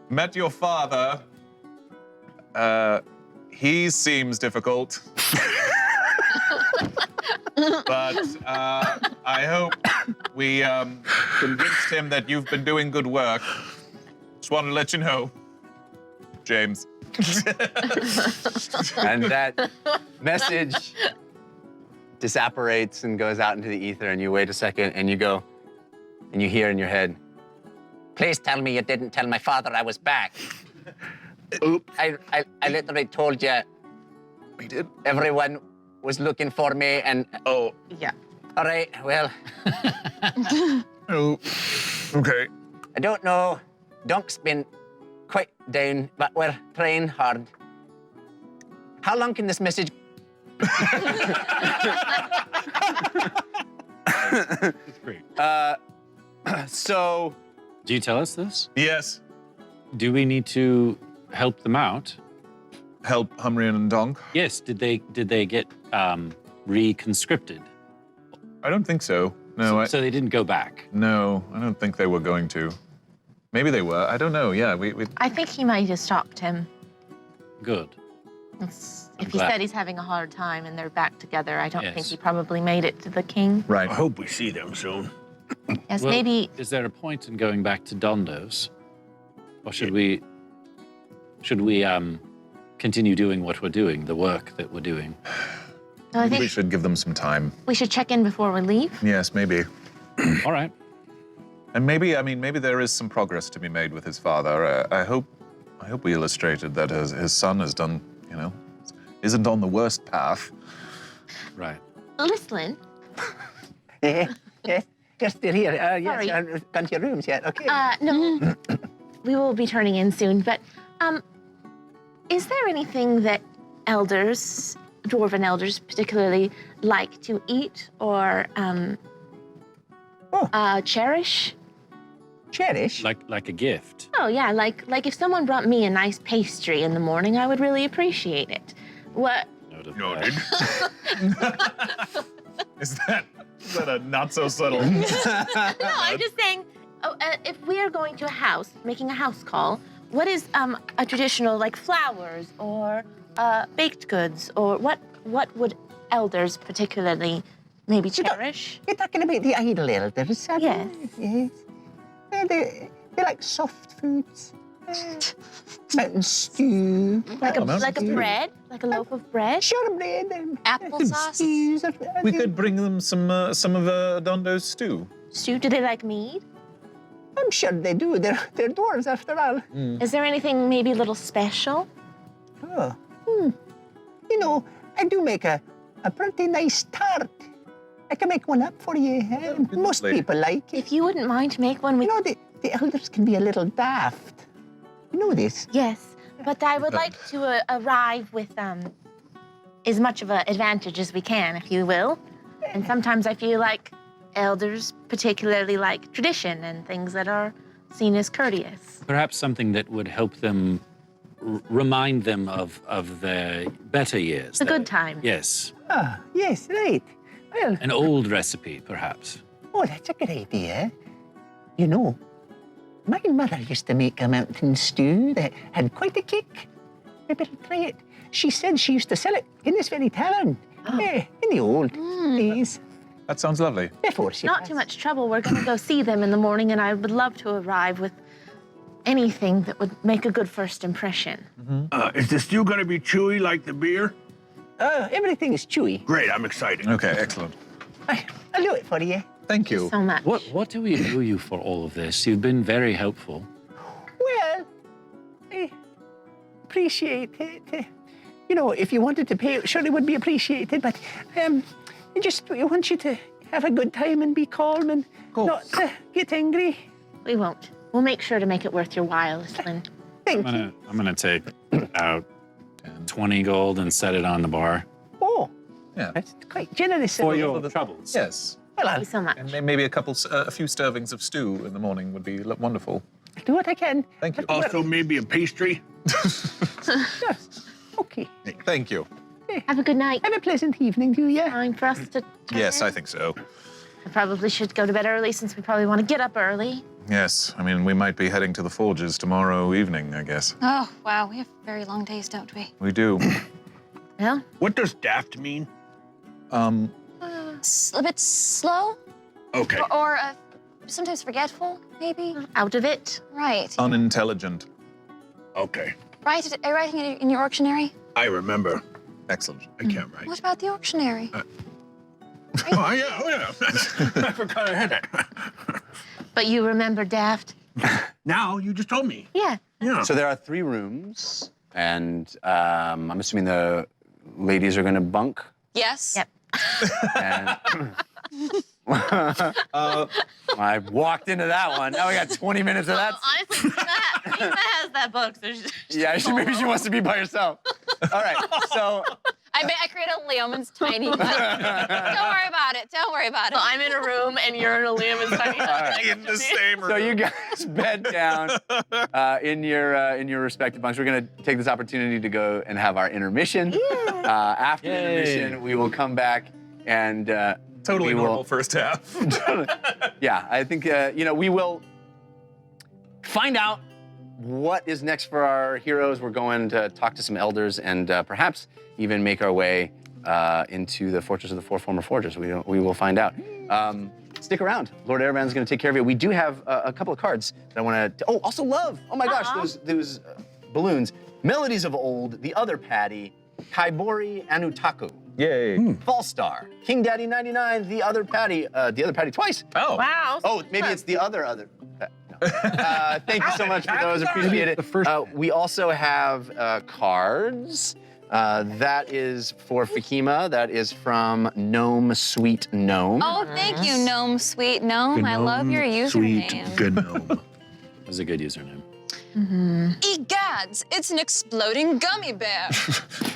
Met your father. He seems difficult. But I hope we convinced him that you've been doing good work. Just wanted to let you know, James. And that message disapparates and goes out into the ether, and you wait a second, and you go, and you hear in your head, "Please tell me you didn't tell my father I was back." Oops. I literally told you We did. everyone was looking for me, and Oh. Yeah. all right, well, Oh. Okay. I don't know. Dunk's been quite down, but we're trying hard. How long can this message? It's great. So, Do you tell us this? Yes. Do we need to help them out? Help Humrian and Donk? Yes. Did they get reconscripted? I don't think so. No, So they didn't go back. no, I don't think they were going to. Maybe they were. I don't know. Yeah, we I think he might have stopped him. Good. If he glad. said he's having a hard time and they're back together, I don't think Yes. he probably made it to the king. right. I hope we see them soon. Yes, Well, maybe. Is there a point in going back to Dondo's, or should we continue doing what we're doing, the work that we're doing? No, I We think should give them some time. we should check in before we leave. Yes, maybe. All right. And maybe there is some progress to be made with his father. I hope we illustrated that his son has done, isn't on the worst path. Right. Listen, yes, you're still here. Yes, Sorry. you haven't gone to your rooms yet. Okay. no, we will be turning in soon, but is there anything that elders, dwarven elders particularly, like to eat or cherish? Cherish. Like a gift. Oh yeah, like if someone brought me a nice pastry in the morning, I would really appreciate it. What? Noted. Is that a not so subtle? No, I'm just saying, if we are going to a house, making a house call, what is a traditional, like flowers or baked goods, or what would elders particularly maybe cherish? You're talking about the Addled Elders, are Yes. Yes. They like soft foods. Mountain stew. Like a stew. bread, like a loaf of bread. Sure, bread. And Applesauce? stews. We could bring them some of Dondo's stew. Stew? Do they like mead? I'm sure they do. They're dwarves after all. Is there anything maybe a little special? Oh. I do make a pretty nice tart. I can make one up for you. Most lovely. people like it. If you wouldn't mind to make one, we. The elders can be a little daft. You know this. Yes, but I would like to arrive with as much of an advantage as we can, if you will. And sometimes I feel like elders particularly like tradition and things that are seen as courteous. Perhaps something that would help them remind them of their better years. The good times. Yes. Ah, yes, right. Well, An old recipe, perhaps. oh, that's a good idea. My mother used to make a mountain stew that had quite a kick. I better try it. She said she used to sell it in this very tavern. Yeah, in the old days. That sounds lovely. Before she Not passed. too much trouble. We're going to go see them in the morning, and I would love to arrive with anything that would make a good first impression. Is the stew gonna be chewy like the beer? Everything is chewy. Great, I'm excited. Okay, excellent. I'll do it for you. Thank you. So much. What do we owe you for all of this? You've been very helpful. Well, I appreciate it. If you wanted to pay, it surely would be appreciated. But we want you to have a good time and be calm and not get angry. We won't. We'll make sure to make it worth your while, Lynn. Thank you. I'm gonna take out 20 gold and set it on the bar. Oh, Yeah. that's quite generous of For you. your troubles. Yes. Well, Thank I'll you so much. And maybe a few servings of stew in the morning would be wonderful. do what I can. Thank you. Also, maybe a pastry. Okay. Thank you. Have a good night. Have a pleasant evening to you. Time for us to. Yes, I think so. I probably should go to bed early since we probably want to get up early. Yes, I mean, we might be heading to the forges tomorrow evening, I guess. Oh, wow, we have very long days, don't we? We do. Well, What does daft mean? A bit slow, Okay. or sometimes forgetful, maybe? out of it. Right. Unintelligent. Okay. Are you writing it in your auctionary? I remember. Excellent. I can't write. What about the auctionary? Oh, yeah. I forgot I had it. But you remember Daft? Now you just told me. Yeah. Yeah. So there are 3 rooms, and I'm assuming the ladies are going to bunk. Yes. Yep. And I walked into that one. Now we got 20 minutes of that. Honestly, Eva has that book, so Yeah, maybe she wants to be by herself. All right, so I create a Leoman's tiny hut. Don't worry about it. Don't worry about it. So I'm in a room and you're in a Liam and tiny hut. In the same room. so you guys bed down in your respective bunks. We're gonna take this opportunity to go and have our intermission. After the intermission, we will come back and Totally we normal will- first half. Yeah, I think we will find out what is next for our heroes. We're going to talk to some elders and perhaps even make our way into the Fortress of the Four Former Forgers. We will find out. Stick around. Lord Ereban's going to take care of you. We do have a couple of cards that I want to. Oh, also love. Oh my gosh, those balloons. Melodies of Old, The Other Patty, Kaibori Anutaku. Yay. Fallstar, King Daddy 99, The Other Patty twice. Oh. Wow. Oh, maybe it's the other. No. Thank you so much for those. Appreciate it. We also have cards. That is for Fakima. That is from Gnome Sweet Gnome. Oh, thank you, Gnome Sweet Gnome. I love your username. Sweet, good gnome. That was a good username. Egads, it's an exploding gummy bear.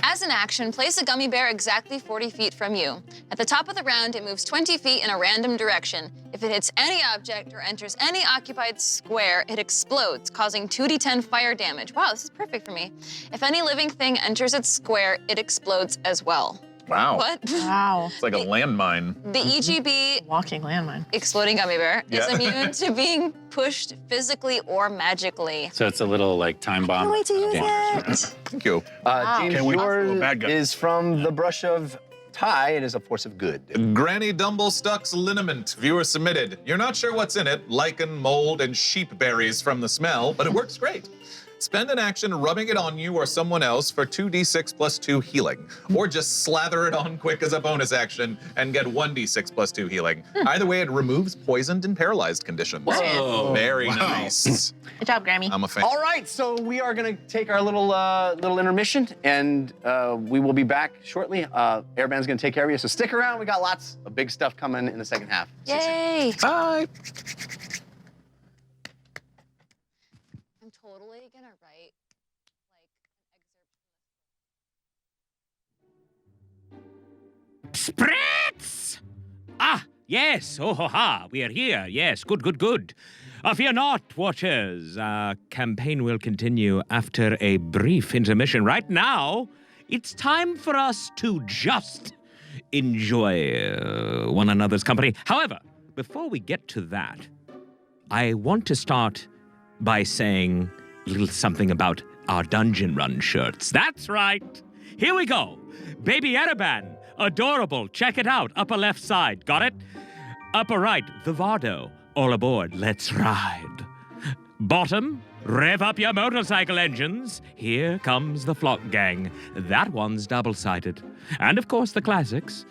As an action, place a gummy bear exactly 40 feet from you. At the top of the round, it moves 20 feet in a random direction. If it hits any object or enters any occupied square, it explodes, causing 2d10 fire damage. Wow, this is perfect for me. If any living thing enters its square, it explodes as well. Wow. What? Wow. It's like a landmine. The EGB Walking landmine. exploding gummy bear is Yeah. immune to being pushed physically or magically. So it's a little like time bomb. Can't wait to use it. Thank you. James, Can't wait to yours throw a bad guy. is from the Brush of Tie. It is a force of good. Granny Dumblestuck's liniment, viewer submitted. You're not sure what's in it, lichen, mold, and sheep berries from the smell, but it works great. Spend an action rubbing it on you or someone else for 2d6 plus 2 healing. Or just slather it on quick as a bonus action and get 1d6 plus 2 healing. Either way, it removes poisoned and paralyzed conditions. Whoa. Very nice. Good job, Grammy. I'm a fan. All right, so we are going to take our little intermission, and we will be back shortly. Airband's going to take care of you, so stick around. We got lots of big stuff coming in the second half. Yay! Bye. I'm totally gonna write like an excerpt. Spritz! Ah, yes. Oh, ha, ha. We are here. Yes, good, good, good. Fear not, watchers. Our campaign will continue after a brief intermission. Right now, it's time for us to just enjoy one another's company. However, before we get to that, I want to start by saying a little something about our Dungeon Run shirts. That's right. Here we go. Baby Ereban. Adorable. Check it out. Upper left side. Got it? Upper right. The Vardo. All aboard. Let's ride. Bottom. Rev up your motorcycle engines. Here comes the Flock Gang. That one's double-sided. And, of course, the classics.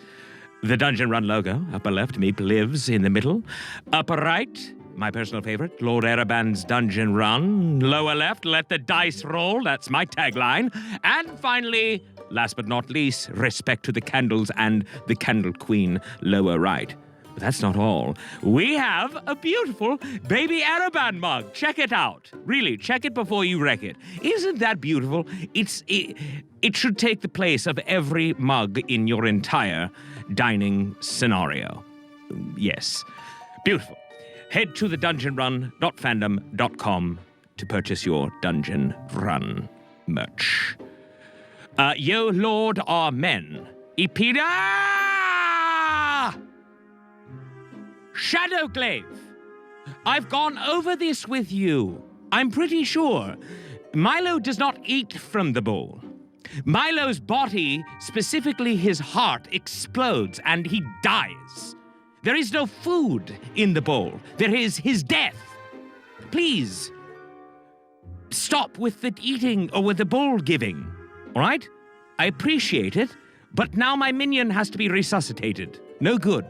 The Dungeon Run logo. Upper left. Meep lives in the middle. Upper right. My personal favorite, Lord Ereban's Dungeon Run. Lower left, let the dice roll. That's my tagline. And finally, last but not least, respect to the candles and the Candle Queen, lower right. But that's not all. We have a beautiful Baby Ereban mug. Check it out. Really, check it before you wreck it. Isn't that beautiful? It should take the place of every mug in your entire dining scenario. Yes. Beautiful. Head to the dungeonrun.fandom.com to purchase your Dungeon Run merch. Yo, Lord, Amen. Epida! Shadowglaive, I've gone over this with you. I'm pretty sure Milo does not eat from the bowl. Milo's body, specifically his heart, explodes and he dies. There is no food in the bowl. There is his death. Please, stop with the eating or with the bowl giving, all right? I appreciate it, but now my minion has to be resuscitated. No good.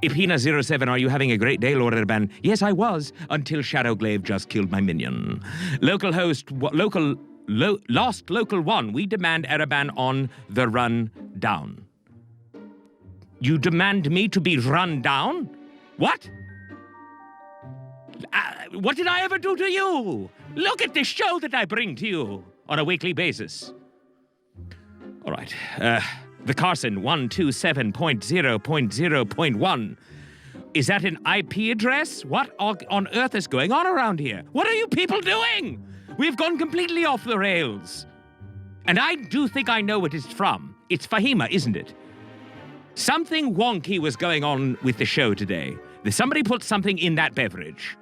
Ipina07, are you having a great day, Lord Erban? Yes, I was, until Shadowglaive just killed my minion. Local host, lost local 1, we demand Ereban on the run down. You demand me to be run down? What? What did I ever do to you? Look at the show that I bring to you on a weekly basis. All right, the Carson 127.0.0.1. Is that an IP address? What on earth is going on around here? What are you people doing? We've gone completely off the rails. And I do think I know what it's from. It's Fahima, isn't it? Something wonky was going on with the show today. Somebody put something in that beverage.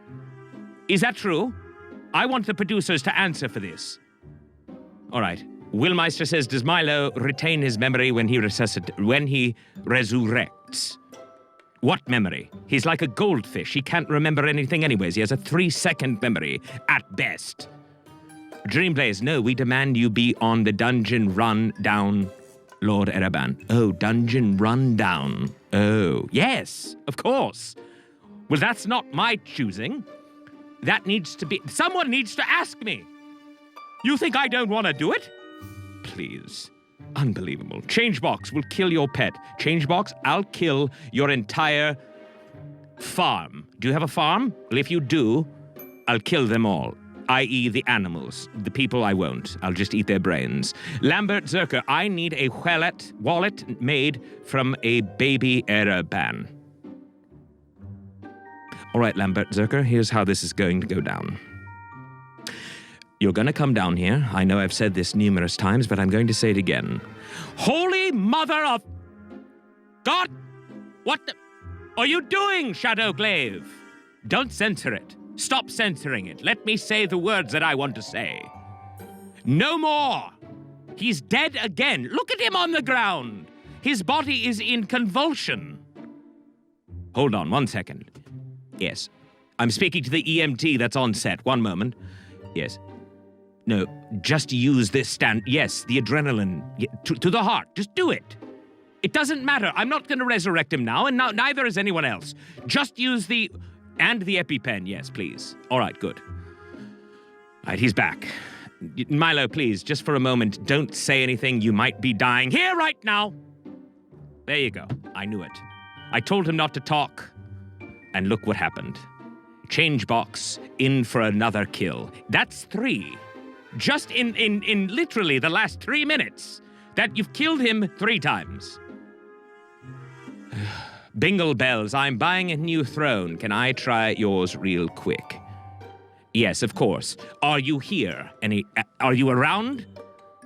Is that true? I want the producers to answer for this. All right. Willmeister says, does Milo retain his memory when he resurrects? What memory? He's like a goldfish. He can't remember anything anyways. He has a 3-second memory at best. Dreamblaze, no, we demand you be on the dungeon run down, Lord Ereban. Oh, dungeon run down. Oh, yes, of course. Well, that's not my choosing. That needs to be... Someone needs to ask me. You think I don't want to do it? Please. Unbelievable. Changebox will kill your pet. Changebox, I'll kill your entire farm. Do you have a farm? Well, if you do, I'll kill them all. I.e. the animals. The people I won't. I'll just eat their brains. Lambert Zerker, I need a wallet made from a baby Ereban. All right, Lambert Zerker, here's how this is going to go down. You're going to come down here. I know I've said this numerous times, but I'm going to say it again. Holy mother of... God! What the... are you doing, Shadowglaive? Don't censor it. Stop censoring it. Let me say the words that I want to say. No more! He's dead again. Look at him on the ground. His body is in convulsion. Hold on 1 second. Yes. I'm speaking to the EMT that's on set. 1 moment. Yes. No, just use this stand. Yes, the adrenaline to the heart. Just do it. It doesn't matter. I'm not going to resurrect him now, and neither is anyone else. Just use the EpiPen. Yes, please. All right, good. All right, he's back. Milo, please, just for a moment, don't say anything. You might be dying here right now. There you go. I knew it. I told him not to talk, and look what happened. Changebox in for another kill. That's 3. Just in literally the last 3 minutes that you've killed him 3 times. Bingle Bells, I'm buying a new throne. Can I try yours real quick? Yes, of course. Are you here? Are you around?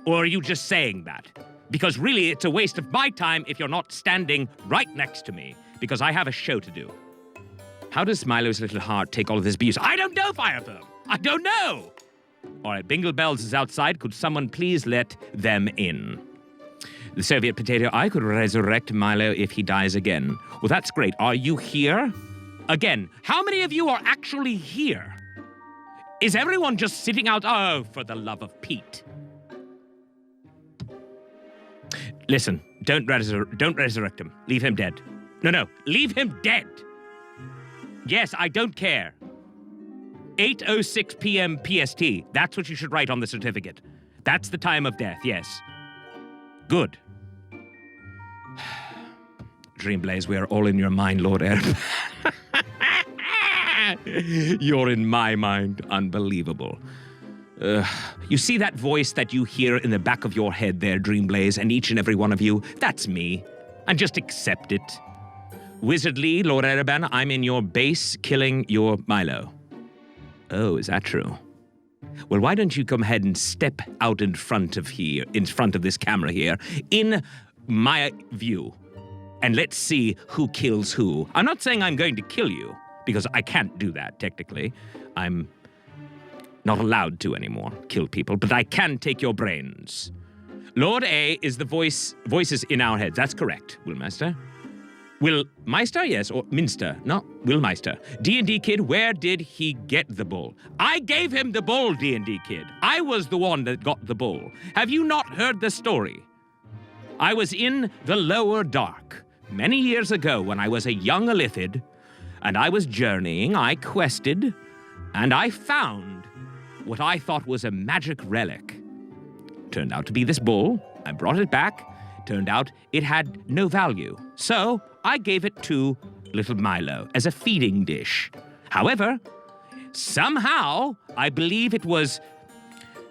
Or are you just saying that? Because really, it's a waste of my time if you're not standing right next to me, because I have a show to do. How does Milo's little heart take all of this abuse? I don't know, Firefirm. I don't know. All right, Bingle Bells is outside. Could someone please let them in? The Soviet Potato, I could resurrect Milo if he dies again. Well, that's great. Are you here? Again, how many of you are actually here? Is everyone just sitting out? Oh, for the love of Pete. Listen, don't resurrect him. Leave him dead. No, leave him dead. Yes, I don't care. 8:06 p.m. PST. That's what you should write on the certificate. That's the time of death, yes. Good. Dreamblaze, we are all in your mind, Lord Erb. You're in my mind. Unbelievable. You see that voice that you hear in the back of your head there, Dreamblaze, and each and every one of you? That's me. And just accept it. Wizard Lee, Lord Ereban, I'm in your base killing your Milo. Oh, is that true? Well, why don't you come ahead and step out in front of this camera here, in my view, and let's see who kills who. I'm not saying I'm going to kill you, because I can't do that, technically. I'm not allowed to anymore, kill people, but I can take your brains. Lord A is the voices in our heads. That's correct, Willmeister. Willmeister, yes, or Minster? No, Willmeister. D&D Kid, where did he get the bull? I gave him the bull, D&D Kid. I was the one that got the bull. Have you not heard the story? I was in the lower dark many years ago when I was a young Illithid, and I was journeying, I quested, and I found what I thought was a magic relic. Turned out to be this bull. I brought it back. Turned out it had no value. So I gave it to little Milo as a feeding dish. However, somehow, I believe it was...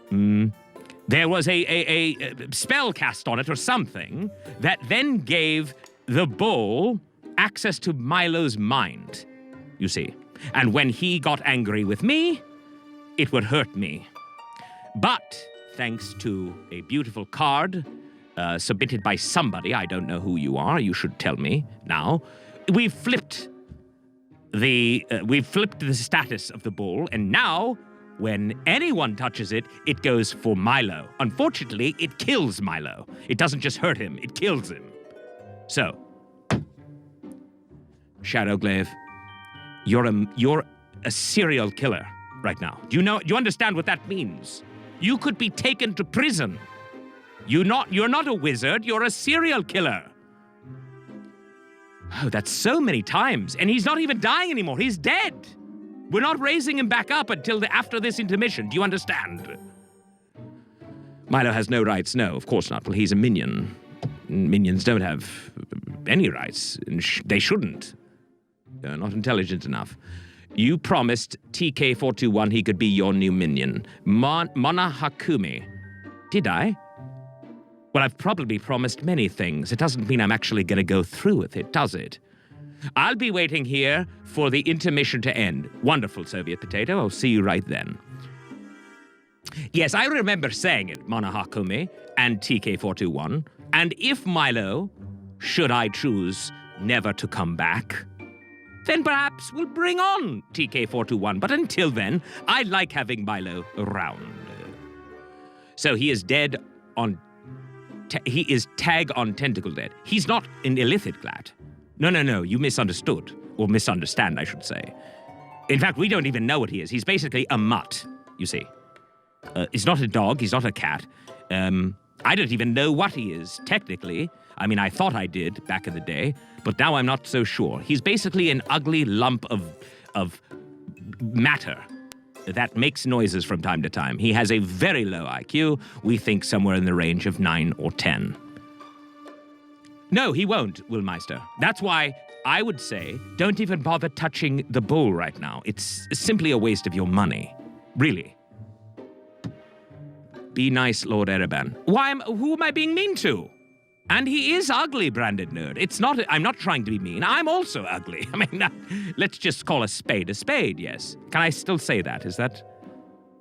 there was a spell cast on it or something that then gave the bull access to Milo's mind, you see. And when he got angry with me, it would hurt me. But thanks to a beautiful card submitted by somebody, I don't know who you are, you should tell me now, we've flipped the status of the bull, and now when anyone touches it, it goes for Milo. Unfortunately, it kills Milo. It doesn't just hurt him, it kills him. So, Shadowglaive, you're a serial killer right now. Do you understand what that means? You could be taken to prison. You're not a wizard, you're a serial killer. Oh, that's so many times, and he's not even dying anymore, he's dead. We're not raising him back up until after this intermission, do you understand? Milo has no rights, no, of course not. Well, he's a minion. Minions don't have any rights, and they shouldn't. They're not intelligent enough. You promised TK421 he could be your new minion. Mona Hakumi. Did I? Well, I've probably promised many things. It doesn't mean I'm actually going to go through with it, does it? I'll be waiting here for the intermission to end. Wonderful, Soviet Potato. I'll see you right then. Yes, I remember saying it, Mona Hakumi and TK421. And if Milo, should I choose never to come back, then perhaps we'll bring on TK421. But until then, I like having Milo around. So he is dead on... he is tag on tentacle dead. He's not an Illithid Glad. No, you misunderstood. Or misunderstand, I should say. In fact, we don't even know what he is. He's basically a mutt, you see. He's not a dog, he's not a cat. I don't even know what he is, technically. I mean, I thought I did back in the day, but now I'm not so sure. He's basically an ugly lump of matter that makes noises from time to time. He has a very low IQ. We think somewhere in the range of 9 or 10. No, he won't, Willmeister. That's why I would say don't even bother touching the bull right now. It's simply a waste of your money. Really. Be nice, Lord Ereban. Who am I being mean to? And he is ugly, Branded Nerd. I'm not trying to be mean. I'm also ugly. I mean, let's just call a spade, yes. Can I still say that? Is that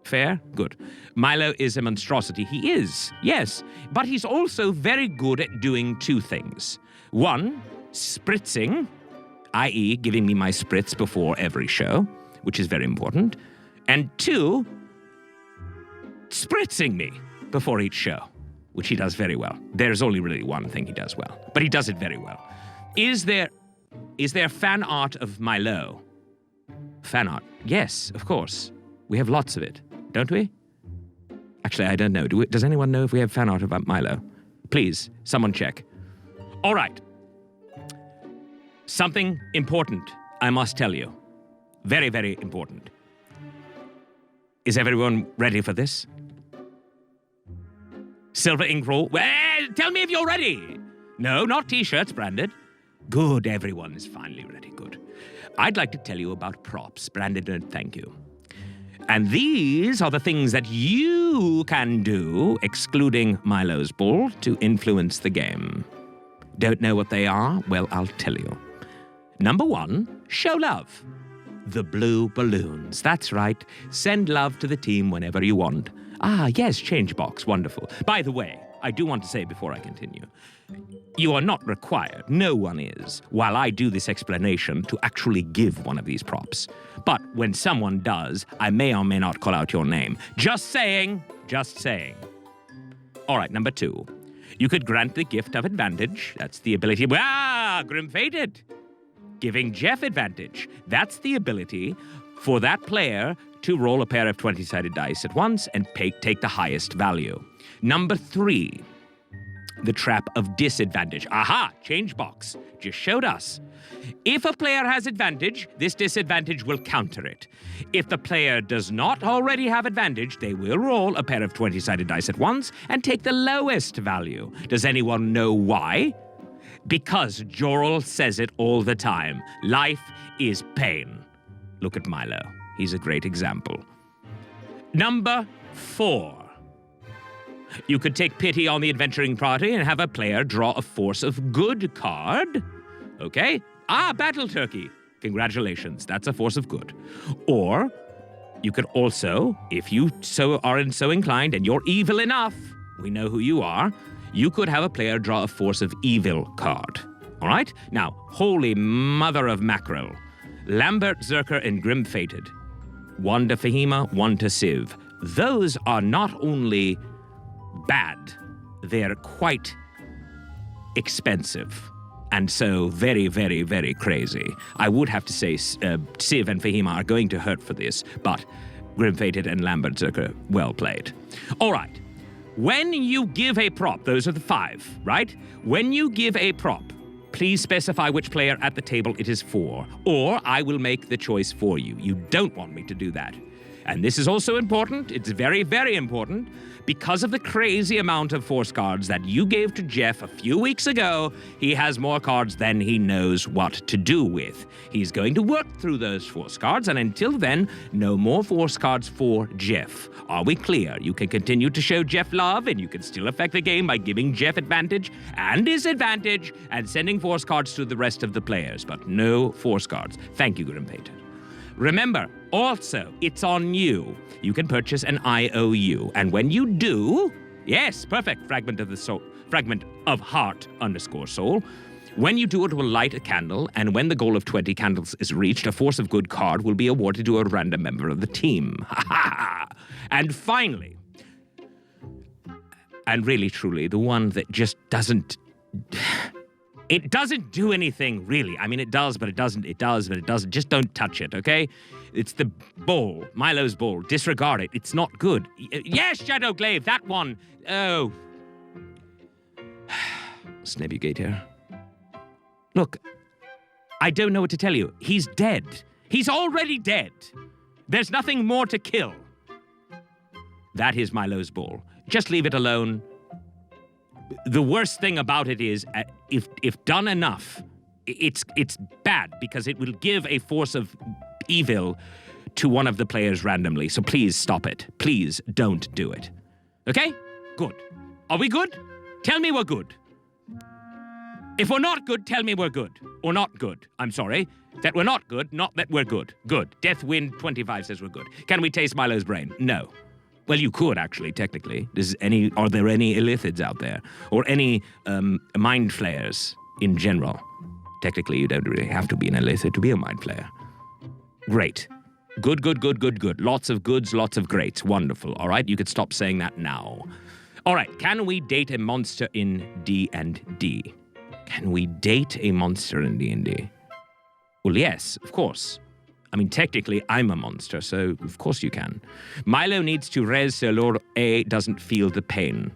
fair? Good. Milo is a monstrosity. He is, yes. But he's also very good at doing two things. One, spritzing, i.e. giving me my spritz before every show, which is very important. And two, spritzing me before each show, which he does very well. There's only really one thing he does well, but he does it very well. Is there fan art of Milo? Fan art? Yes, of course. We have lots of it, don't we? Actually, I don't know. Does anyone know if we have fan art about Milo? Please, someone check. All right. Something important I must tell you. Very, very important. Is everyone ready for this? Silver ink roll. Well, tell me if you're ready. No, not t-shirts, Branded. Good, everyone is finally ready. Good. I'd like to tell you about props, Branded, and thank you. And these are the things that you can do, excluding Milo's bull, to influence the game. Don't know what they are? Well, I'll tell you. Number one, show love. the blue balloons. That's right. Send love to the team whenever you want. Ah, yes, change box. Wonderful. By the way, I do want to say before I continue, you are not required, no one is, while I do this explanation, to actually give one of these props. But when someone does, I may or may not call out your name. Just saying, just saying. All right, number 2. You could grant the gift of advantage. That's the ability. Grim Fated. Giving Jeff advantage. That's the ability for that player to roll a pair of 20-sided dice at once and take the highest value. Number 3, the trap of disadvantage. Aha, change box. Just showed us. If a player has advantage, this disadvantage will counter it. If the player does not already have advantage, they will roll a pair of 20-sided dice at once and take the lowest value. Does anyone know why? Because Jorl says it all the time. Life is pain. Look at Milo. He's a great example. Number 4. You could take pity on the adventuring party and have a player draw a force of good card. Okay? Battle Turkey. Congratulations, that's a force of good. Or you could also, if you are so inclined and you're evil enough, we know who you are, you could have a player draw a force of evil card. All right? Now, holy mother of mackerel. Lambert, Zerker, and Grim Fated. 1 to Fahima, 1 to Civ. Those are not only bad, they're quite expensive. And so very, very, very crazy. I would have to say Civ and Fahima are going to hurt for this, but Grim Fated and Lambert Zerker, well played. All right. When you give a prop, those are the 5, right? When you give a prop, please specify which player at the table it is for, or I will make the choice for you. You don't want me to do that. And this is also important. It's very, very important. Because of the crazy amount of force cards that you gave to Jeff a few weeks ago, he has more cards than he knows what to do with. He's going to work through those force cards, and until then, no more force cards for Jeff. Are we clear? You can continue to show Jeff love, and you can still affect the game by giving Jeff advantage and disadvantage and sending force cards to the rest of the players, but no force cards. Thank you, Grim Fated. Remember, also, it's on you. You can purchase an IOU, and when you do, yes, perfect, fragment of the soul, fragment of heart _soul. When you do, it will light a candle, and when the goal of 20 candles is reached, a force of good card will be awarded to a random member of the team. And finally, and really truly, the one that just doesn't... It doesn't do anything, really. I mean, it does, but it doesn't. It does, but it doesn't. Just don't touch it, okay? It's the ball, Milo's ball. Disregard it. It's not good. Yes, Shadowglaive, that one. Oh. Snebugate here. Look, I don't know what to tell you. He's dead. He's already dead. There's nothing more to kill. That is Milo's ball. Just leave it alone. The worst thing about it is, if done enough, it's bad because it will give a force of evil to one of the players randomly. So please stop it. Please don't do it. Okay? Good. Are we good? Tell me we're good. If we're not good, tell me we're good. Or not good. I'm sorry. That we're not good, not that we're good. Good. Deathwind 25 says we're good. Can we taste Milo's brain? No. Well, you could, actually, technically. Are there any illithids out there? Or any mind flayers in general? Technically, you don't really have to be an illithid to be a mind flayer. Great. Good, good, good, good, good. Lots of goods, lots of greats. Wonderful. All right, you could stop saying that now. All right, can we date a monster in D&D? Can we date a monster in D&D? Well, yes, of course. I mean, technically, I'm a monster, so of course you can. Milo needs to res so Lord A doesn't feel the pain.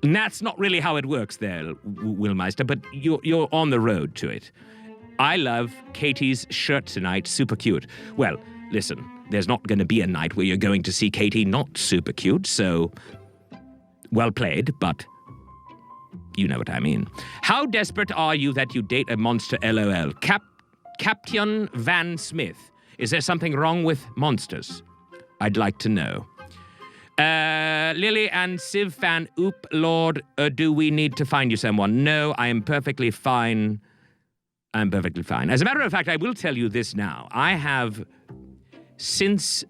And that's not really how it works there, Willmeister, but you're on the road to it. I love Katie's shirt tonight, super cute. Well, listen, there's not going to be a night where you're going to see Katie not super cute, so well played, but you know what I mean. How desperate are you that you date a monster, LOL? Captain Van Smith. Is there something wrong with monsters? I'd like to know. Lily and Civ fan, Lord, do we need to find you someone? No, I am perfectly fine. I'm perfectly fine. As a matter of fact, I will tell you this now. I have since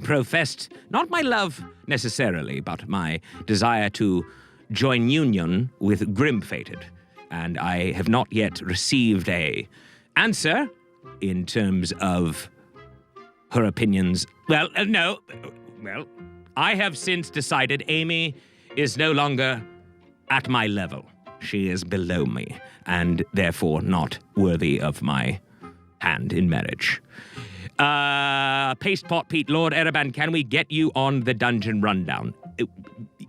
professed not my love necessarily, but my desire to join union with Grim-Fated. And I have not yet received a answer in terms of her opinions. Well, no. Well, I have since decided Amy is no longer at my level. She is below me, and therefore not worthy of my hand in marriage. Paste Pot Pete, Lord Ereban, can we get you on the dungeon rundown?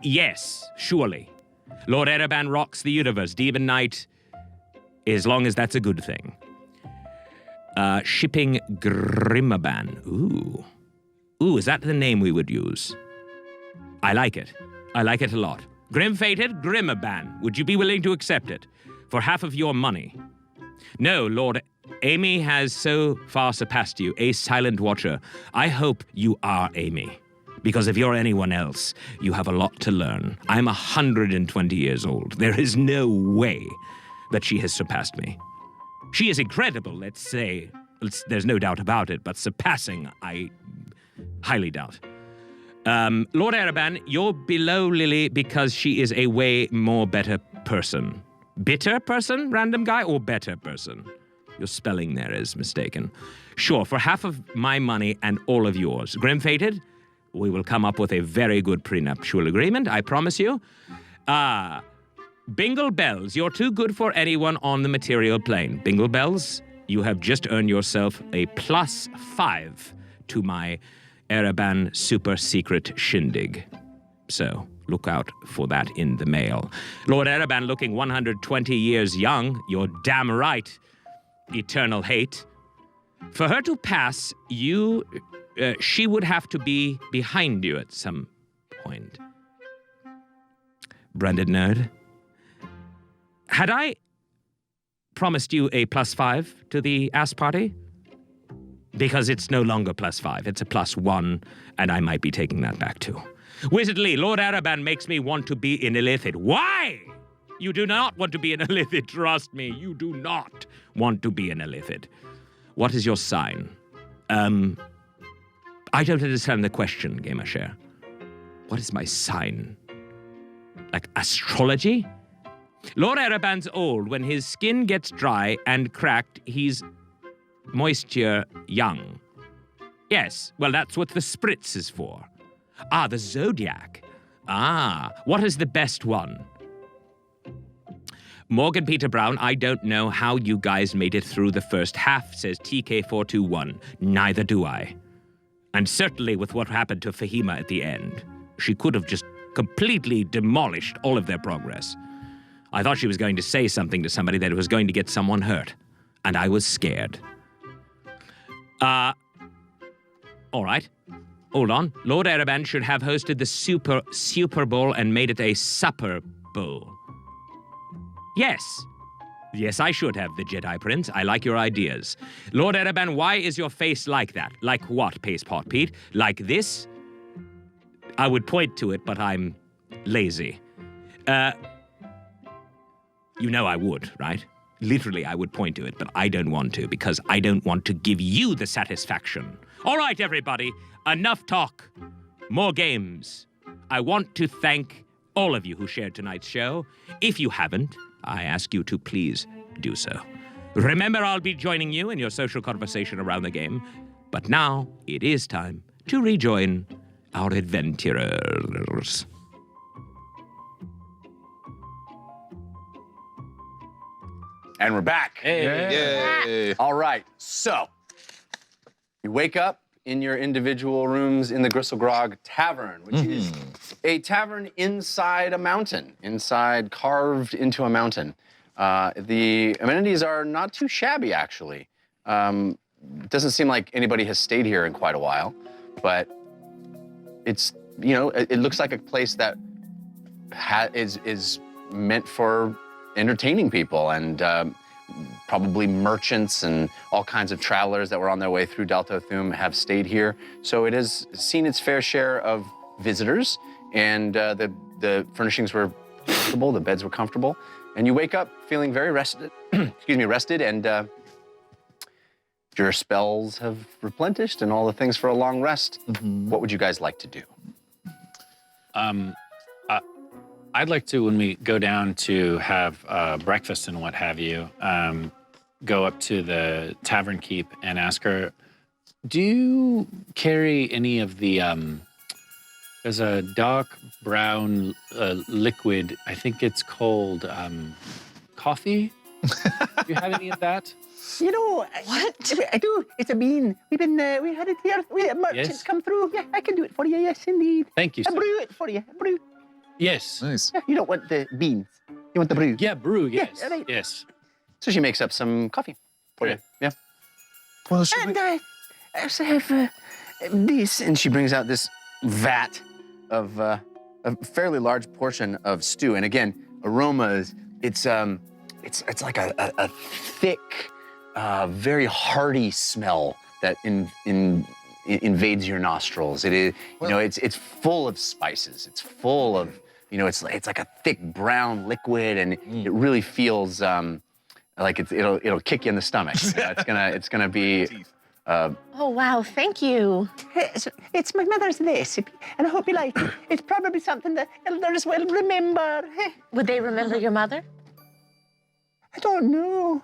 Yes, surely. Lord Ereban rocks the universe. Demon Knight, as long as that's a good thing. Shipping Grimaban. Ooh, is that the name we would use? I like it. I like it a lot. Grim-Fated Grimaban. Would you be willing to accept it? For half of your money. No, Lord. Amy has so far surpassed you, a silent watcher. I hope you are Amy. Because if you're anyone else, you have a lot to learn. I'm 120 years old. There is no way that she has surpassed me. She is incredible, let's say. There's no doubt about it, but surpassing, I highly doubt. Lord Ereban, you're below Lily because she is a way more better person. Bitter person, random guy, or better person? Your spelling there is mistaken. Sure, for half of my money and all of yours. Grim-Fated, we will come up with a very good prenuptial agreement, I promise you. Bingle Bells, you're too good for anyone on the material plane. Bingle Bells, you have just earned yourself a +5 to my Ereban super secret shindig. So, look out for that in the mail. Lord Ereban looking 120 years young, you're damn right. Eternal hate. For her to pass, she would have to be behind you at some point. Branded Nerd. Had I promised you a +5 to the ass party? Because it's no longer +5, it's a +1, and I might be taking that back too. Wizard Lee, Lord Ereban makes me want to be an Illithid. Why? You do not want to be an Illithid, trust me. You do not want to be an Illithid. What is your sign? I don't understand the question, Gamershare. What is my sign? Like astrology? Lord Ereban's old. When his skin gets dry and cracked, he's moisture young. Yes, well, that's what the spritz is for. The zodiac. What is the best one? Morgan Peter Brown, I don't know how you guys made it through the first half, says TK421. Neither do I. And certainly with what happened to Fahima at the end. She could have just completely demolished all of their progress. I thought she was going to say something to somebody that was going to get someone hurt. And I was scared. All right. Hold on. Lord Ereban should have hosted the Super Bowl and made it a Supper Bowl. Yes. Yes, I should have, the Jedi Prince. I like your ideas. Lord Ereban, why is your face like that? Like what, Paste Pot Pete? Like this? I would point to it, but I'm lazy. You know I would, right? Literally, I would point to it, but I don't want to because I don't want to give you the satisfaction. All right, everybody, enough talk. More games. I want to thank all of you who shared tonight's show. If you haven't, I ask you to please do so. Remember, I'll be joining you in your social conversation around the game, but now it is time to rejoin our adventurers. And we're back. Yay. All right, so you wake up in your individual rooms in the Gristlegrog Tavern, which is a tavern inside a mountain, carved into a mountain. The amenities are not too shabby, actually. It doesn't seem like anybody has stayed here in quite a while, but it's, it looks like a place that is meant for entertaining people and probably merchants and all kinds of travelers that were on their way through Delta Thum have stayed here. So it has seen its fair share of visitors, and the furnishings were comfortable, the beds were comfortable, and you wake up feeling very rested, excuse me, rested, and your spells have replenished and all the things for a long rest. What would you guys like to do? I'd like to, when we go down to have breakfast and what have you, go up to the tavern keep and ask her, do you carry any of the, there's a dark brown liquid, I think it's called coffee? Do you have any of that? You know, what? I do. It's a bean. We had it here. We had merchants Yes. come through. Yeah, I can do it for you. Yes, indeed. Thank you, I sir. brew it for you. Brew. Yes. Nice. Yeah, you don't want the beans. You want the brew. Yeah, brew, yes. right. Yes. So she makes up some coffee for you. Yeah. Well, should And we... I also have this. And she brings out this vat of a fairly large portion of stew. And again, aromas. It's like a thick, very hearty smell that invades your nostrils. It is, it's full of spices. It's full of, it's like a thick brown liquid, and it really feels like it'll kick you in the stomach. It's gonna be. Oh, wow, thank you. It's my mother's recipe, and I hope you like it. It's probably something the elders will remember. Would they remember your mother? I don't know.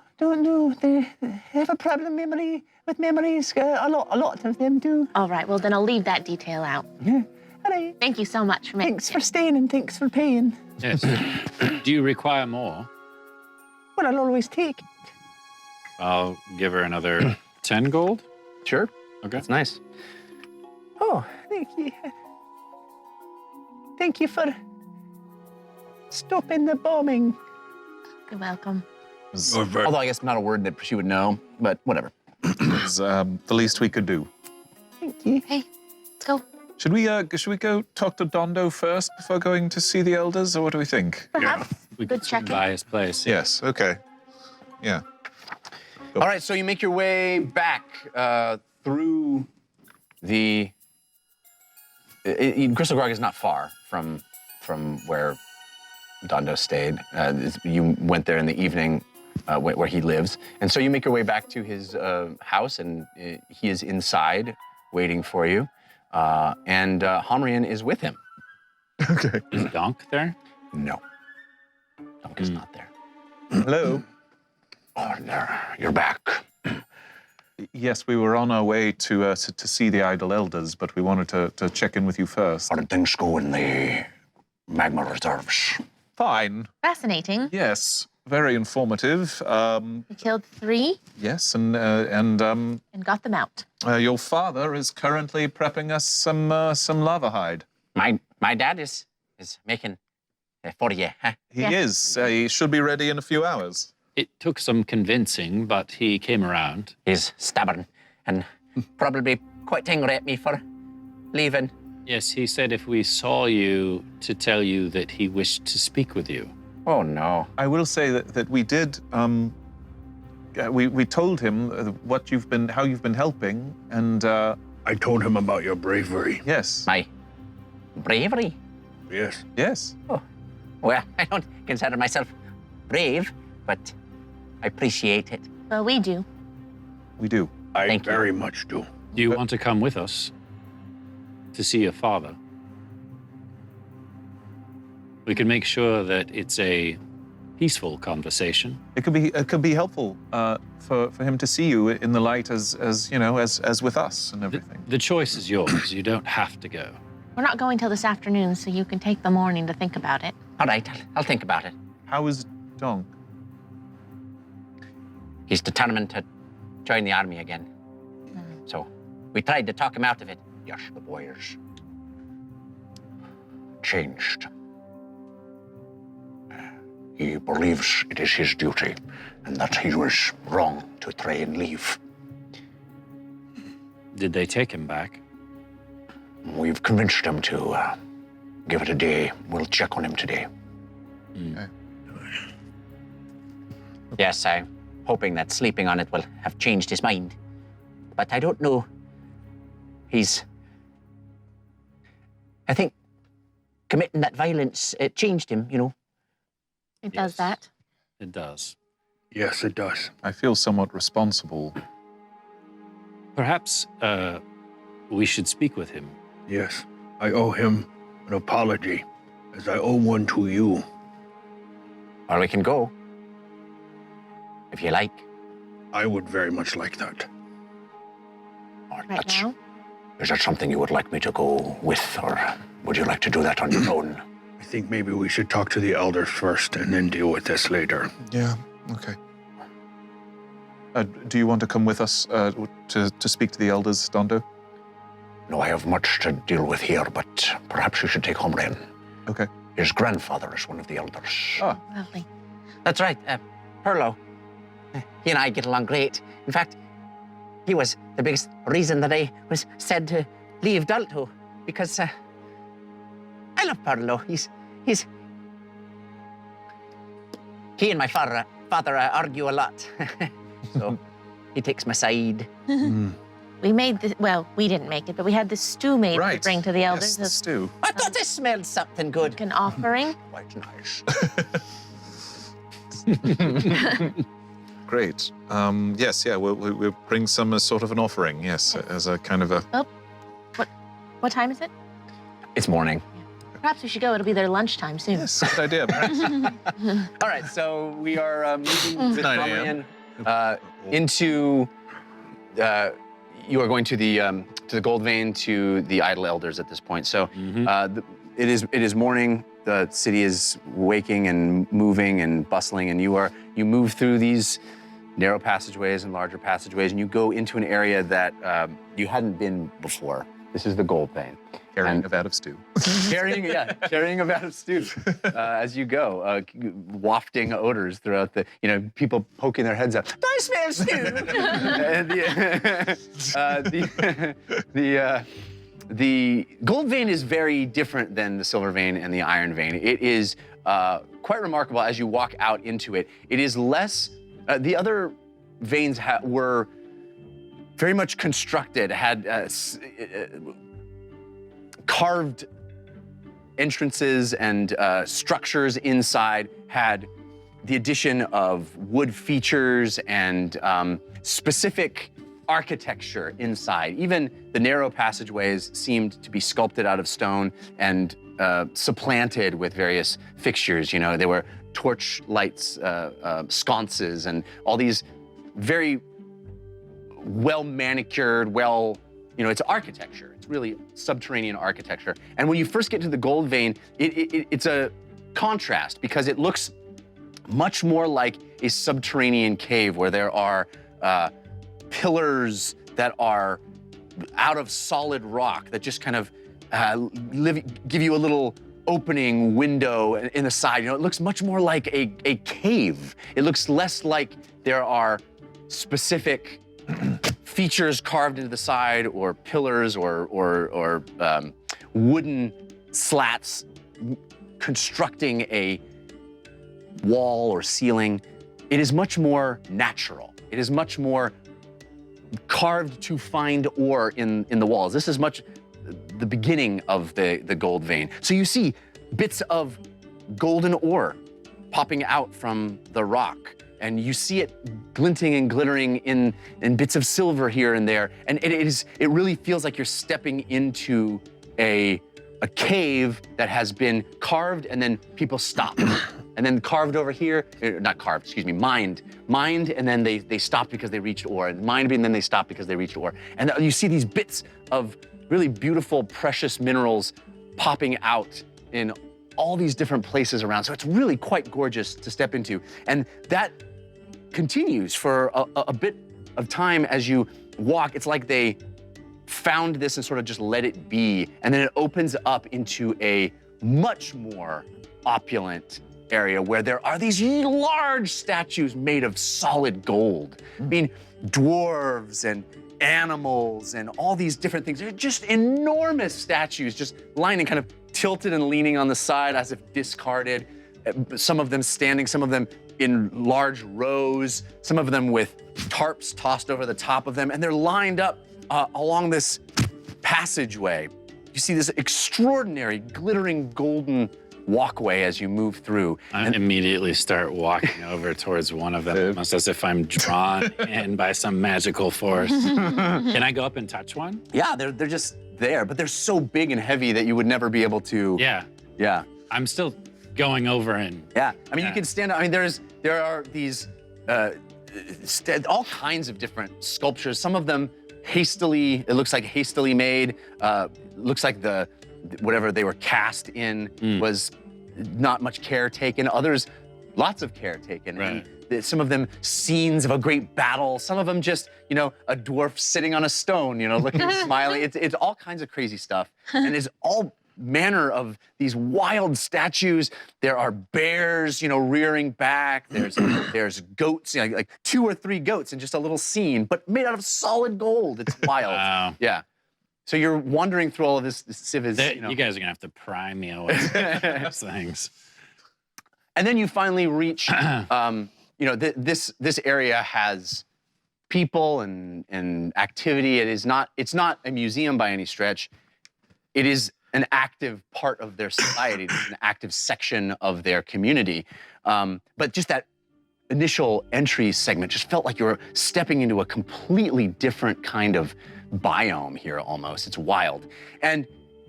They have a problem with memories. A lot of them do. All right, well, then I'll leave that detail out. Yeah. All right. Thank you so much for making Thanks for staying and thanks for paying. Yes. Do you require more? Well, I'll always take. I'll give her another 10 gold. Sure. Okay. That's nice. Oh, thank you. Thank you for stopping the bombing. You're welcome. Although I guess not a word that she would know, but whatever. It's the least we could do. Thank you. Hey, let's go. Should we go talk to Dondo first before going to see the elders, or what do we think? Perhaps. We Good could swing check-in. by his place. Yes. Okay. Yeah. All right, so you make your way back through the. Crystal Grog is not far from where Dondo stayed. You went there in the evening where he lives, and so you make your way back to his house, and he is inside waiting for you, and Honrian is with him. Okay. Is Donk there? No, Donk is not there. Hello. Oh, there, you're back. Yes, we were on our way to see the Addled Elders, but we wanted to check in with you first. How did things go in the Magma Reserves? Fine. Fascinating. Yes. Very informative. We killed 3 Yes, and and got them out. your father is currently prepping us some lava hide. My dad is making for you. Huh? He Yes. is. He should be ready in a few hours. It took some convincing, but he came around. He's stubborn and probably quite angry at me for leaving. Yes, he said if we saw you to tell you that he wished to speak with you. Oh no. I will say that we did. We told him how you've been helping, and I told him about your bravery. yes, My bravery? Yes. yes. Well, I don't consider myself brave, but I appreciate it. Well, we do. We do. I Thank you. very much do. Do you want to come with us to see your father? We can make sure that it's a peaceful conversation. It could be helpful for him to see you in the light as with us and everything. The choice is yours. You don't have to go. We're not going till this afternoon, so you can take the morning to think about it. All right, I'll think about it. How is Donk? He's determined to join the army again. So we tried to talk him out of it. Yes, the boy is changed. He believes it is his duty and that he was wrong to try and leave. Did they take him back? We've convinced him to give it a day. We'll check on him today. Okay. Yes, I'm hoping that sleeping on it will have changed his mind. But I don't know. I think committing that violence, it changed him, It does that. It does. Yes, it does. I feel somewhat responsible. Perhaps we should speak with him. Yes, I owe him an apology, as I owe one to you. Or we can go. If you like. I would very much like that. Right now? Is that something you would like me to go with, or would you like to do that on your own? I think maybe we should talk to the elders first and then deal with this later. Yeah, okay. Do you want to come with us to speak to the elders, Dondo? No, I have much to deal with here, but perhaps you should take Homren. Okay. His grandfather is one of the elders. Oh. Lovely. That's right, Perlo. He and I get along great. In fact, he was the biggest reason that I was said to leave Dalto, because I love Perlo. He and my father argue a lot, so he takes my side. We made this, well, we didn't make it, but we had this stew made to bring to the elders. Yes, the stew. I thought this smelled something good. Like an offering. Quite nice. Great. Yes, yeah, we'll bring some as sort of an offering, yes, as a kind of a... Oh, what time is it? It's morning. Perhaps we should go. It'll be their lunchtime soon. Yes, good idea. All right, so we are moving with 9 a.m. Homren into... you are going to the Gold Vein, to the Addled Elders at this point. So it is morning. The city is waking and moving and bustling, and you move through these narrow passageways and larger passageways, and you go into an area that you hadn't been before. This is the Gold Vein. Carrying a vat of stew. carrying a vat of stew as you go, wafting odors throughout people poking their heads up. I smell stew. The Gold Vein is very different than the Silver Vein and the Iron Vein. It is quite remarkable as you walk out into it. It is less. The other veins were very much constructed, had carved entrances and structures inside, had the addition of wood features and specific architecture inside. Even the narrow passageways seemed to be sculpted out of stone and supplanted with various fixtures. There were torch lights, sconces, and all these very well manicured, it's architecture. It's really subterranean architecture. And when you first get to the Gold Vein, it's a contrast because it looks much more like a subterranean cave where there are pillars that are out of solid rock that just kind of give you a little opening window in the side. It looks much more like a cave. It looks less like there are specific features carved into the side or pillars or wooden slats constructing a wall or ceiling. It is much more natural. It is much more carved to find ore in the walls. This is much the beginning of the Gold Vein. So you see bits of golden ore popping out from the rock, and you see it glinting and glittering in bits of silver here and there. And it really feels like you're stepping into a cave that has been carved and then people stop. And then carved over here, not carved, excuse me, mined, and then they stopped because they reached ore, and mined, and then they stopped because they reached ore. And you see these bits of really beautiful, precious minerals popping out in all these different places around. So it's really quite gorgeous to step into. And that continues for a bit of time as you walk. It's like they found this and sort of just let it be. And then it opens up into a much more opulent area where there are these large statues made of solid gold. I mean, dwarves and animals and all these different things. They're just enormous statues, just lying kind of tilted and leaning on the side as if discarded. Some of them standing, some of them in large rows, some of them with tarps tossed over the top of them, and they're lined up along this passageway. You see this extraordinary glittering golden walkway as you move through. I immediately start walking over towards one of them, almost as if I'm drawn in by some magical force. Can I go up and touch one? Yeah, they're just there, but they're so big and heavy that you would never be able to. Yeah. Yeah. I'm still going over and. Yeah. I mean, you can stand. I mean, there are these all kinds of different sculptures. Some of them hastily. It looks like hastily made. Looks like whatever they were cast in was not much care taken. Others, lots of care taken. Right. And some of them scenes of a great battle. Some of them just, a dwarf sitting on a stone, looking, smiling. It's all kinds of crazy stuff. And it's all manner of these wild statues. There are bears, rearing back. There's goats, like 2 or 3 goats in just a little scene, but made out of solid gold. It's wild. Wow. Yeah. So you're wandering through all of this civis. You guys are gonna have to pry me away from those things. And then you finally reach, this area has people and activity. It's not a museum by any stretch. It is an active part of their society. It's an active section of their community. But just that initial entry segment just felt like you were stepping into a completely different kind of biome here almost. It's wild. And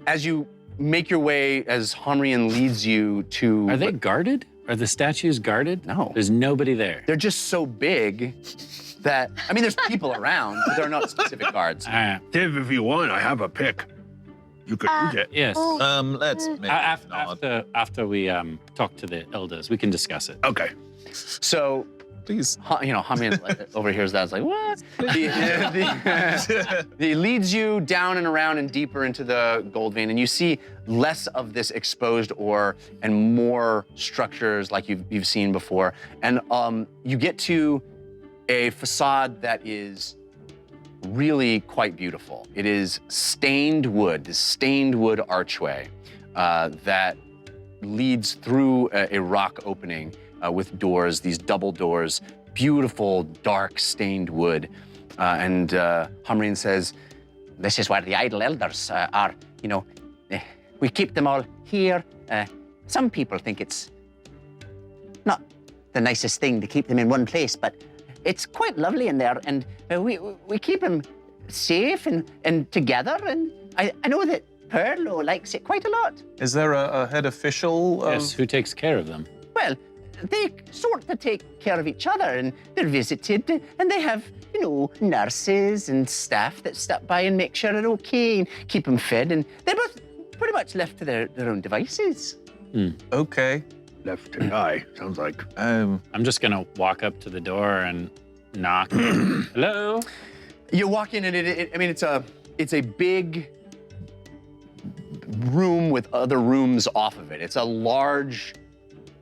as you make your way, as Homrian leads you to... Are they guarded? Are the statues guarded? No. There's nobody there. They're just so big that, I mean, there's people around, but there are not specific guards. All right. Tiv, if you want, I have a pick. You could use it. Yes. Let's make it nod. After we talk to the elders, we can discuss it. Okay. So, Please. Homrian overhears that. It's like, what? He leads you down and around and deeper into the gold vein, and you see less of this exposed ore and more structures like you've seen before. And you get to a facade that is really quite beautiful. It is stained wood, this stained wood archway that leads through a rock opening with doors, these double doors, beautiful, dark, stained wood. And Homrian says, This is where the Addled Elders are. We keep them all here. Some people think it's not the nicest thing to keep them in one place, but it's quite lovely in there, and we keep them safe and together, and I know that Perlo likes it quite a lot. Is there a head official? Yes, who takes care of them? Well, they sort of take care of each other, and they're visited, and they have, nurses and staff that stop by and make sure they're okay and keep them fed, and they're both pretty much left to their own devices. Okay. Left to die, sounds like. I'm just gonna walk up to the door and knock. Hello? you walk in and it's a big room with other rooms off of it. It's a large,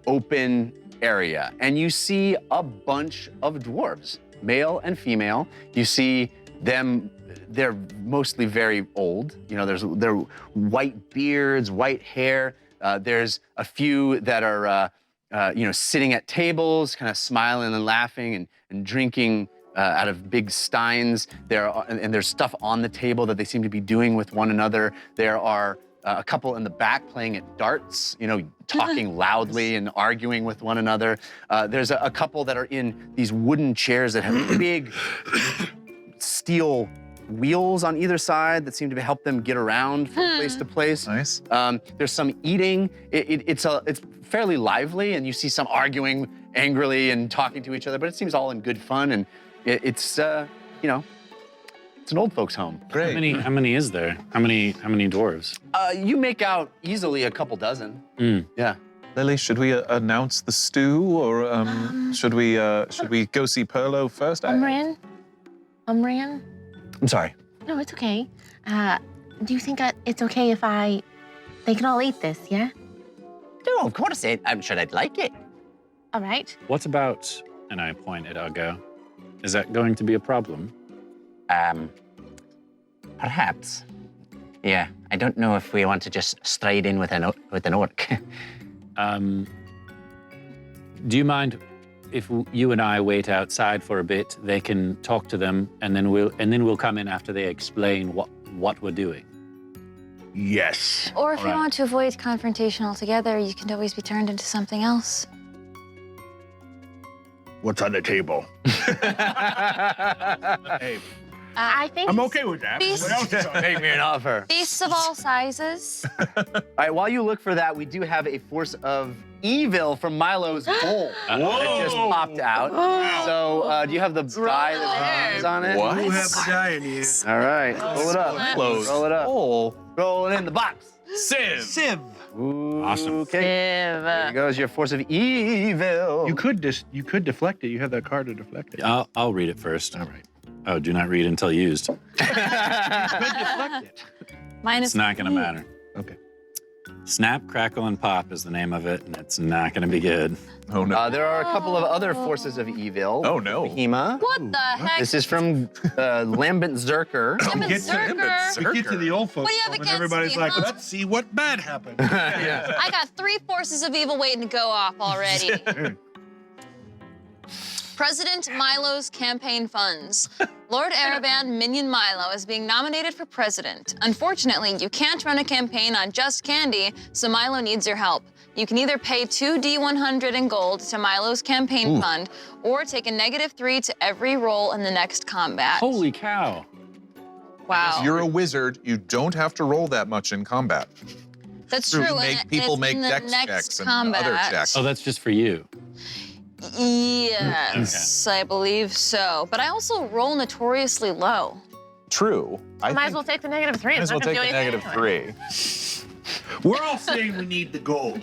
open area, and you see a bunch of dwarves, male and female. You see them, they're mostly very old. They're white beards, white hair. There's a few that are, sitting at tables, kind of smiling and laughing and drinking out of big steins. And there's stuff on the table that they seem to be doing with one another. There are a couple in the back playing at darts, talking loudly and arguing with one another. There's a couple that are in these wooden chairs that have big steel wheels on either side that seem to help them get around from place to place. Nice. There's some eating. It's fairly lively, and you see some arguing angrily and talking to each other, but it seems all in good fun, and it's an old folks' home. Great. How many is there? How many dwarves? You make out easily a couple dozen. Yeah. Lily, should we announce the stew, or should we go see Perlo first? Umrian? I'm sorry. No, it's okay. Do you think it's okay if they can all eat this, yeah? No, of course. I'm sure I'd like it. All right. What about, and I point at Argo, is that going to be a problem? Perhaps. Yeah, I don't know if we want to just stride in with an orc. Do you mind if you and I wait outside for a bit? They can talk to them, and then we'll come in after they explain what we're doing. Yes. Or if you Alright. want to avoid confrontation altogether, you can always be turned into something else. What's on the table? Hey, I think I'm okay with that. Beast. What else is on the Make me an offer. Beasts of all sizes. All right, while you look for that, we do have a force of evil from Milo's bowl that just popped out. So, do you have the die that is on it? What? who have the die in you? All right, roll it up. Close. Roll it up. Roll it in the box. Civ. Civ. Ooh, Awesome. Okay. There goes your force of evil. You could deflect it. You have that card to deflect it. I'll read it first. All right. Oh, do not read until used. You could deflect it. Minus It's not going to matter. Okay. Snap, Crackle, and Pop is the name of it, and it's not going to be good. Oh no. There are a couple of other forces of evil. Oh, no. Behema. What the heck? This is from Lambent Zerker. Lambent Get to Zerker. We get to the old folks, What do you have club and against everybody's me, like, huh? let's see what bad happened. I got 3 forces of evil waiting to go off already. President Milo's campaign funds. Lord Ereban Minion Milo is being nominated for president. Unfortunately, you can't run a campaign on just candy, so Milo needs your help. You can either pay 2 D100 in gold to Milo's campaign fund, or take a -3 to every roll in the next combat. Holy cow. Wow. If you're a wizard, you don't have to roll that much in combat. That's true. and Make it's people in make the dex next checks and combat. other checks. Oh, that's just for you. Yes, I believe so. But I also roll notoriously low. True. I might as think- well take the -3. Might as well take the -3. We're all saying we need the gold.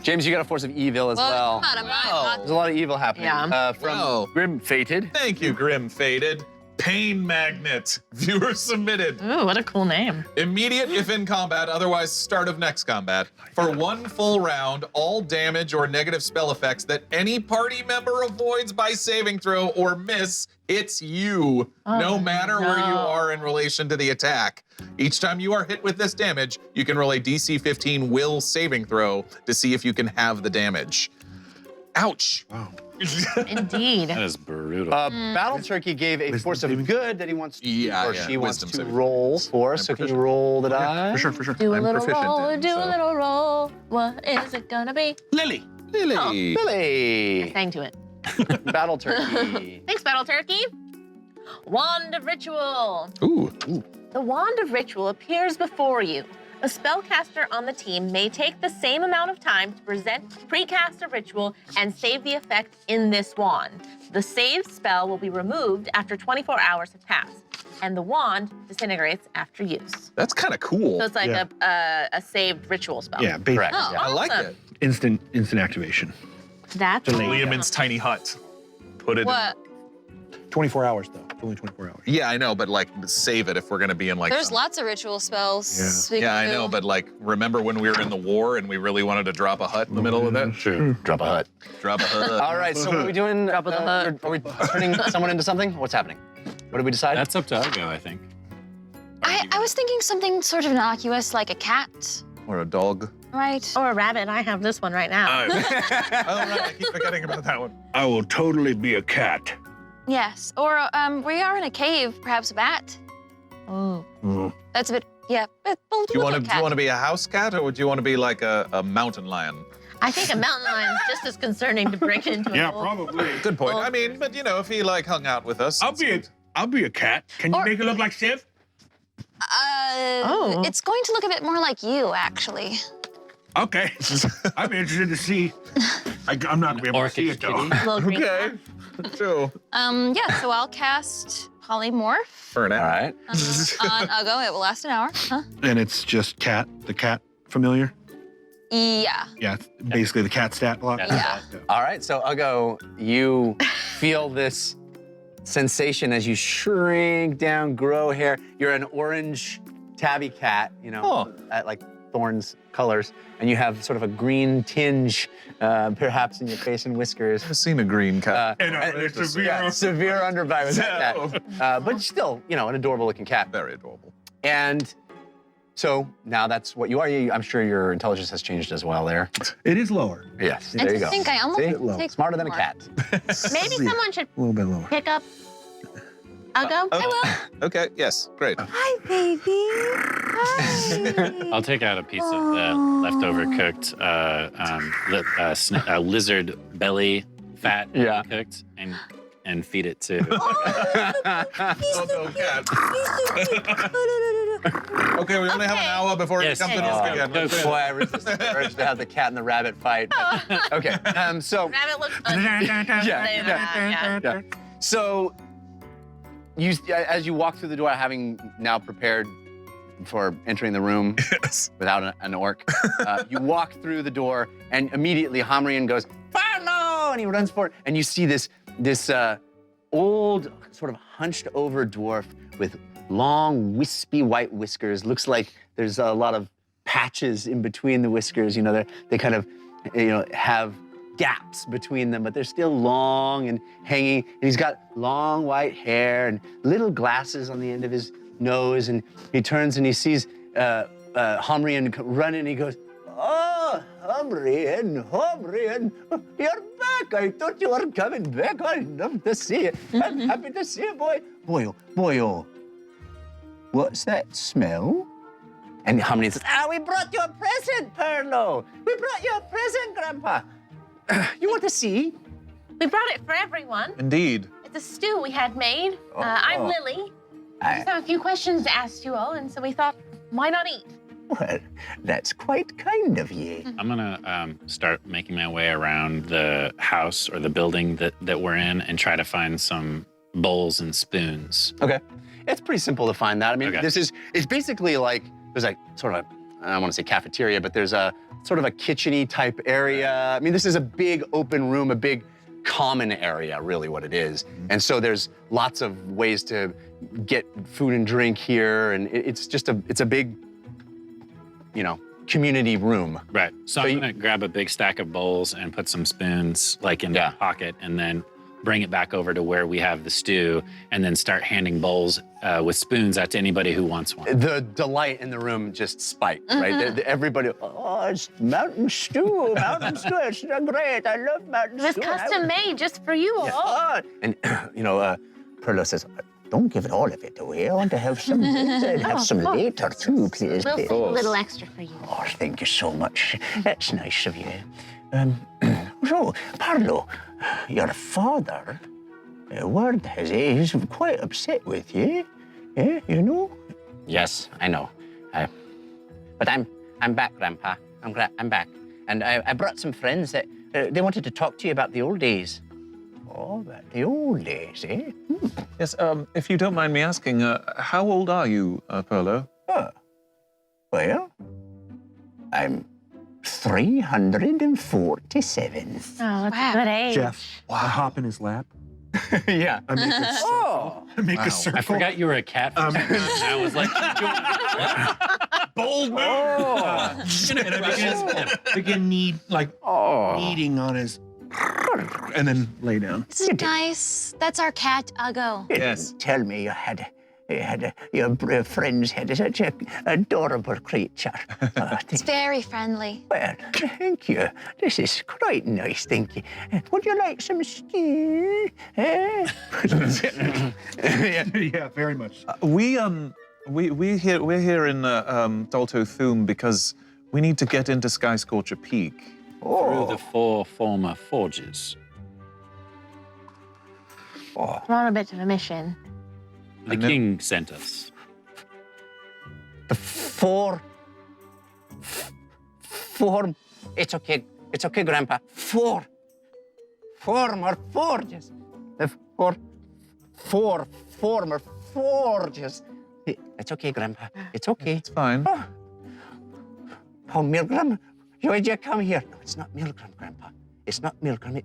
James, you got a force of evil as well. Come on, I'm There's a lot of evil happening. Yeah. From Wow. Grim Fated. Thank you, Grim Fated. Pain Magnet. Viewer submitted. Ooh, what a cool name. Immediate if in combat, otherwise start of next combat. For 1 full round, all damage or negative spell effects that any party member avoids by saving throw or miss hits you, no matter where you are in relation to the attack. Each time you are hit with this damage, you can roll a DC 15 will saving throw to see if you can have the damage. Ouch. Wow. Indeed. That is brutal. Battle Turkey gave a force of good that he wants to Yeah, or yeah, she wants wisdom to saving. roll for. So can you roll the die? For sure. Do a I'm little proficient roll, in, do so. a little roll. What is it gonna be? Lily. Lily. Billy. Sang to it. Battle Turkey. Thanks, Battle Turkey. Wand of Ritual. Ooh. The Wand of Ritual appears before you. A spellcaster on the team may take the same amount of time to precast a ritual and save the effect in this wand. The saved spell will be removed after 24 hours have passed, and the wand disintegrates after use. That's kind of cool. So it's like Yeah. a saved ritual spell. Yeah, basically. Correct. Oh, I like awesome. it. Instant activation. That's Liamon's tiny hut. Put it. What? 24 hours though. It's only 24 hours. Yeah, I know, but like save it if we're gonna be in like. There's some- lots of ritual spells. we Yeah, I can know, do. but like, remember when we were in the war and we really wanted to drop a hut in the middle of that? True. Drop a hut. Drop a hut. All right, so what are we doing? Drop of the hut. Are we turning someone into something? What's happening? What did we decide? That's up to Ugo, I think. I was thinking something sort of innocuous, like a cat, Or a dog. right? Or a rabbit. I have this one right now. Oh, right, I keep forgetting about that one. I will totally be a cat. Yes. Or we are in a cave, perhaps a bat. Oh. That's a bit, yeah. But we'll Do you look want at to? cat. Do you want to be a house cat, or do you want to be like a mountain lion? I think a mountain lion is just as concerning to break into. Yeah, an old- probably. Good point. Well- I mean, but you know, if he like hung out with us, I'll be a cat. Can you Or- make it look like Civ? Oh. It's going to look a bit more like you, actually. Okay. I'm interested to see. I'm not gonna be able to see it though. Little green Okay. Sure. Yeah, so I'll cast Polymorph For an All hour. right. on Ugo. It will last an hour. Huh? And it's just the cat familiar? Yeah. Yeah, it's basically the cat stat block. Yeah. All right, so Ugo, you feel this sensation as you shrink down, grow hair. You're an orange tabby cat, you know, at like Thorn's colors, and you have sort of a green tinge, perhaps in your face and whiskers. I've seen a green cat. And it's a severe. Severe underbite with that cat. But still, you know, an adorable looking cat. Very adorable. And so now that's what you are. I'm sure your intelligence has changed as well there. It is lower. Yes, And there to you go. think I almost See? take Smarter than a more. cat. Maybe someone should A little bit lower. pick up I'll go. I will. Okay, yes, great. Hi, baby. Hi. I'll take out a piece of the leftover cooked lizard belly fat cooked and feed it to. Okay, we only have an hour before Yes. it comes to us again. Go for it. Boy, I resist the urge to have the cat and the rabbit fight. Okay, so Rabbit looks yeah. So, as you walk through the door, having now prepared for entering the room without an orc, you walk through the door, and immediately Hamrian goes, "Follow!" and he runs for it, and you see this old, sort of hunched over dwarf with long, wispy white whiskers. Looks like there's a lot of patches in between the whiskers. You know, they kind of, have gaps between them, but they're still long and hanging. And he's got long white hair and little glasses on the end of his nose. And he turns and he sees Hamrian running. And he goes, "Oh, Hamrian, you're back. I thought you were coming back. I love to see you. I'm happy to see you, boy. Boyo. What's that smell?" And Hamrian says, "We brought you a present, Perlo. We brought you a present, Grandpa. You want to see?" We brought it for everyone. Indeed. It's a stew we had made. I'm Lily. I just have a few questions to ask you all, and so we thought, why not eat? Well, that's quite kind of ye. I'm gonna start making my way around the house or the building that we're in and try to find some bowls and spoons. Okay. It's pretty simple to find that. I mean, Okay. it's basically like, there's like sort of, I don't want to say cafeteria, but there's a sort of a kitchen-y type area. I mean, this is a big open room, a big common area, really what it is. And so there's lots of ways to get food and drink here. And it's a big, community room. Right. So I'm gonna grab a big stack of bowls and put some spoons like in my pocket, and then bring it back over to where we have the stew, and then start handing bowls with spoons out to anybody who wants one. The delight in the room just spiked, right? Everybody, it's mountain stew, it's great. I love mountain It was stew. custom made just for you all. And, Perlo says, "Don't give it all of it away. I want to have some later too, please." We'll save a little extra for you. Oh, thank you so much. That's nice of you. So, Perlo, your father, word has it, he's quite upset with you. Yeah, Yes, I know. But I'm back, Grandpa. I'm back. And I brought some friends that they wanted to talk to you about the old days. Oh, but the old days, eh? Yes, if you don't mind me asking, how old are you, Perlo? Well, I'm 347. Oh, that's a good age. Jeff, I hop in his lap. Yeah. I make a circle. I make a circle. I forgot you were a cat. For a second. I was like, bold move. And I begin kneading on his, and then lay down. This is nice. That's our cat, Uggo. Yes. Tell me your friends had such an adorable creature. It's very friendly. Well, thank you. This is quite nice, thank you. Would you like some stew? Yeah, very much. We're here in Dalto Thum because we need to get into Skyscorcher Peak. through the 4 former forges. We're on a bit of a mission. The king sent us. Four. It's okay, Grandpa. 4 more forges. The four former forges. It's okay, Grandpa. It's okay. It's fine. Oh, Milgram, would you come here? No, it's not Milgram, Grandpa. It's not Milgram.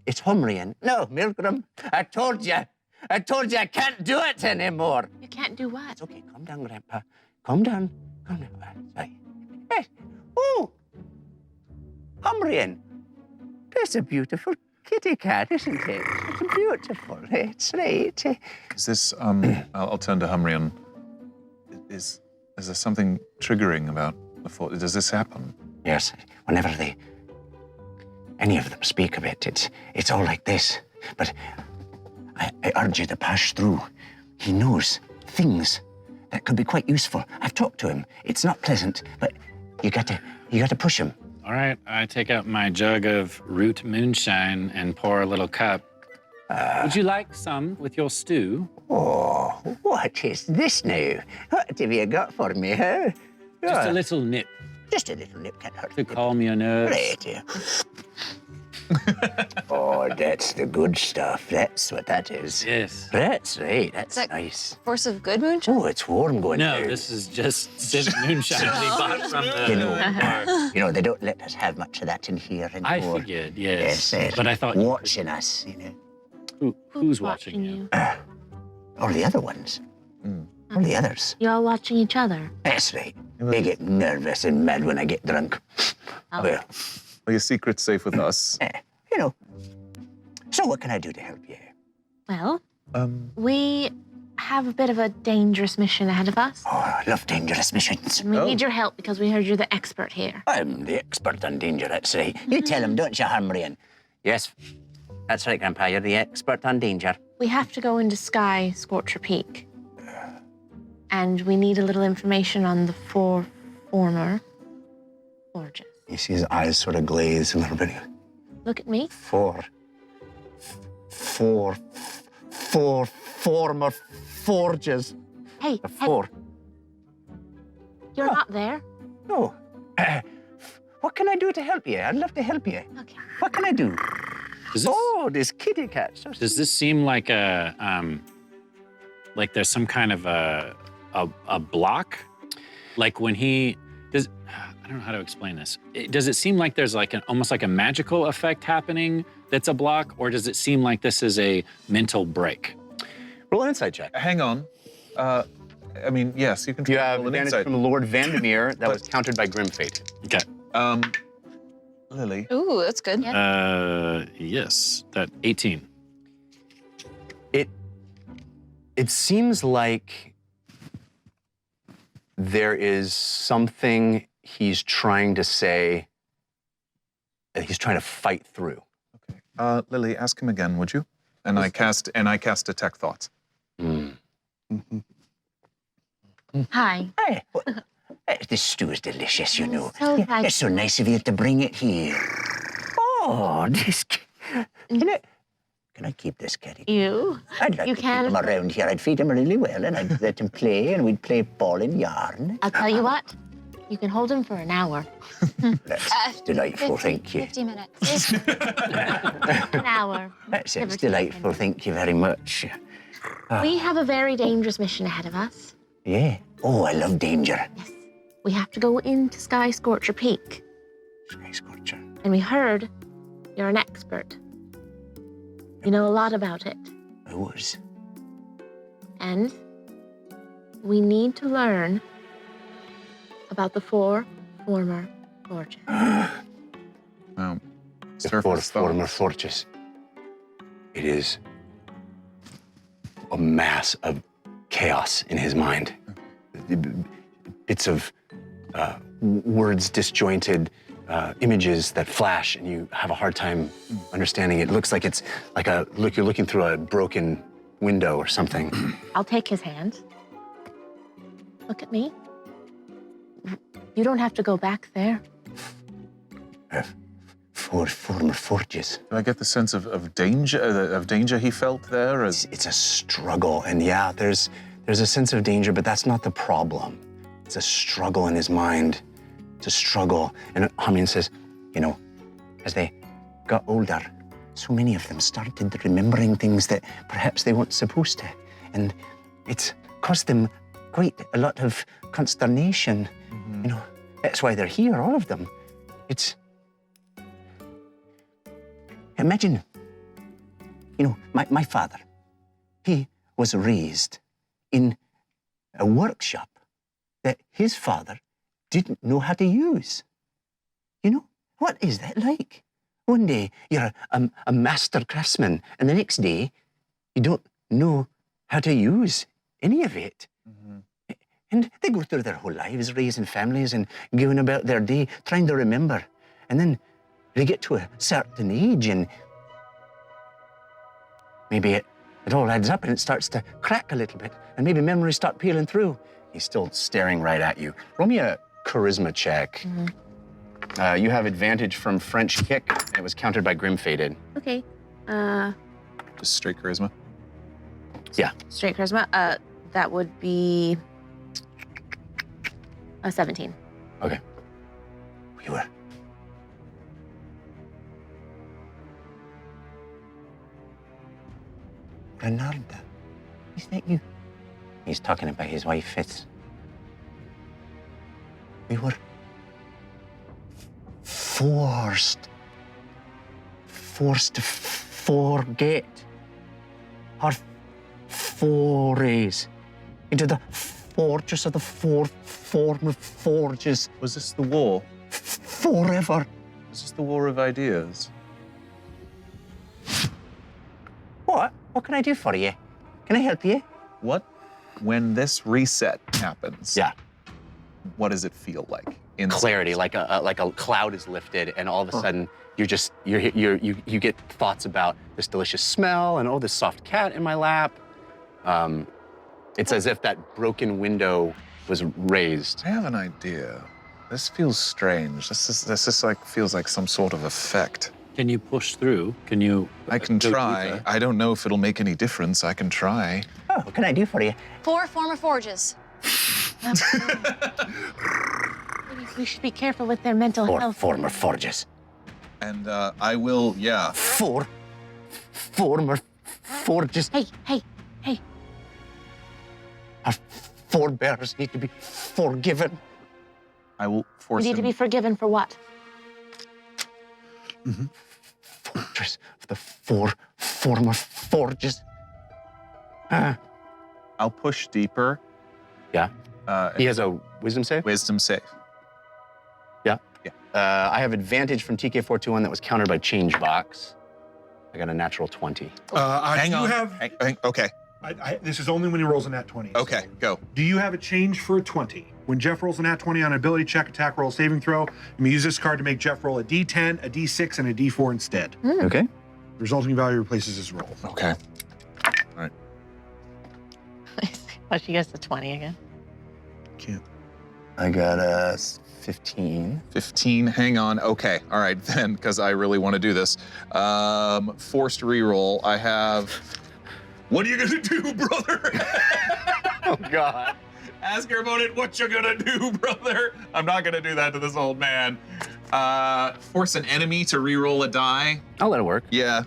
It's Humrian. No, Milgram. I told you I can't do it anymore. You can't do what? It's okay. Calm down, Grandpa. Calm down. Sorry. Hey. Oh, Humrian. That's a beautiful kitty cat, isn't it? It's beautiful. It's right. Is this, I'll turn to Humrian. Is there something triggering about the thought? Does this happen? Yes, whenever any of them speak of it, it's all like this. But I urge you to pass through. he knows things that could be quite useful. I've talked to him. It's not pleasant, but you got to push him. All right, I take out my jug of root moonshine and pour a little cup. Would you like some with your stew? Oh, what is this now? What have you got for me, huh? Just a little nip Just a little nip can't hurt. to calm your nerves. Right here. Oh, that's the good stuff. That's what that is. Yes. That's right. That's that nice. Force of good moonshine? Oh, it's warm going No, down. this is just civ moonshine we bought from the You know, they don't let us have much of that in here anymore. I figured, yes. Yes, But I thought you watching us, you know. who's watching you? All the other ones. All the others. You're all watching each other. That's right. They get nervous and mad when I get drunk. Oh. Well, Well, your secret's safe with us. you know. So what can I do to help you? Well, we have a bit of a dangerous mission ahead of us. Oh, I love dangerous missions. And we need your help because we heard you're the expert here. I'm the expert on danger, that's right. You tell him, don't you, Harmrian? Yes, that's right, Grandpa. You're the expert on danger. We have to go into Skyscorcher Peak. And we need a little information on the 4 former forges. You see his eyes sort of glaze a little bit. Look at me. Four former forges. Hey, The hey, 4. you're not there. No. What can I do to help you? I'd love to help you. Okay. What can I do? Does this, Oh, this kitty cat. So does this seem like like there's some kind of a block? Like when he does, I don't know how to explain this. Does it seem like there's like almost like a magical effect happening that's a block, or does it seem like this is a mental break? Roll an insight check. Hang on. I mean, yes, you can try You to have roll an advantage insight. from Lord Vandermeer that was countered by Grim Fate. Okay. Lily. Ooh, that's good. Yes, that 18. It seems like there is something he's trying to say that he's trying to fight through. Okay. Lily, ask him again, would you? And I cast Detect Thoughts. Hi. Hey, this stew is delicious, you know. So Yeah, it's so nice of you to bring it here. Oh, this. Can I keep this kitty? You? I'd like You to can. keep him around here. I'd feed him really well, and I'd let him play, and we'd play ball and yarn. I'll tell you what. You can hold him for an hour. That's delightful, thank you. 50 minutes. An hour. That sounds Never delightful, thank you very much. We have a very dangerous mission ahead of us. Yeah. Oh, I love danger. Yes. We have to go into Skyscorcher Peak. Skyscorcher. And we heard you're an expert. You know a lot about it. I was. And we need to learn about the 4 former forges. Now, The 4 surface former thoughts. forges. It is a mass of chaos in his mind. Bits of words disjointed, images that flash, and you have a hard time understanding it. It looks like it's like you're looking through a broken window or something. I'll take his hand. Look at me. You don't have to go back there. 4 former forges. Do I get the sense of danger he felt there? As It's a struggle, and yeah, there's a sense of danger, but that's not the problem. It's a struggle in his mind. It's a struggle. And Hamin says, you know, As they got older, so many of them started remembering things that perhaps they weren't supposed to. And it's caused them quite a lot of consternation. You know, that's why they're here, all of them. It's... Imagine, you know, my father, he was raised in a workshop that his father didn't know how to use. You know, what is that like? One day you're a master craftsman, and the next day you don't know how to use any of it. And they go through their whole lives raising families and going about their day trying to remember. And then they get to a certain age, and maybe at it all adds up and it starts to crack a little bit, and maybe memories start peeling through. He's still staring right at you. Roll me a charisma check. You have advantage from French kick, and it was countered by Grim Faded. Okay. Just straight charisma. Yeah. Straight charisma. That would be a 17. Okay. You were. Renalda. Is that you? He's talking about his wife, Fitz. We were forced to forget our forays into the fortress of the fourth form of forges. Was this the war? Forever. Was this the war of ideas? What? What can I do for you? Can I help you? What, when this reset happens? Yeah. What does it feel like? Clarity, like a cloud is lifted, and all of a sudden you get thoughts about this delicious smell and this soft cat in my lap. It's as if that broken window was raised. I have an idea. This feels strange. This is like feels like some sort of effect. Can you push through? Can you? I can go try. deeper? I don't know if it'll make any difference. I can try. Oh, what can I do for you? 4 former forges. Maybe we should be careful with their mental Or health. former forges. And I will, yeah. 4 former forges. Hey. Our forebears need to be forgiven. I will We force need him. to be forgiven for what? Fortress of the 4 former forges. I'll push deeper. Yeah. He has a wisdom save? Wisdom save. Yeah. Yeah. I have advantage from TK421 that was countered by change box. I got a natural 20. Hang on. Okay. This is only when he rolls a nat 20. Okay, so. go. Do you have a change for a 20? When Jeff rolls a nat 20 on an ability check, attack roll, saving throw, you may use this card to make Jeff roll a D10, a D6, and a D4 instead. Okay. The resulting value replaces his roll. Okay. All right. Well, she gets the 20 again. Can't. I got a 15. 15, hang on. Okay, all right then, because I really want to do this. Forced reroll. I have. What are you gonna do, brother? Oh, God. Ask your opponent what you're gonna do, brother. I'm not gonna do that to this old man. Force an enemy to reroll a die. I'll let it work. Yeah,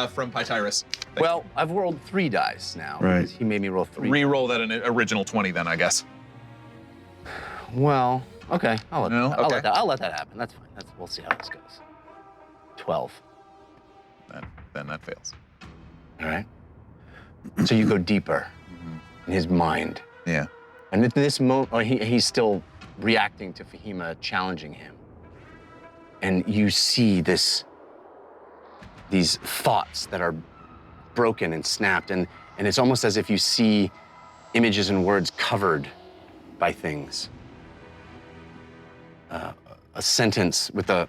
from Pytyrus. Well, I've rolled 3 dice now. Right. He made me roll 3. Reroll that an original 20 then, I guess. Well, okay. I'll let Okay. that happen. That's fine. We'll see how this goes. 12. Then that fails. All right. So you go deeper in his mind. Yeah. And at this moment, he's still reacting to Fahima challenging him. And you see these thoughts that are broken and snapped. And it's almost as if you see images and words covered by things. A sentence with a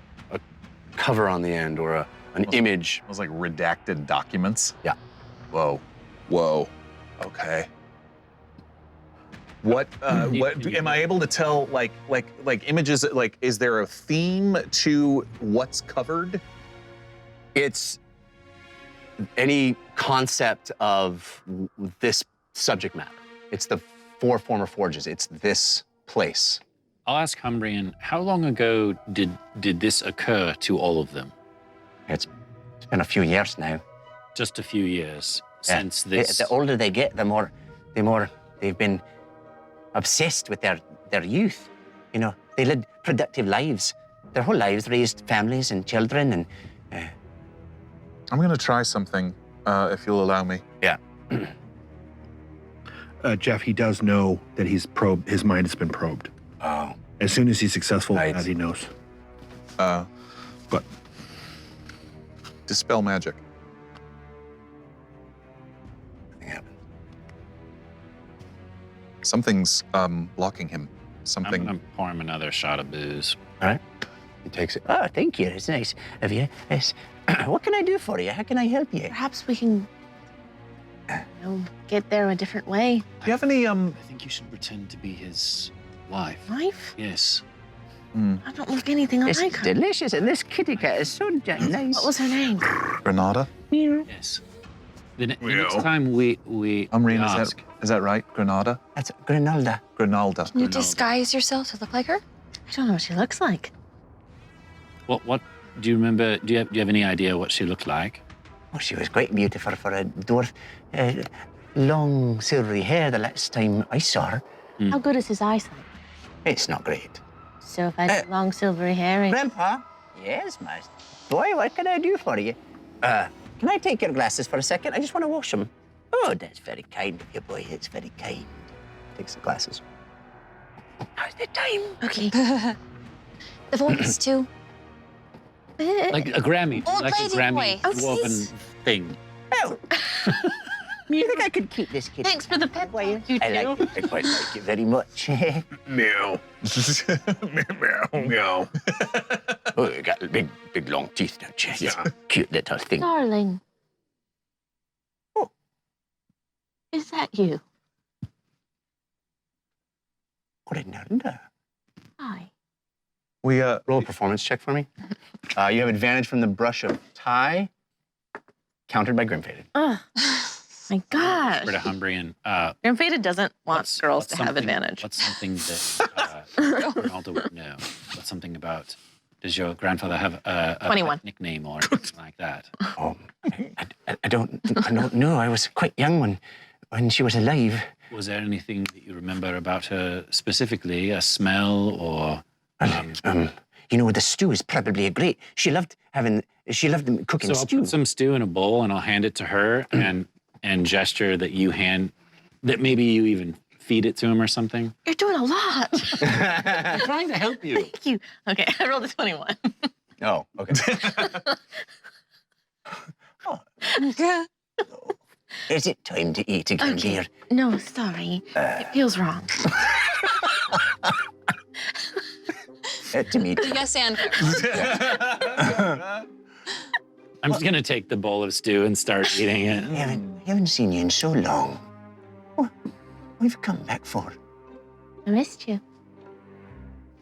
cover on the end, or an image. It was like redacted documents. Yeah. Whoa. Okay. What am I able to tell? Like images. Like, is there a theme to what's covered? It's any concept of this subject matter. It's the 4 former forges. It's this place. I'll ask Humbrian, how long ago did this occur to all of them? It's been a few years now. Just a few years since The this. older they get, the more they've been obsessed with their youth. You know, they led productive lives. Their whole lives, raised families and children, and I'm gonna try something, if you'll allow me. Yeah. Jeff, he does know that his mind has been probed. Oh. As soon as he's successful, Right. as he knows. But dispel magic. Nothing happened. Something's blocking him. Something. I'm gonna pour him another shot of booze. All right. He takes it. oh, thank you. It's nice of you. Yes. What can I do for you? How can I help you? Perhaps we can He'll get there a different way. Do you have any I think you should pretend to be his wife. Wife? Yes. I don't look anything It's like her. delicious, and this kitty cat is so nice. What was her name? Granada? Yes. The next time we Umreen, ask, is that right? Granada? That's Grinalda. Grinalda. Can you disguise yourself to look like her? I don't know what she looks like. what do you remember? Do you have any idea what she looked like? Oh, she was quite beautiful for a dwarf. Long silvery hair the last time I saw her. How good is his eyesight? It's not great. So if I had long silvery hair and... Grandpa? Yes, my boy, what can I do for you? Can I take your glasses for a second? I just want to wash them. Oh, that's very kind of you, boy. It's very kind. Takes the glasses. Now's the time. Okay. The voice, too. Like a Grammy, Old like a lady Grammy voice. dwarven thing. Oh. You think I could keep this kid? Thanks for the pet. Boy, You I too. like it. I quite like it very much. Meow. Meow. Meow. Oh, you got big, long teeth, don't you? Yeah. Cute little thing. Darling. Oh. Is that you? Grinalda. Hi. We Roll a performance check for me. You have advantage from the brush of Ty, countered by Grimfaded. Ugh. My gosh. For the Humbrian. Grimfaded doesn't want girls to have something- advantage. What's something that Ronaldo would know? What's something about? Does your grandfather have a 21. nickname or anything like that? Oh, I don't know. I was quite young when she was alive. Was there anything that you remember about her specifically? A smell or? You know, the stew is probably a great. She loved cooking So I'll stew. put some stew in a bowl and I'll hand it to her and gesture that that maybe you even feed it to him or something. You're doing a lot. I'm trying to help you. Thank you. Okay, I rolled a 21. Oh, okay. Is it time to eat again, dear? No, sorry. It feels wrong. To me, You guys stand. I'm just gonna take the bowl of stew and start eating it. I haven't seen you in so long. What we've come back for? I missed you.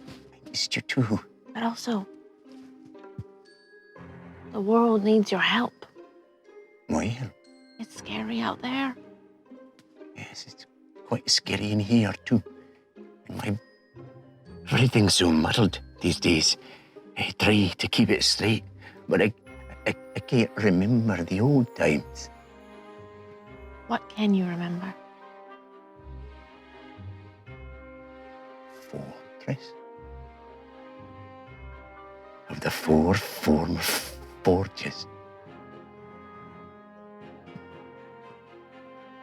I missed you too. But also, the world needs your help. Well, It's scary out there. yes, it's quite scary in here too. And everything's so muddled these days. I try to keep it straight, but I can't remember the old times. What can you remember? Fortress of the four former forges.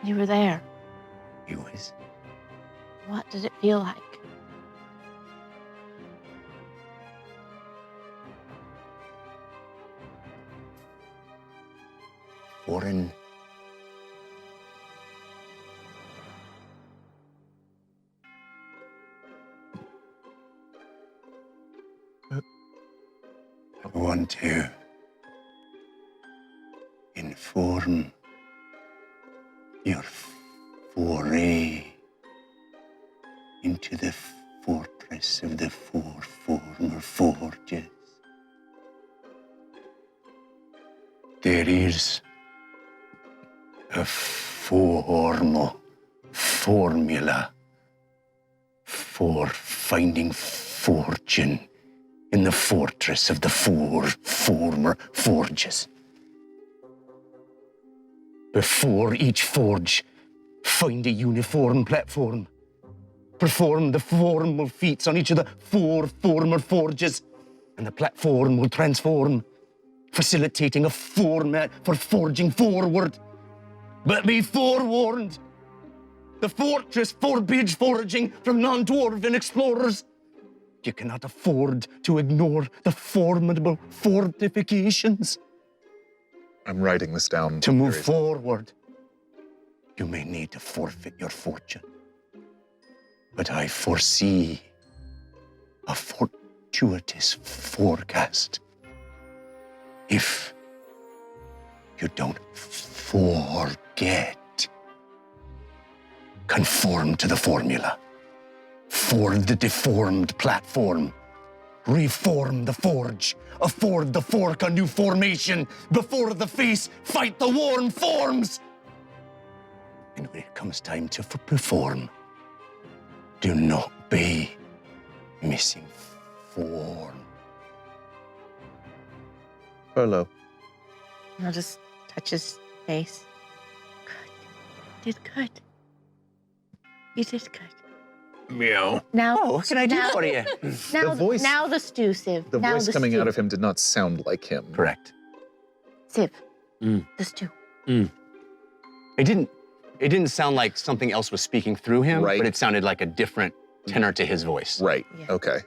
You were there. It was What did it feel like? foreign. I want to inform your foray into the fortress of the four former forges. There is a formula for finding fortune in the fortress of the four former forges. Before each forge, find a uniform platform. Perform the formal feats on each of the four former forges, and the platform will transform, facilitating a format for forging forward. But be forewarned, the fortress forbids foraging from non-dwarven explorers. You cannot afford to ignore the formidable fortifications. I'm writing this down. To move forward, you may need to forfeit your fortune. But I foresee a fortuitous forecast if you don't forget. Conform to the formula. Ford the deformed platform. Reform the forge. Afford the fork a new formation. Before the face, fight the worn forms. And when it comes time to perform, do not be missing form. Perlo. I'll just touch his face. Good. Did good. You did good. Meow. Now, Oh, what can I do for you? Now, voice- now the stew, Civ. The now voice the coming stew. out of him did not sound like him. Correct. Civ. Mm. The stew. It didn't sound like something else was speaking through him, Right. but it sounded like a different tenor to his voice. Right. Yeah. Okay.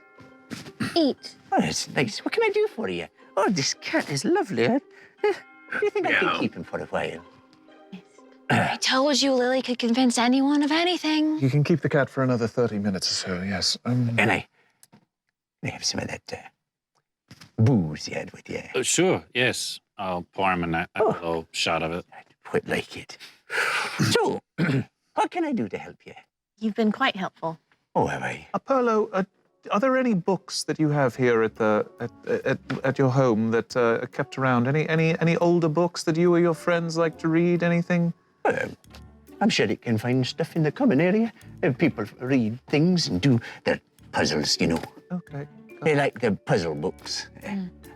Eat. Oh, it's nice. What can I do for you? Oh, this cat is lovely. Do you think I Meow. could keep him for a while? I told you Lily could convince anyone of anything. You can keep the cat for another 30 minutes or so, yes. Can I have some of that booze you had with you? Sure, yes. I'll pour him a little shot of it. Would like it. So, what can I do to help you? You've been quite helpful. Oh, have I? Perlo, are there any books that you have here at your home that are kept around? Any older books that you or your friends like to read? Anything? I'm sure it can find stuff in the common area. People read things and do their puzzles, you know. Okay. They like the puzzle books.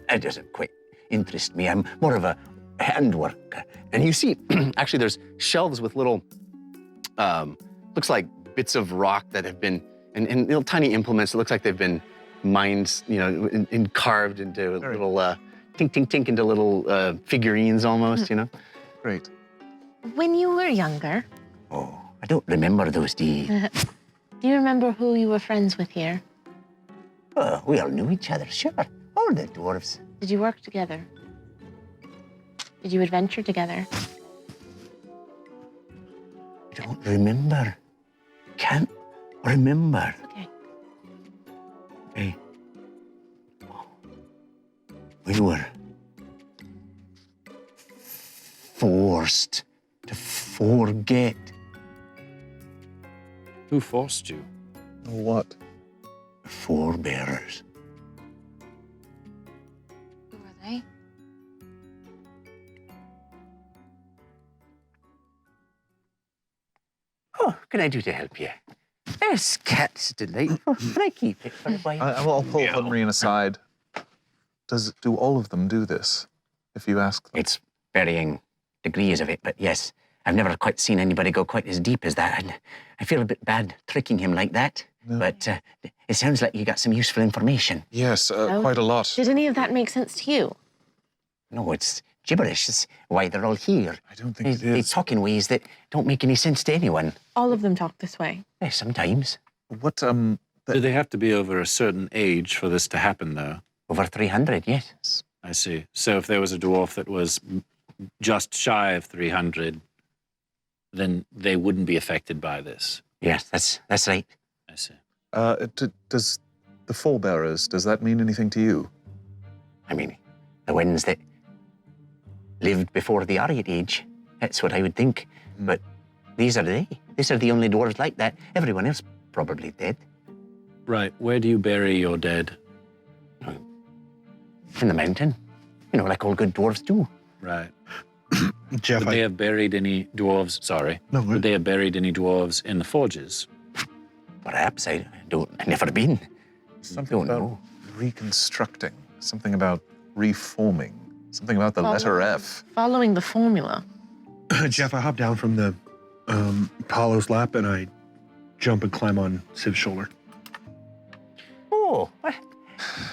That doesn't quite interest me. I'm more of a hand worker. And you see, actually, there's shelves with little, looks like bits of rock that have been, and little tiny implements. It looks like they've been mined, you know, and carved into little, tink, tink, tink, into little figurines almost, you know. Great. When you were younger, Oh, I don't remember those days. do you remember who you were friends with here? Oh, we all knew each other, sure. All the dwarves. Did you work together? Did you adventure together? I don't remember. Can't remember. Okay. Hey. We were forced to forget. Who forced you? What? Forebearers. Who are they? Oh, what can I do to help you? This cat's delightful. Can I keep it for a while? I'll pull Henry aside. Do all of them do this? If you ask them. It's varying degrees of it, but yes, I've never quite seen anybody go quite as deep as that. I feel a bit bad tricking him like that, but it sounds like you got some useful information. Yes, quite a lot. Did any of that make sense to you? No, it's gibberish. It's why they're all here. I don't think They talk in ways that don't make any sense to anyone. All of them talk this way. Sometimes. What, Do they have to be over a certain age for this to happen, though? Over 300, yes. I see. So if there was a dwarf that was just shy of 300, then they wouldn't be affected by this. Yes, that's right. I see. does the forebearers, does that mean anything to you? I mean, the ones that lived before the Ariat age. That's what I would think. But these are they. These are the only dwarves like that. Everyone else probably dead. Right. Where do you bury your dead? In the mountain. You know, like all good dwarves do. Right. Jeff, Would they have buried any dwarves? Sorry. No, Would they have buried any dwarves in the forges? Perhaps. I've never been. Something Don't about know. reconstructing, something about reforming, something about the letter F. Following the formula. Jeff, I hop down from the Apollo's lap and I jump and climb on Civ's shoulder. Oh, well,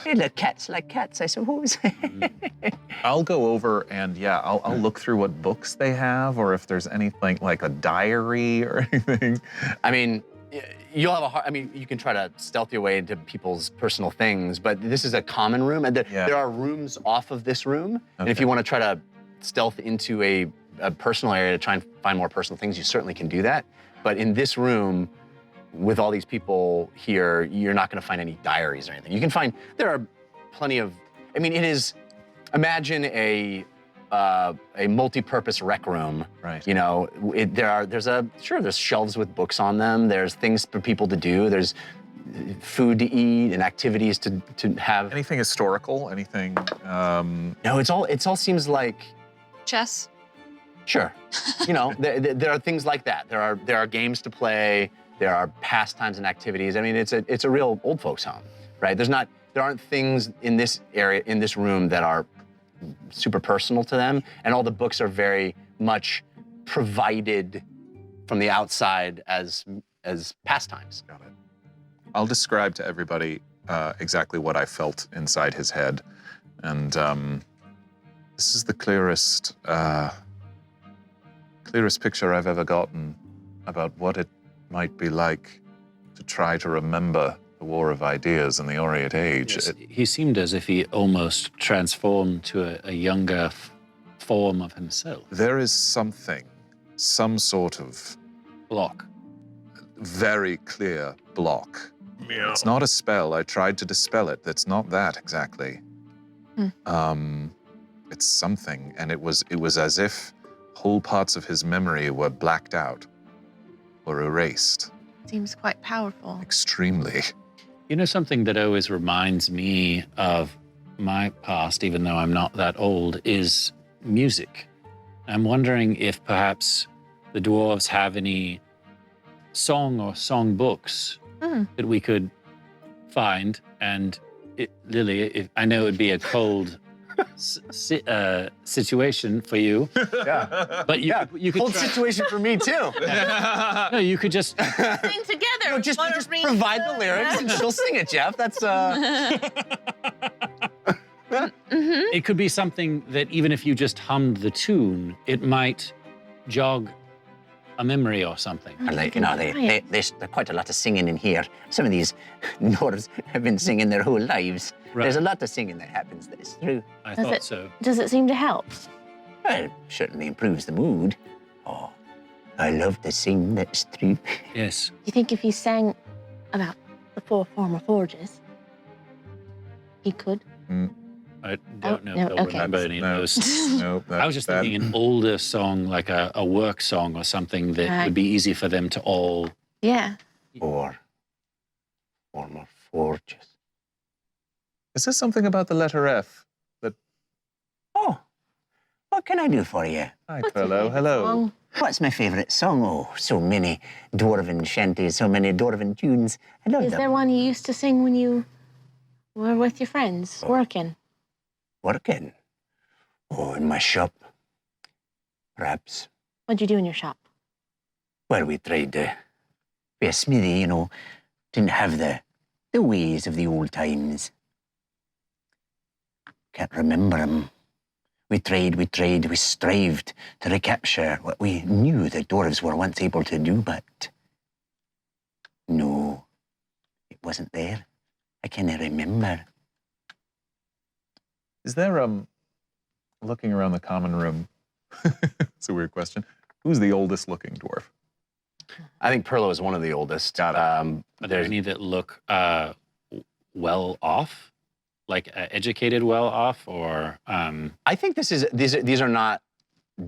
hey, the cats like cats, I suppose. I'll go over and I'll look through what books they have, or if there's anything like a diary or anything. I mean, you'll have a hard, I mean, you can try to stealth your way into people's personal things, but this is a common room, and there are rooms off of this room. And if you want to try to stealth into a personal area to try and find more personal things, you certainly can do that. But in this room, with all these people here, you're not going to find any diaries or anything. You can find, there are plenty of, I mean, it is, imagine a a multi-purpose rec room. Right. You know, there's shelves with books on them. There's things for people to do. There's food to eat and activities to have. Anything historical? Anything? No, it all seems like. Chess. Sure. You know, there are things like that. There are games to play. There are pastimes and activities. I mean, it's a real old folks home, right? There aren't things in this area, in this room, that are super personal to them, and all the books are very much provided from the outside as pastimes. Got it. I'll describe to everybody exactly what I felt inside his head, and this is the clearest picture I've ever gotten about what it might be like to try to remember the War of Ideas and the Aureate Age. Yes, he seemed as if he almost transformed to a younger form of himself. There is something, some sort of block, very clear block. Yeah. It's not a spell. I tried to dispel it. That's not that exactly. It's something, and it was as if whole parts of his memory were blacked out or erased. Seems quite powerful. Extremely. You know, something that always reminds me of my past, even though I'm not that old, is music. I'm wondering if perhaps the dwarves have any song or song books that we could find. And Lily, I know it would be a cold situation for you. Yeah. But you could cold situation for me too. No, you could just Sing together. No, just provide the lyrics and she'll sing it, Jeff. That's It could be something that even if you just hummed the tune, it might jog a memory or something. And there's quite a lot of singing in here. Some of these dwarves have been singing their whole lives. Right. There's a lot of singing that happens. That's true. I thought so. Does it seem to help? Well, it certainly improves the mood. Oh, I love to sing, that's true. Yes. Do you think if he sang about the four former forges, he could? I don't know no, if they'll okay. remember any of those. No, I was just thinking an older song, like a work song or something that would be easy for them to all... Yeah. Or former forges. Is this something about the letter F? That... Oh, what can I do for you? Hi, fellow. Hello. What's my favourite song? Oh, so many Dwarven shanties, so many Dwarven tunes. I love Is them. there one you used to sing when you were with your friends, working? Working? Oh, in my shop. Perhaps. What'd you do in your shop? Well, we tried to be a smithy, you know. Didn't have the ways of the old times. Can't remember them. We tried, we strived to recapture what we knew the dwarves were once able to do, but no, it wasn't there. I can't remember. Is there, looking around the common room, it's a weird question, who's the oldest looking dwarf? I think Perlo is one of the oldest. Are there any that look well off? Like educated well off, or? I think these are not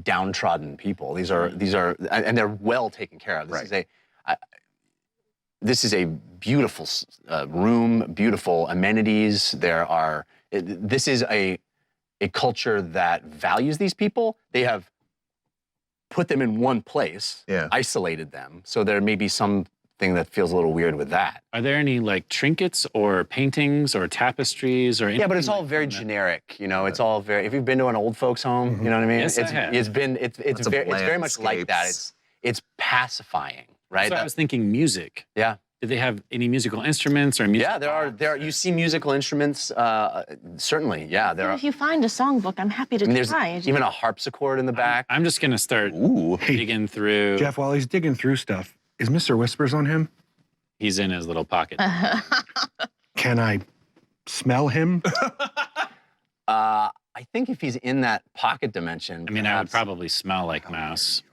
downtrodden people. These are, and they're well taken care of. This is a beautiful room, beautiful amenities. This is a culture that values these people. They have put them in one place, isolated them. So there may be something that feels a little weird with that. Are there any like trinkets or paintings or tapestries or anything? Yeah, but it's all very generic. You know, it's all very. If you've been to an old folks' home, you know what I mean. Yes, I have. It's very much like that. It's pacifying, right? So I was thinking music. Yeah. Do they have any musical instruments or music? Yeah, there are. You see musical instruments. Certainly, yeah, there are. If you find a songbook, I'm happy to There's try. even a harpsichord in the back. I'm just gonna start digging through. Jeff, while he's digging through stuff, is Mr. Whispers on him? He's in his little pocket. Can I smell him? I think if he's in that pocket dimension, I mean, I would probably smell like mouse,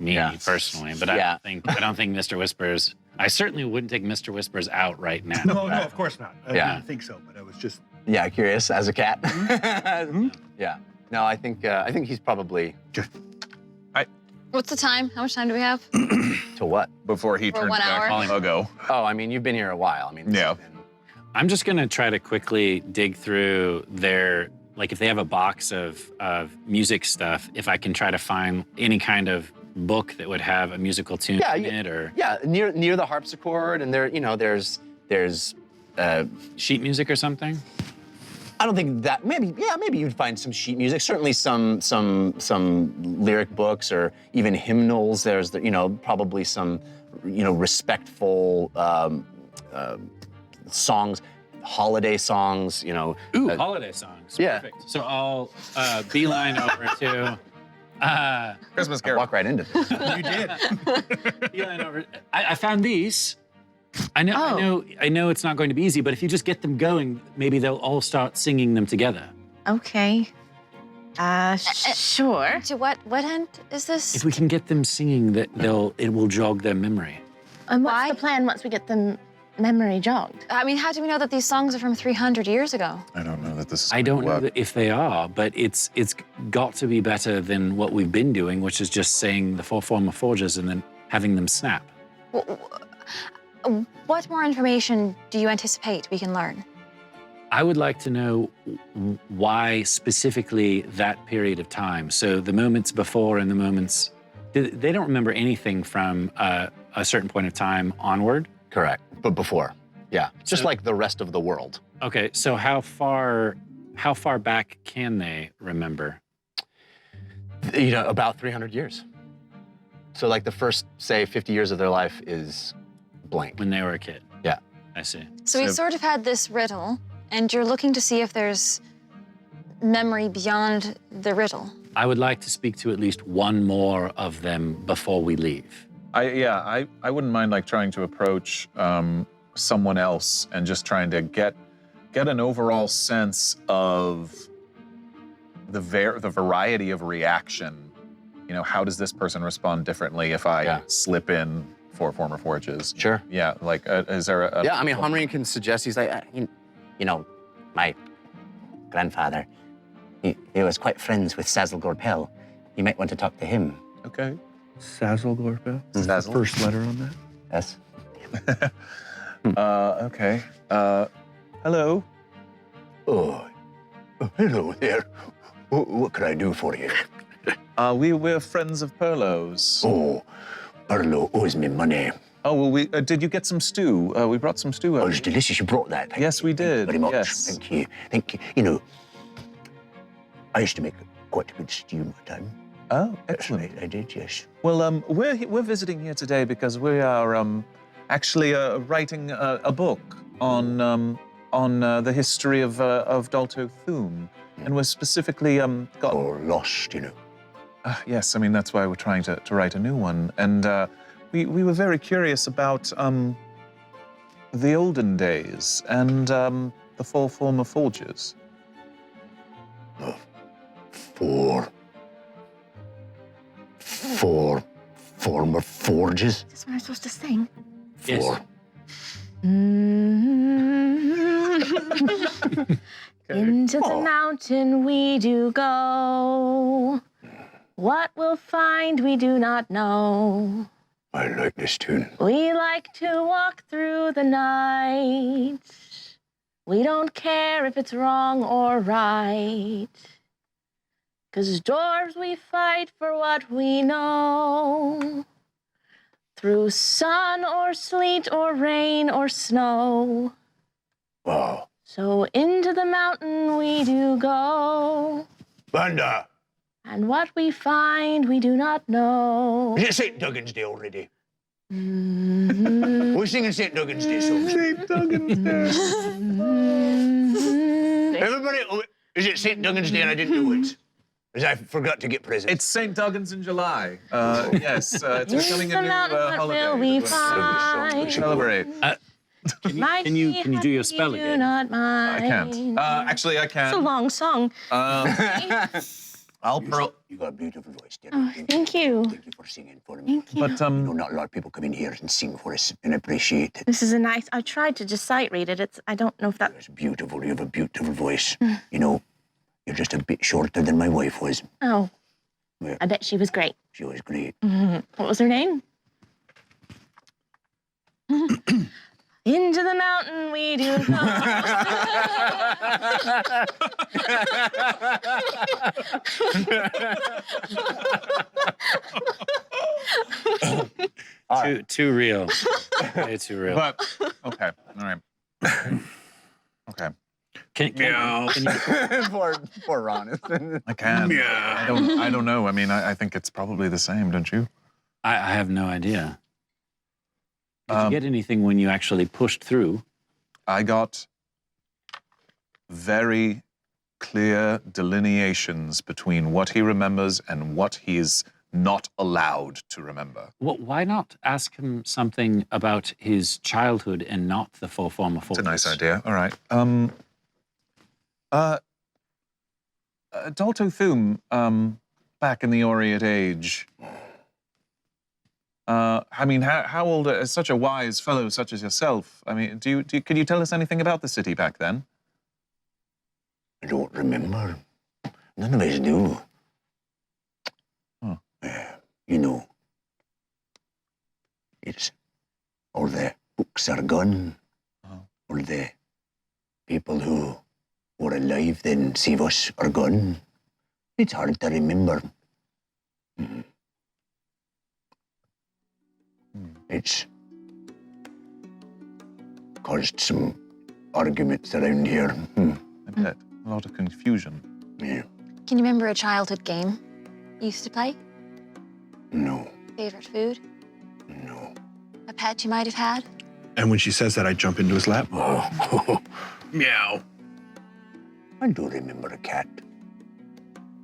personally, but I don't think Mr. Whispers. I certainly wouldn't take Mr. Whispers out right now. No, of course not. I didn't think so, but I was just... Yeah, curious as a cat. Yeah. No, I think he's probably What's the time? How much time do we have? to what? Before he For turns 1 back hour? to Logo. Oh, I mean, you've been here a while. I mean, this Yeah. has been- I'm just gonna try to quickly dig through their, like if they have a box of music stuff, if I can try to find any kind of book that would have a musical tune in it or yeah, near the harpsichord, and there, there's sheet music or something. I don't think that maybe you'd find some sheet music. Certainly some lyric books or even hymnals. There's probably some respectful songs, holiday songs. Ooh, holiday songs. yeah. Perfect. So I'll beeline over to. Christmas I Carol. walk right into this. You did. Beeline over. I found these. I know it's not going to be easy, but if you just get them going, maybe they'll all start singing them together. Okay. Sure. To what end is this? If we can get them singing, it will jog their memory. And what's Why? the plan once we get them memory jogged? I mean, how do we know that these songs are from 300 years ago? I don't know that this is I don't know work. that if they are, but it's got to be better than what we've been doing, which is just saying the four former forges and then having them snap. What more information do you anticipate we can learn? I would like to know why specifically that period of time. So the moments before and the moments, they don't remember anything from a certain point of time onward. Correct, but before, yeah, just So- like the rest of the world. Okay, so how far back can they remember? About 300 years. So like the first, say, 50 years of their life is blank. When they were a kid? Yeah. I see. So we sort of had this riddle, and you're looking to see if there's memory beyond the riddle. I would like to speak to at least one more of them before we leave. I wouldn't mind like trying to approach someone else and just trying to get an overall sense of the variety of reaction. How does this person respond differently if I slip in four former forges? Sure. Yeah, like is there a Yeah, I mean, Humrian can suggest, he's like, my grandfather, he was quite friends with Sazzle Gorpel. You might want to talk to him. Okay. Sazzle Gorpel? Sazzle. First letter on that? Yes. Okay. Hello. Oh, hello there. What can I do for you? We're friends of Perlo's. Oh, Perlo owes me money. Oh, well, did you get some stew? We brought some stew Oh, over. it's delicious you brought that. Yes, we did. Thank you very much. Yes. Thank you. Thank you. I used to make quite a good stew one time. Oh, Yes, excellent. I did, yes. Well, we're visiting here today because we are actually writing a book on the history of Dalto Thum, and we're specifically got. Or lost, Yes, I mean that's why we're trying to write a new one, and we were very curious about the olden days and the four former forges. Four former forges? Is this what I'm supposed to sing? Yes. Four. Into the mountain we do go. What we'll find we do not know. I like this tune. We like to walk through the night. We don't care if it's wrong or right. 'Cause dwarves we fight for what we know. Through sun or sleet or rain or snow. Wow. So into the mountain we do go. Banda, And what we find we do not know. is it St. Duggan's Day already? Mm-hmm. We're singing St. Duggan's Day songs. St. Duggan's Everybody, is it St. Duggan's Day and I didn't do it? Because I forgot to get presents. It's St. Duggan's in July. Yes, it's becoming a the new mountain, what holiday. will we that we're find? Celebrate. Can you do your spell Do again? not mind. I can't. Actually, I It's a can. long song. I'll pearl. You got a beautiful voice, dear. Oh, thank you. Thank you for singing for me. Thank you. But Not a lot of people come in here and sing for us, and I appreciate it. This is a nice. I tried to just sight read it. I don't know if that. It's beautiful. You have a beautiful voice. You're just a bit shorter than my wife was. Oh, Yeah. I bet she was great. She was great. What was her name? Into the mountain we do come. Too real. Way too real. But okay, all right. Okay. Can you, Poor Ron. I can. Yeah. I don't know. I mean, I think it's probably the same, don't you? I have no idea. Did you get anything when you actually pushed through? I got very clear delineations between what he remembers and what he is not allowed to remember. Well, why not ask him something about his childhood and not the full form of It's a nice fortress? idea. All right. Dalto Thum, back in the Aureate Age. I mean, how old, as such a wise fellow such as yourself, I mean, can you tell us anything about the city back then? I don't remember. None of us do. Huh. You know, it's all the books are gone. All the people who were alive then save us are gone. It's hard to remember. It's caused some arguments around here. I bet. A lot of confusion. Yeah. Can you remember a childhood game you used to play? No, Favorite food? no. A pet you might have had? And when she says that, I jump into his lap. Oh, Meow. I do remember a cat.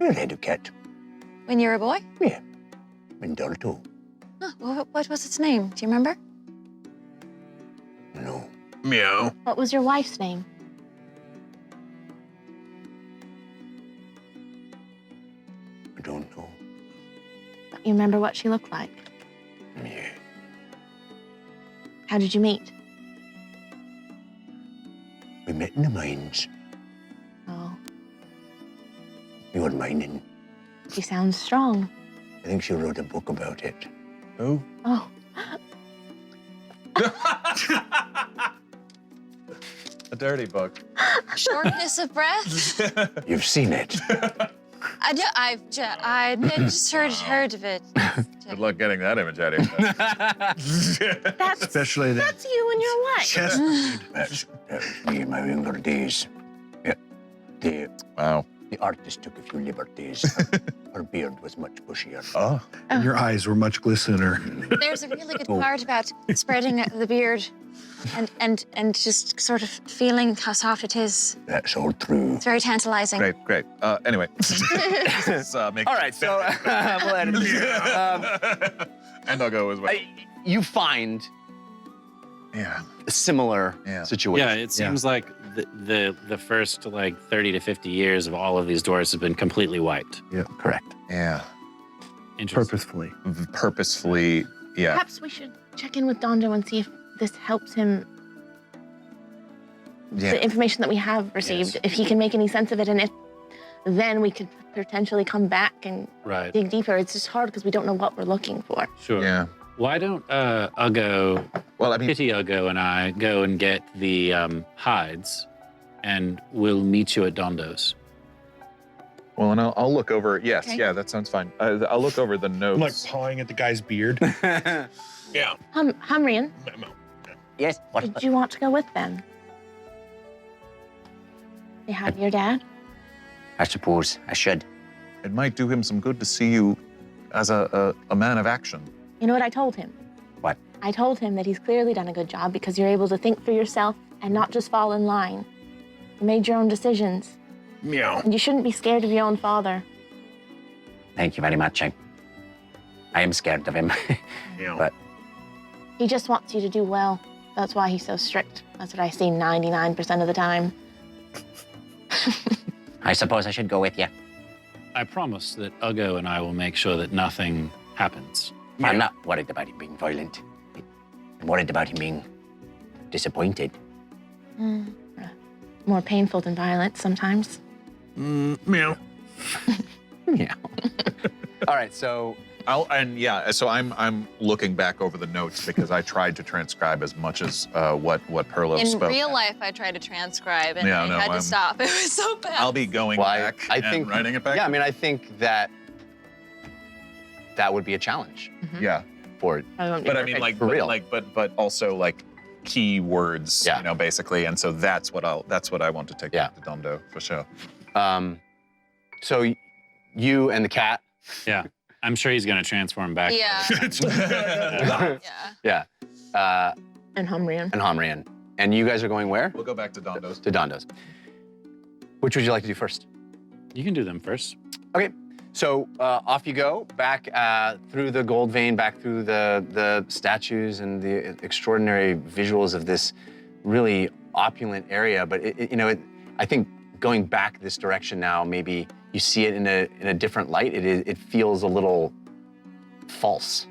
I had a cat. When you were a boy? Yeah, in Dalto. Huh, what was its name? Do you remember? No. Meow. What was your wife's name? I don't know. Don't you remember what she looked like? Yeah. How did you meet? We met in the mines. Oh, We were mining. she sounds strong. I think she wrote a book about it. Oh. Oh, A dirty book. Shortness of breath? You've seen it. I just heard of it. Good luck getting that image out of you. that's Especially that that's you and your wife. chest. That was me in my younger days. Yeah. Wow. The artist took a few liberties. Her beard was much bushier. Oh. And your eyes were much glistener. There's a really good part about spreading the beard and just sort of feeling how soft it is. That's all true. It's very tantalizing. Great. Anyway. Let's, make All right, so we'll edit this. And I'll go as well. You find Yeah. a similar Yeah. situation. Yeah, it seems like the first like 30 to 50 years of all of these doors have been completely wiped. Correct. Yeah. Interesting. Purposefully. Purposefully, yeah. Perhaps we should check in with Dondo and see if this helps him. The information that we have received, if he can make any sense of it, and if then we could potentially come back and Right. dig deeper. It's just hard because we don't know what we're looking for. Sure. Yeah. Why don't Uggo, Well, I mean, Kitty Uggo and I go and get the hides, and we'll meet you at Dondo's. well, and I'll look over. Yes, Okay. yeah, that sounds fine. I'll look over the notes. I'm like pawing at the guy's beard. Yeah. Humrian, Yes. What? did you want to go with them? Say hi to your dad. I suppose I should. It might do him some good to see you as a man of action. You know what I told him? What? I told him that he's clearly done a good job because you're able to think for yourself and not just fall in line. You made your own decisions, Meow. and you shouldn't be scared of your own father. Thank you very much. I am scared of him. Meow. But He just wants you to do well. That's why he's so strict. That's what I see 99% of the time. I suppose I should go with you. I promise that Uggo and I will make sure that nothing happens. I'm not worried about him being violent. I'm worried about him being disappointed. More painful than violent sometimes. Meow. Yeah. All right, so So I'm looking back over the notes because I tried to transcribe as much as what Perlo In spoke. real life, I tried to transcribe and Yeah, I no, had to I'm- stop. It was so bad. I'll be going Well, back I and think writing it back. Yeah, I mean, I think that would be a challenge Yeah. for But I mean, like, For real. but also like key words, Yeah. you know, basically. And so that's what I want to take Yeah. back to Dondo for sure. So you and the cat. Yeah. I'm sure he's going to transform back. Yeah. Yeah. Yeah. And Humrian. And Homrian. And you guys are going where? We'll go back to Dondo's. To Dondo's. Which would you like to do first? You can do them first. Okay. So off you go, back through the gold vein, back through the statues and the extraordinary visuals of this really opulent area. But I think going back this direction now, maybe you see it in a different light. It feels a little false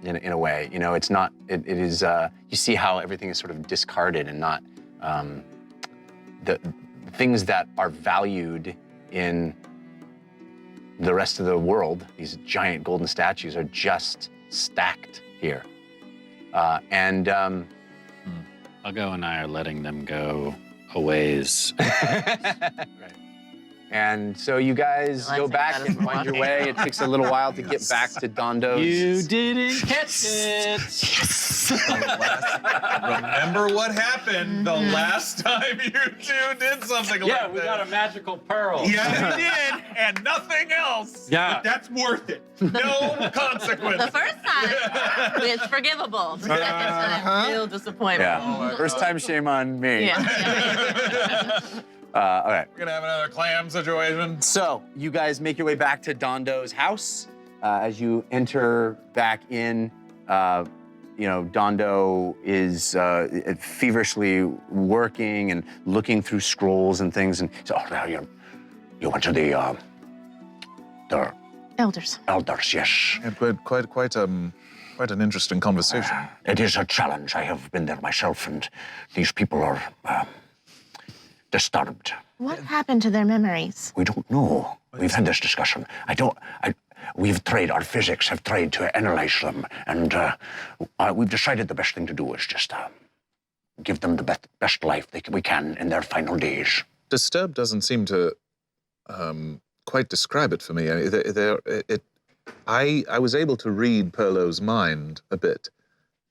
in a way. You know, it's not. It is. You see how everything is sort of discarded and not the things that are valued in the rest of the world. These giant golden statues are just stacked here, and. Algo and I are letting them go a ways. Right. And so you guys I go think back that and is find your walking. way. It takes a little while to get back to Dondo's. You didn't catch it. Remember what happened the last time you two did something like Yeah, that? we got a magical pearl. Yeah, we did, and nothing else. Yeah. That's worth it. No consequence. The first time, it's forgivable. The second time, real disappointment. Yeah. First time, shame on me. Yeah. All right. We're gonna have another clam situation. So you guys make your way back to Dondo's house. As you enter back in, Dondo is feverishly working and looking through scrolls and things. And so, now you went to the Elders. elders, yes. Yeah, quite an interesting conversation. It is a challenge. I have been there myself, and these people are disturbed. What happened to their memories? We don't know. We've had this discussion. We've tried, our physics have tried to analyze them, and we've decided the best thing to do is just give them the best life we can in their final days. Disturbed doesn't seem to quite describe it for me. I was able to read Perlo's mind a bit,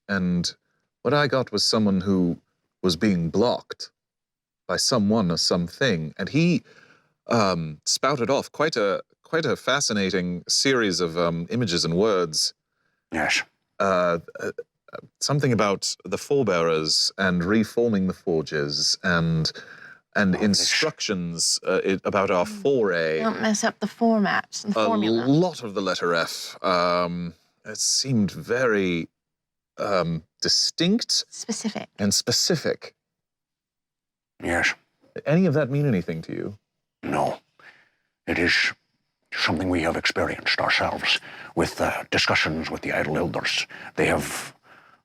and what I got was someone who was being blocked by someone or something, and he spouted off quite a fascinating series of images and words. Yes. Something about the forebearers and reforming the forges and instructions about our foray. Don't mess up the formats and the formula. A lot of the letter F. It seemed very distinct Specific. and specific. Yes. Any of that mean anything to you? No. It is something we have experienced ourselves with discussions with the Addled Elders. They have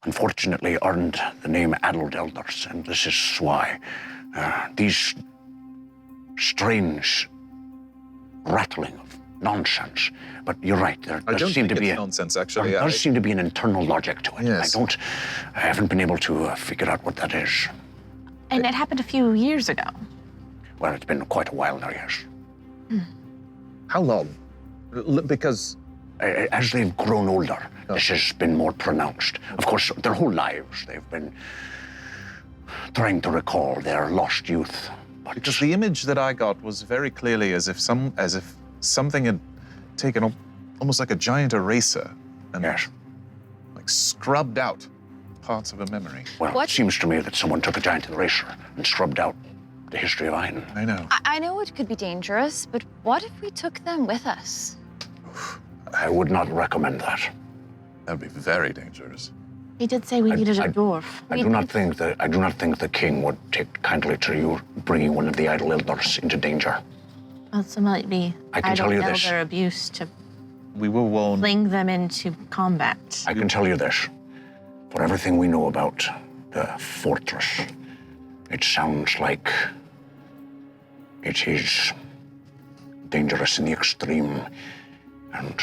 unfortunately earned the name Addled Elders, and this is why. These strange rattling of nonsense. But you're right, there I does don't seem think to be it's nonsense, actually. There does seem to be an internal logic to it. Yes. I haven't been able to figure out what that is. And it happened a few years ago. Well, it's been quite a while now, yes. How long? Because As they've grown older, this has been more pronounced. Of course, their whole lives, they've been trying to recall their lost youth. But because the image that I got was very clearly as if something had taken almost like a giant eraser and yes. like scrubbed out parts of a memory. Well, What? it seems to me that someone took a giant eraser and scrubbed out the history of Ein. I know. I know it could be dangerous, but what if we took them with us? I would not recommend that. That would be very dangerous. He did say we needed a dwarf. I do not think the king would take kindly to you bringing one of the Addled Elders into danger. Also might be I can tell you this. elder abuse to We were warned. fling them into combat. I can tell you this. For everything we know about the fortress, it sounds like it is dangerous in the extreme. And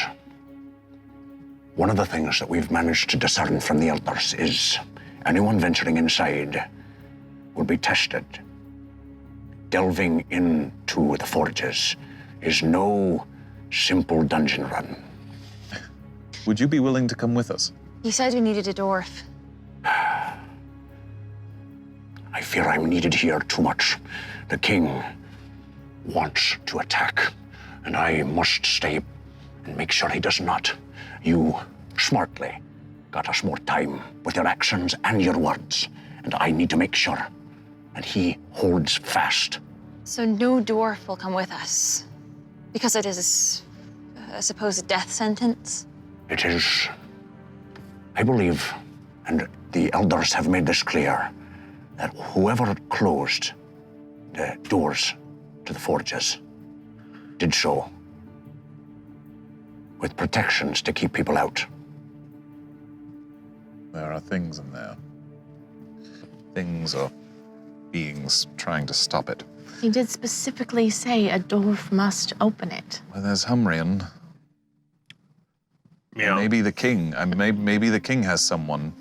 one of the things that we've managed to discern from the elders is anyone venturing inside will be tested. Delving into the forges is no simple dungeon run. Would you be willing to come with us? You said you needed a dwarf. I fear I'm needed here too much. The king wants to attack, and I must stay and make sure he does not. You smartly got us more time with your actions and your words, and I need to make sure that he holds fast. So no dwarf will come with us because it is a supposed death sentence? It is, I believe, and the elders have made this clear, that whoever closed the doors to the forges did so with protections to keep people out. There are things in there. Things or beings trying to stop it. He did specifically say a dwarf must open it. Well, there's Humrian. Yeah. Maybe the king. Maybe the king has someone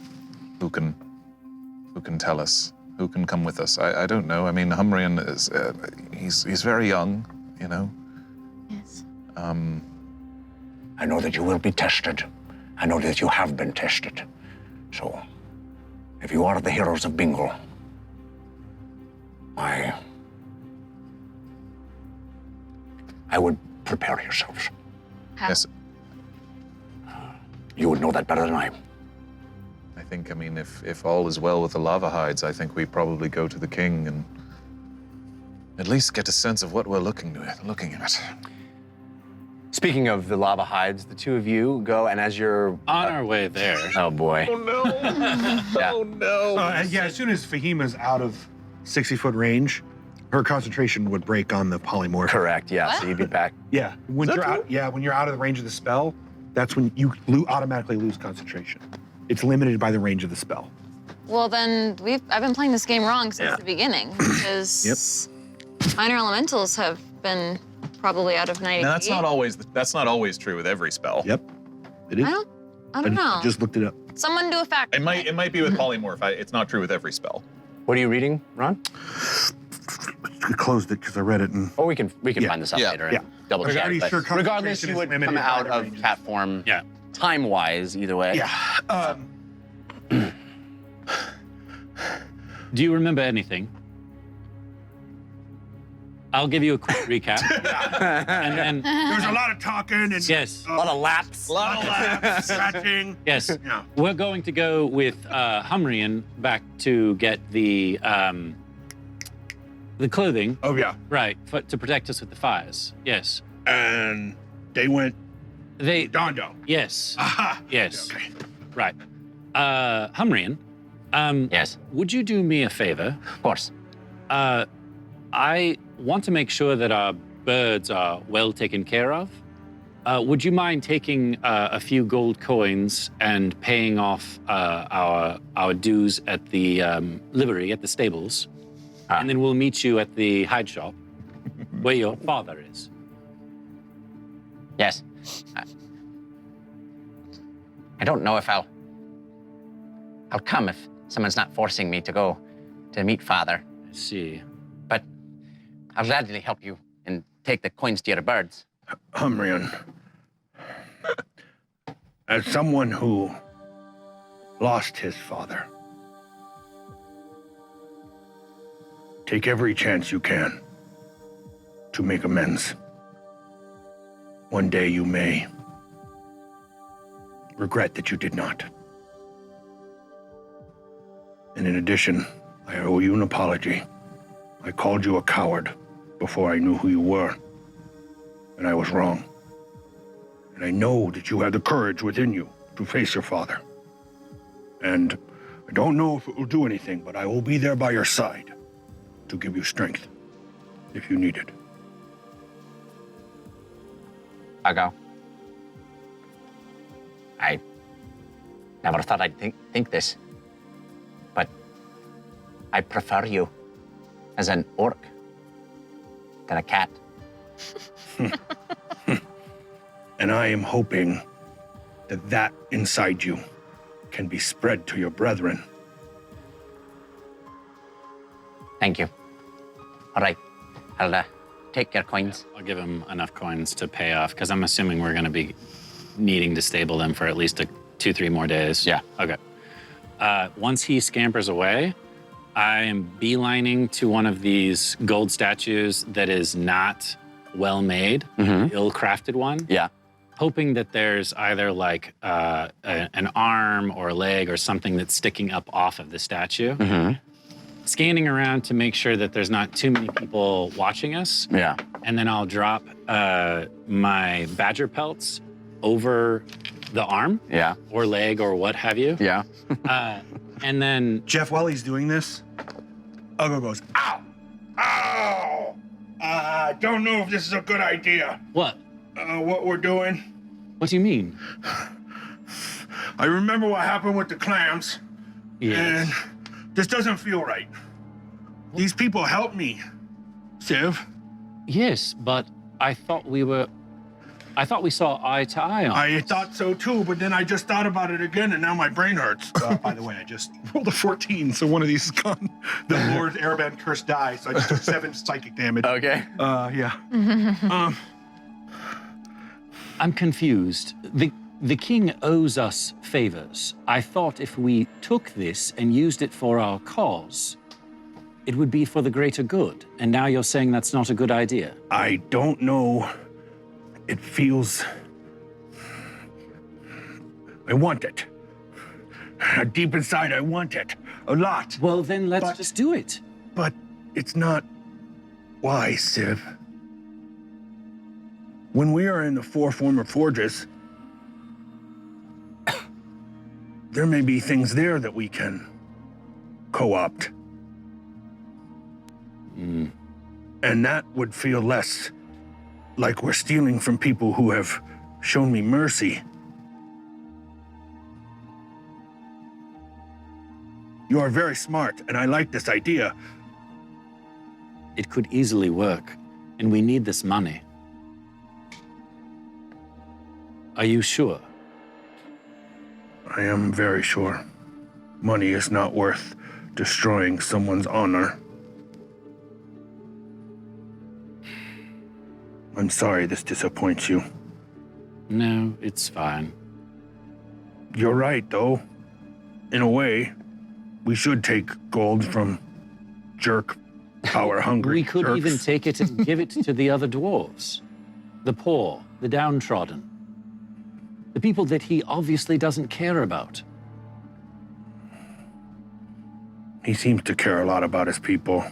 who can tell us, who can come with us. I don't know. I mean, Humrian is he's very young, you know. Yes. I know that you will be tested. I know that you have been tested. So, if you are the Heroes of Bingle, I would prepare yourselves. How? Yes. You would know that better than I. I think, I mean, if all is well with the lava hides, I think we probably go to the king and at least get a sense of what we're looking at. Speaking of the lava hides, the two of you go, and as you're On our way there. oh boy, Oh no! Yeah. Oh no! Yeah, as soon as Fahima's out of 60-foot range, her concentration would break on the polymorph. correct. Yeah, What? so you'd be back. Yeah, when Is that you're out. true? Yeah, when you're out of the range of the spell, that's when you automatically lose concentration. It's limited by the range of the spell. Well, then I've been playing this game wrong since the beginning because minor elementals have been probably out of 90. Now that's not always true with every spell. Yep, it is. I don't know. I just looked it up. Someone do a fact. It might be with polymorph. It's not true with every spell. What are you reading, Ron? I closed it because I read it and. Oh, we can Yeah. find this out Yeah. later and Yeah. double But I'm check. already but sure regardless, concentration you is would limited come by out the of ranges. cat form. Yeah. Time-wise, either way. Yeah. Do you remember anything? I'll give you a quick recap. And There was a lot of talking and yes, A lot of laps. a lot of laughs, scratching. yes. Yeah. We're going to go with Humrian back to get the clothing, Oh yeah. right, to protect us with the fires. Yes. And they went They, Dondo. yes, Aha. yes, Okay. right. Humrian, Yes, would you do me a favor? of course. I want to make sure that our birds are well taken care of. Would you mind taking a few gold coins and paying off our dues at the livery at the stables, and then we'll meet you at the hide shop where your father is. Yes. I don't know if I'll come if someone's not forcing me to go to meet Father. I see. But I'll gladly help you and take the coins to your birds. Humrian, as someone who lost his father, take every chance you can to make amends. One day you may regret that you did not. And in addition, I owe you an apology. I called you a coward before I knew who you were, and I was wrong. And I know that you have the courage within you to face your father. And I don't know if it will do anything, but I will be there by your side to give you strength if you need it. I'll go. I never thought I'd think this, but I prefer you as an orc than a cat. And I am hoping that inside you can be spread to your brethren. Thank you. All right, I'll take your coins. I'll give him enough coins to pay off, because I'm assuming we're going to be needing to stable them for at least 2-3 more days. Yeah. Okay. Once he scampers away, I am beelining to one of these gold statues that is not well made, ill-crafted one. Yeah. Hoping that there's either like an arm or a leg or something that's sticking up off of the statue. Scanning around to make sure that there's not too many people watching us. Yeah. And then I'll drop my badger pelts over the arm. Yeah. Or leg or what have you. Yeah. And then Jeff, while he's doing this, Uggo goes, ow! Ow! I don't know if this is a good idea. What? What we're doing. What do you mean? I remember what happened with the clams. Yes. And this doesn't feel right. These people helped me, Civ. Yes, but I thought we saw eye to eye on I this. thought so too, but then I just thought about it again, and now my brain hurts. by the way, I just rolled a 14, so one of these is gone. The Lord Airband curse die, so I just took 7 psychic damage. Okay. Yeah. I'm confused. The king owes us favors. I thought if we took this and used it for our cause, it would be for the greater good. And now you're saying that's not a good idea. I don't know. It feels... I want it. Deep inside, I want it. A lot. Well, then let's just do it. But it's not wise, Civ. When we are in the 4 former forges, there may be things there that we can co-opt. And that would feel less like we're stealing from people who have shown me mercy. You are very smart, and I like this idea. It could easily work, and we need this money. Are you sure? I am very sure. Money is not worth destroying someone's honor. I'm sorry this disappoints you. No, it's fine. You're right, though. In a way, we should take gold from power-hungry We could jerks. even take it and give it to the other dwarves. The poor, the downtrodden. The people that he obviously doesn't care about. He seems to care a lot about his people.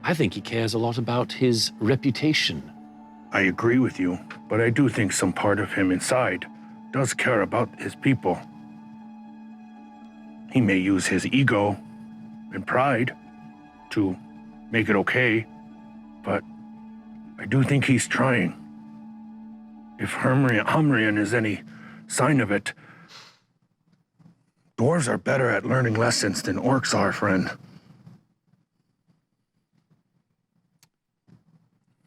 I think he cares a lot about his reputation. I agree with you, but I do think some part of him inside does care about his people. He may use his ego and pride to make it okay, but I do think he's trying. If Humrian is any sign of it, dwarves are better at learning lessons than orcs are, friend.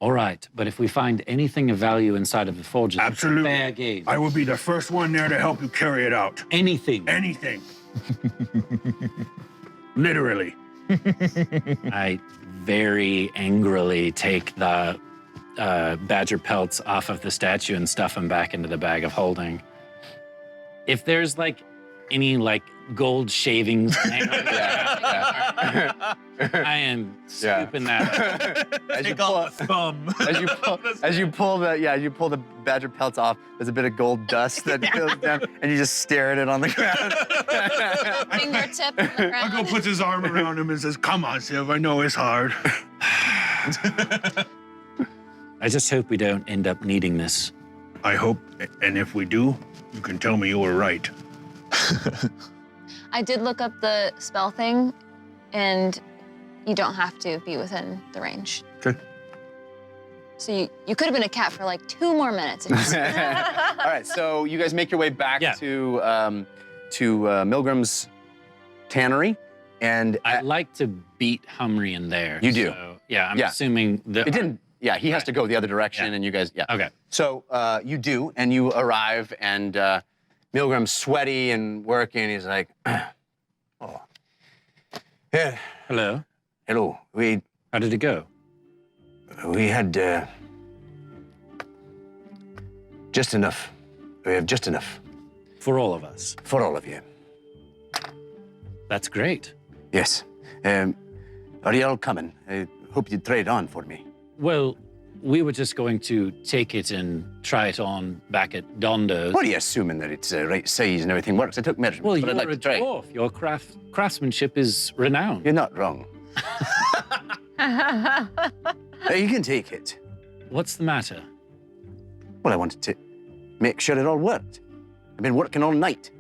All right, but if we find anything of value inside of the forges, Absolutely. fair game. I will be the first one there to help you carry it out. Anything. Anything. Literally. I very angrily take the badger pelts off of the statue and stuff them back into the bag of holding. If there's like any like gold shavings, I am scooping that up. Take off the thumb. As you pull the badger pelts off, there's a bit of gold dust that goes down, and you just stare at it on the ground. Fingertip on the ground. Uncle puts his arm around him and says, "Come on, Civ, I know it's hard." I just hope we don't end up needing this. I hope, and if we do, you can tell me you were right. I did look up the spell thing, and you don't have to be within the range. Okay. So you could have been a cat for like 2 more minutes. All right, so you guys make your way back to Milgram's tannery, and I'd like to beat Humrian there. You do. So, yeah, I'm assuming that Yeah, he has to go the other direction, and you guys, yeah. Okay. So you do, and you arrive, and Milgram's sweaty and working. He's like, oh. Yeah. Hello. Hello. How did it go? We had just enough. We have just enough. For all of us. For all of you. That's great. Yes. Are you all coming? I hope you trade on for me. Well, we were just going to take it and try it on back at Dondo's. What are you assuming that it's the right size and everything works? I took measurements, Well, but I'd you're like to try. a dwarf. Your craftsmanship is renowned. You're not wrong. You can take it. What's the matter? Well, I wanted to make sure it all worked. I've been working all night.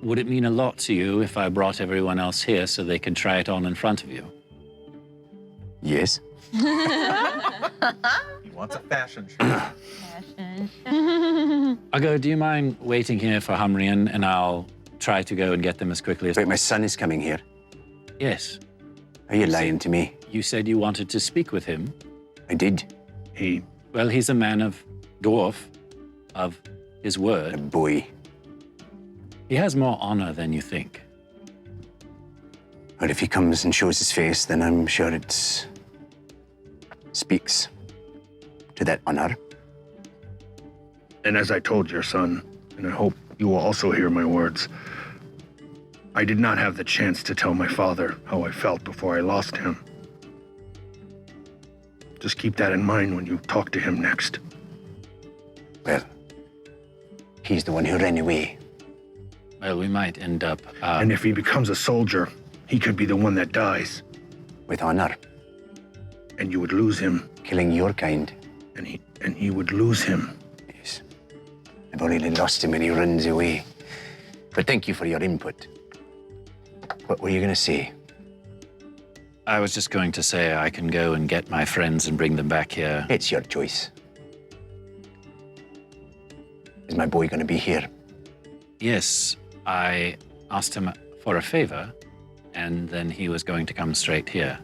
Would it mean a lot to you if I brought everyone else here so they can try it on in front of you? Yes. He wants a fashion show. I'll do you mind waiting here for Humrian, and I'll try to go and get them as quickly as Wait, my son is coming here. Yes. Are you lying to me? You said you wanted to speak with him. I did. Well, he's a man of dwarf, of his A word. boy. He has more honor than you think. But if he comes and shows his face, then I'm sure it speaks to that honor. And as I told your son, and I hope you will also hear my words, I did not have the chance to tell my father how I felt before I lost him. Just keep that in mind when you talk to him next. Well, he's the one who ran away. Well, we might end up... And if he becomes a soldier, he could be the one that dies. With honor. And you would lose him. Killing your kind. And he would lose him. Yes. I've already lost him when he runs away. But thank you for your input. What were you going to say? I was just going to say I can go and get my friends and bring them back here. It's your choice. Is my boy going to be here? Yes, I asked him for a favor, and then he was going to come straight here.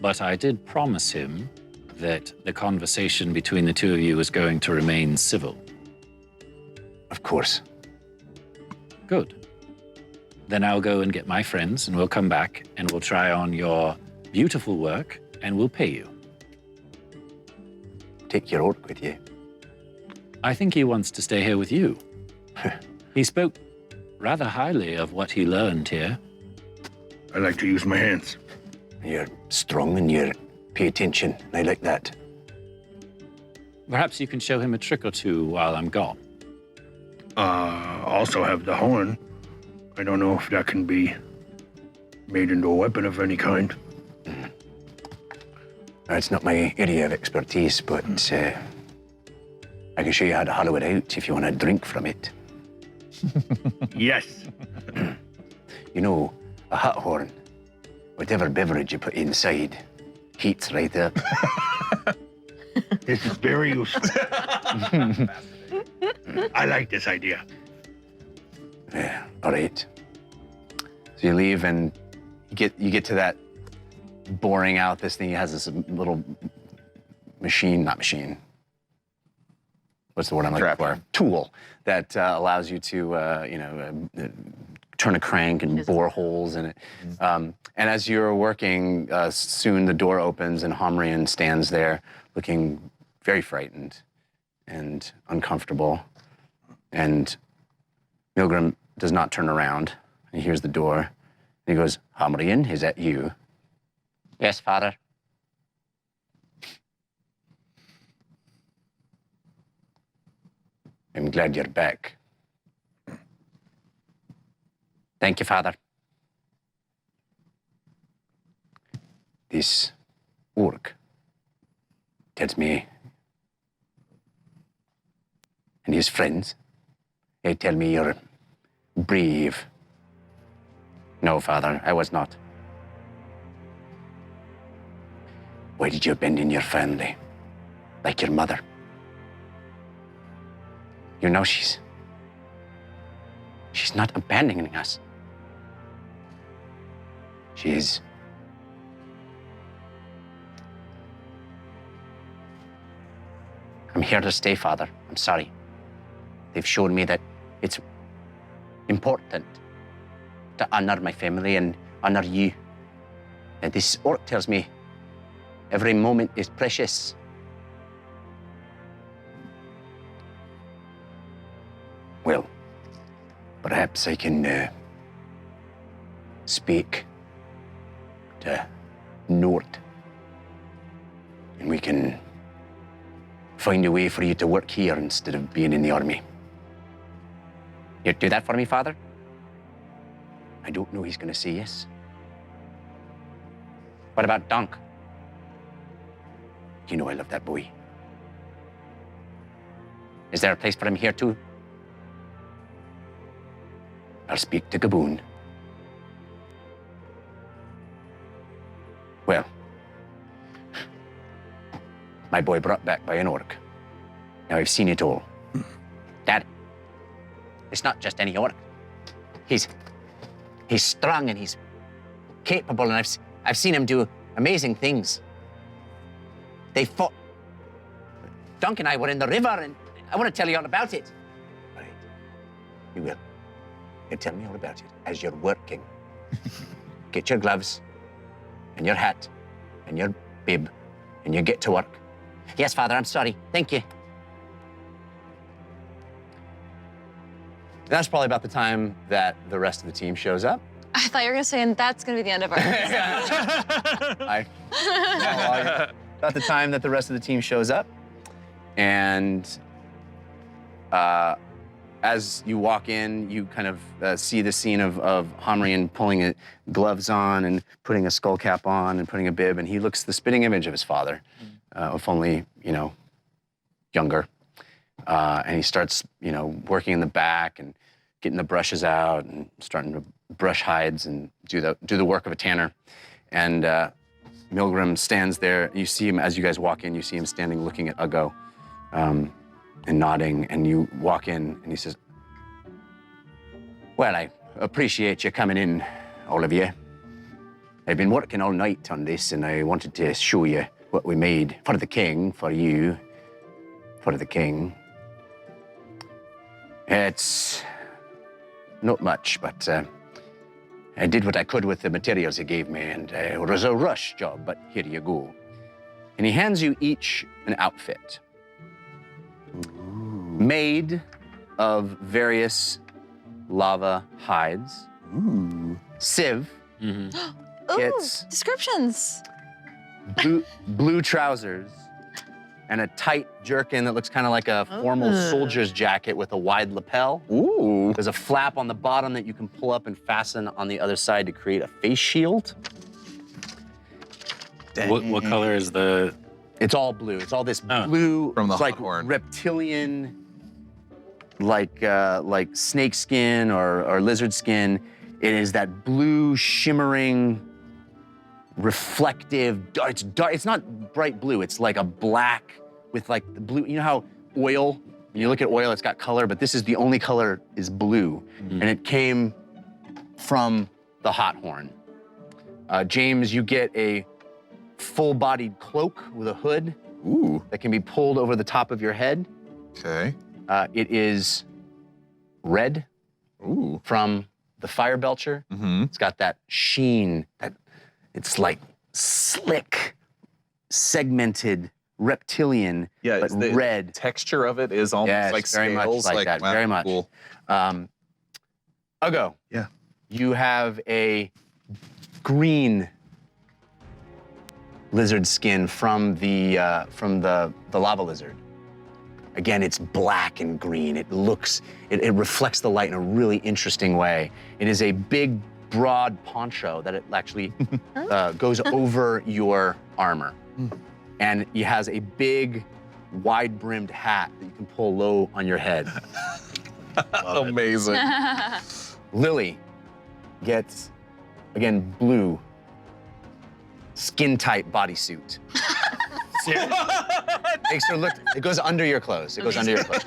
But I did promise him that the conversation between the two of you was going to remain civil. Of course. Good. Then I'll go and get my friends, and we'll come back, and we'll try on your beautiful work, and we'll pay you. Take your orc with you. I think he wants to stay here with you. He spoke rather highly of what he learned here. I like to use my hands. You're strong and you pay attention. I like that. Perhaps you can show him a trick or two while I'm gone. Also have the horn. I don't know if that can be made into a weapon of any kind. It's not my area of expertise, but I can show you how to hollow it out if you want to drink from it. Yes. You know, a hot horn, whatever beverage you put inside, heats right up. This is very useful. I like this idea. Yeah, all right. So you leave and you get to that boring out this thing. It has this little not machine. What's the word I'm looking for? Tool that allows you to, turn a crank and bore holes in it. And as you're working, soon the door opens and Homrian stands there looking very frightened and uncomfortable. And Milgram does not turn around. He hears the door. And he goes, Homrian, is that you? Yes, Father. I'm glad you're back. Thank you, Father. This orc tells me, and his friends, they tell me you're brave. No, Father, I was not. Why did you abandon your family, like your mother? You know she's not abandoning us. She is. I'm here to stay, Father. I'm sorry. They've shown me that it's important to honor my family and honor you. And this orc tells me every moment is precious. Well, perhaps I can speak to Nort, and we can find a way for you to work here instead of being in the army. You do that for me, Father? I don't know he's going to say yes. What about Dunk? You know I love that boy. Is there a place for him here too? I'll speak to Gaboon. Well, my boy brought back by an orc. Now I've seen it all. Dad, it's not just any orc. He's strong and he's capable, and I've seen him do amazing things. They fought. Dunk and I were in the river, and I want to tell you all about it. All right, you will. You'll tell me all about it as you're working. Get your gloves and your hat and your bib, and you get to work. Yes, Father, I'm sorry. Thank you. That's probably about the time that the rest of the team shows up. I thought you were gonna say, and that's gonna be the end of our episode. About the time that the rest of the team shows up. And as you walk in, you kind of see the scene of Homrian pulling gloves on and putting a skull cap on and putting a bib, and he looks the spitting image of his father, if only, younger. And he starts, working in the back and getting the brushes out and starting to brush hides and do the work of a tanner. And Milgram stands there. You see him as you guys walk in. You see him standing, looking at Uggo, and nodding. And you walk in, and he says, "Well, I appreciate you coming in, all of you. I've been working all night on this, and I wanted to show you what we made for the king, for you, for the king. It's not much, but I did what I could with the materials he gave me, and it was a rush job, but here you go." And he hands you each an outfit made of various lava hides. Civ gets descriptions. blue trousers and a tight jerkin that looks kind of like a formal soldier's jacket with a wide lapel. Ooh. There's a flap on the bottom that you can pull up and fasten on the other side to create a face shield. What color is the? It's all blue. It's all this blue, From the it's like hot horn. reptilian, like snake skin or lizard skin. It is that blue, shimmering, reflective. It's dark. It's not bright blue. It's like a black with like the blue. You know how oil, when you look at oil, it's got color, but this is the only color is blue, and it came from the hot horn. James, you get a full-bodied cloak with a hood. Ooh. That can be pulled over the top of your head. Okay. It is red. Ooh. From the fire belcher. Mm-hmm. It's got that sheen, it's like slick, segmented, reptilian, but the red. Texture of it is almost like very scales. much like that, wow, very much. Cool. Uggo. Yeah. You have a green lizard skin from the lava lizard. Again, it's black and green. It reflects the light in a really interesting way. It is a big, broad poncho that it actually goes over your armor. And it has a big, wide-brimmed hat that you can pull low on your head. Amazing. Lily gets, again, blue, skin-tight bodysuit. Makes her look, it goes under your clothes. It goes under your clothes.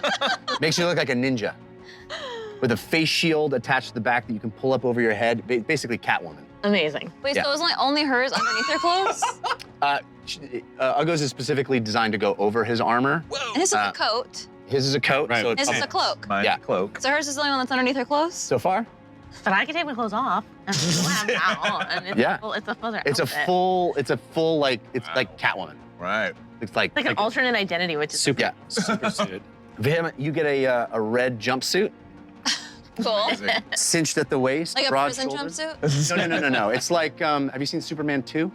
Makes you look like a ninja. With a face shield attached to the back that you can pull up over your head. Basically Catwoman. Amazing. Wait, Yeah. so it was only hers underneath her clothes? Uggos is specifically designed to go over his armor. And his is a coat. His is a coat, Right. so it's His is a cloak. Mine's Yeah. a cloak. So hers is the only one that's underneath her clothes? so far. But I can take my clothes off and still have that on. And it's Yeah. it's a full It's a outfit. full like it's like Catwoman. Right. It's like It's like an alternate identity, which is Super, Yeah. super suit. Vehement, you get a red jumpsuit, Cool. cinched at the waist, Like a broad prison shoulders. jumpsuit? No. It's like have you seen Superman 2?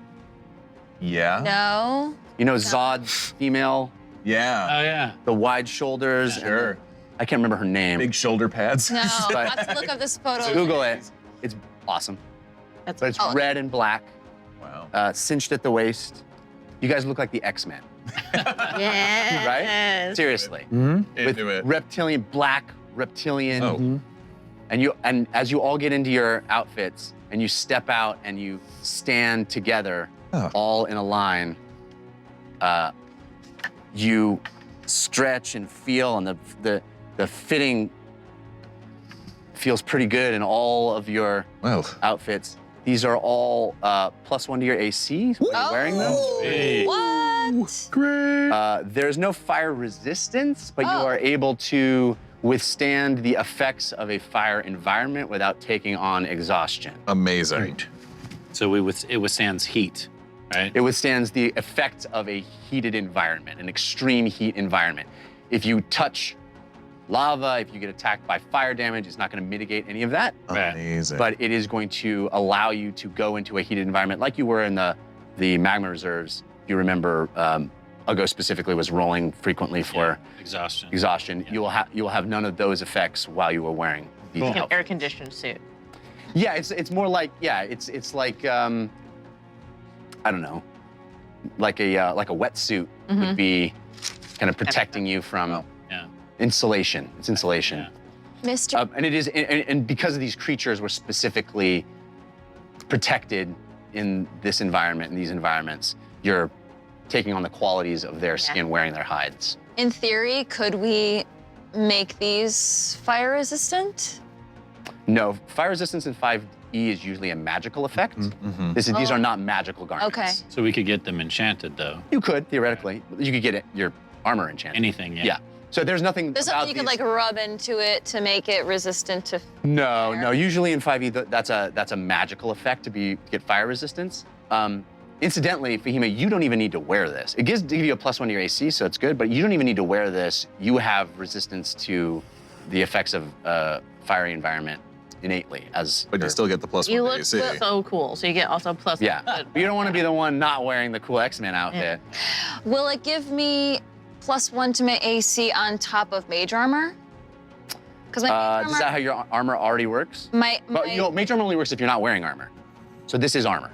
Yeah. No. You know Zod's female, Yeah. Oh yeah. the wide shoulders. and Sure. the- I can't remember her name. Big shoulder pads. No. But- I have to look up this photo. Google it. It's awesome. That's But it's Oh. red and black, Wow. cinched at the waist. You guys look like the X-Men. yeah. Right? Seriously. Into With it. reptilian, black reptilian. Oh. And as you all get into your outfits and you step out and you stand together, Oh. all in a line, you stretch and feel, and the fitting feels pretty good in all of your Well. outfits. These are all +1 to your AC when you're wearing them. Hey. What? Great. There's no fire resistance, but you Oh. are able to withstand the effects of a fire environment without taking on exhaustion. Amazing. So it withstands heat, right? It withstands the effects of a heated environment, an extreme heat environment. If you touch lava, if you get attacked by fire damage, it's not going to mitigate any of that. Right. Amazing. But it is going to allow you to go into a heated environment like you were in the Magma Reserves. You remember Ugo specifically was rolling frequently for Exhaustion. exhaustion. Yeah. You will have none of those effects while you were wearing these Like an outfits. air-conditioned suit. Yeah, it's more like it's like I don't know, like a wetsuit would be kind of protecting you from Yeah. insulation. It's insulation. Yeah. Mr. And it is, and because of these creatures were specifically protected in this environment, in these environments, you're taking on the qualities of their skin wearing their hides. In theory, could we make these fire resistant? No, fire resistance in 5e is usually a magical effect. Mhm. These are not magical garments. Okay. So we could get them enchanted though. You could, theoretically. You could get your armor enchanted. Anything, yeah. Yeah. So there's nothing There's about something you could these- like rub into it to make it resistant to. No. Usually in 5e, that's a magical effect to get fire resistance. Incidentally, Fahima, you don't even need to wear this. It gives you a +1 to your AC, so it's good. But you don't even need to wear this. You have resistance to the effects of fiery environment innately. But you still get the +1 You to look AC. so cool, so you get also plus. Yeah. But you don't want to be the one not wearing the cool X-Men outfit. Will it give me +1 to my AC on top of mage armor? Because my mage Is armor. that how your armor already works? my But mage armor only works if you're not wearing armor. So this is armor.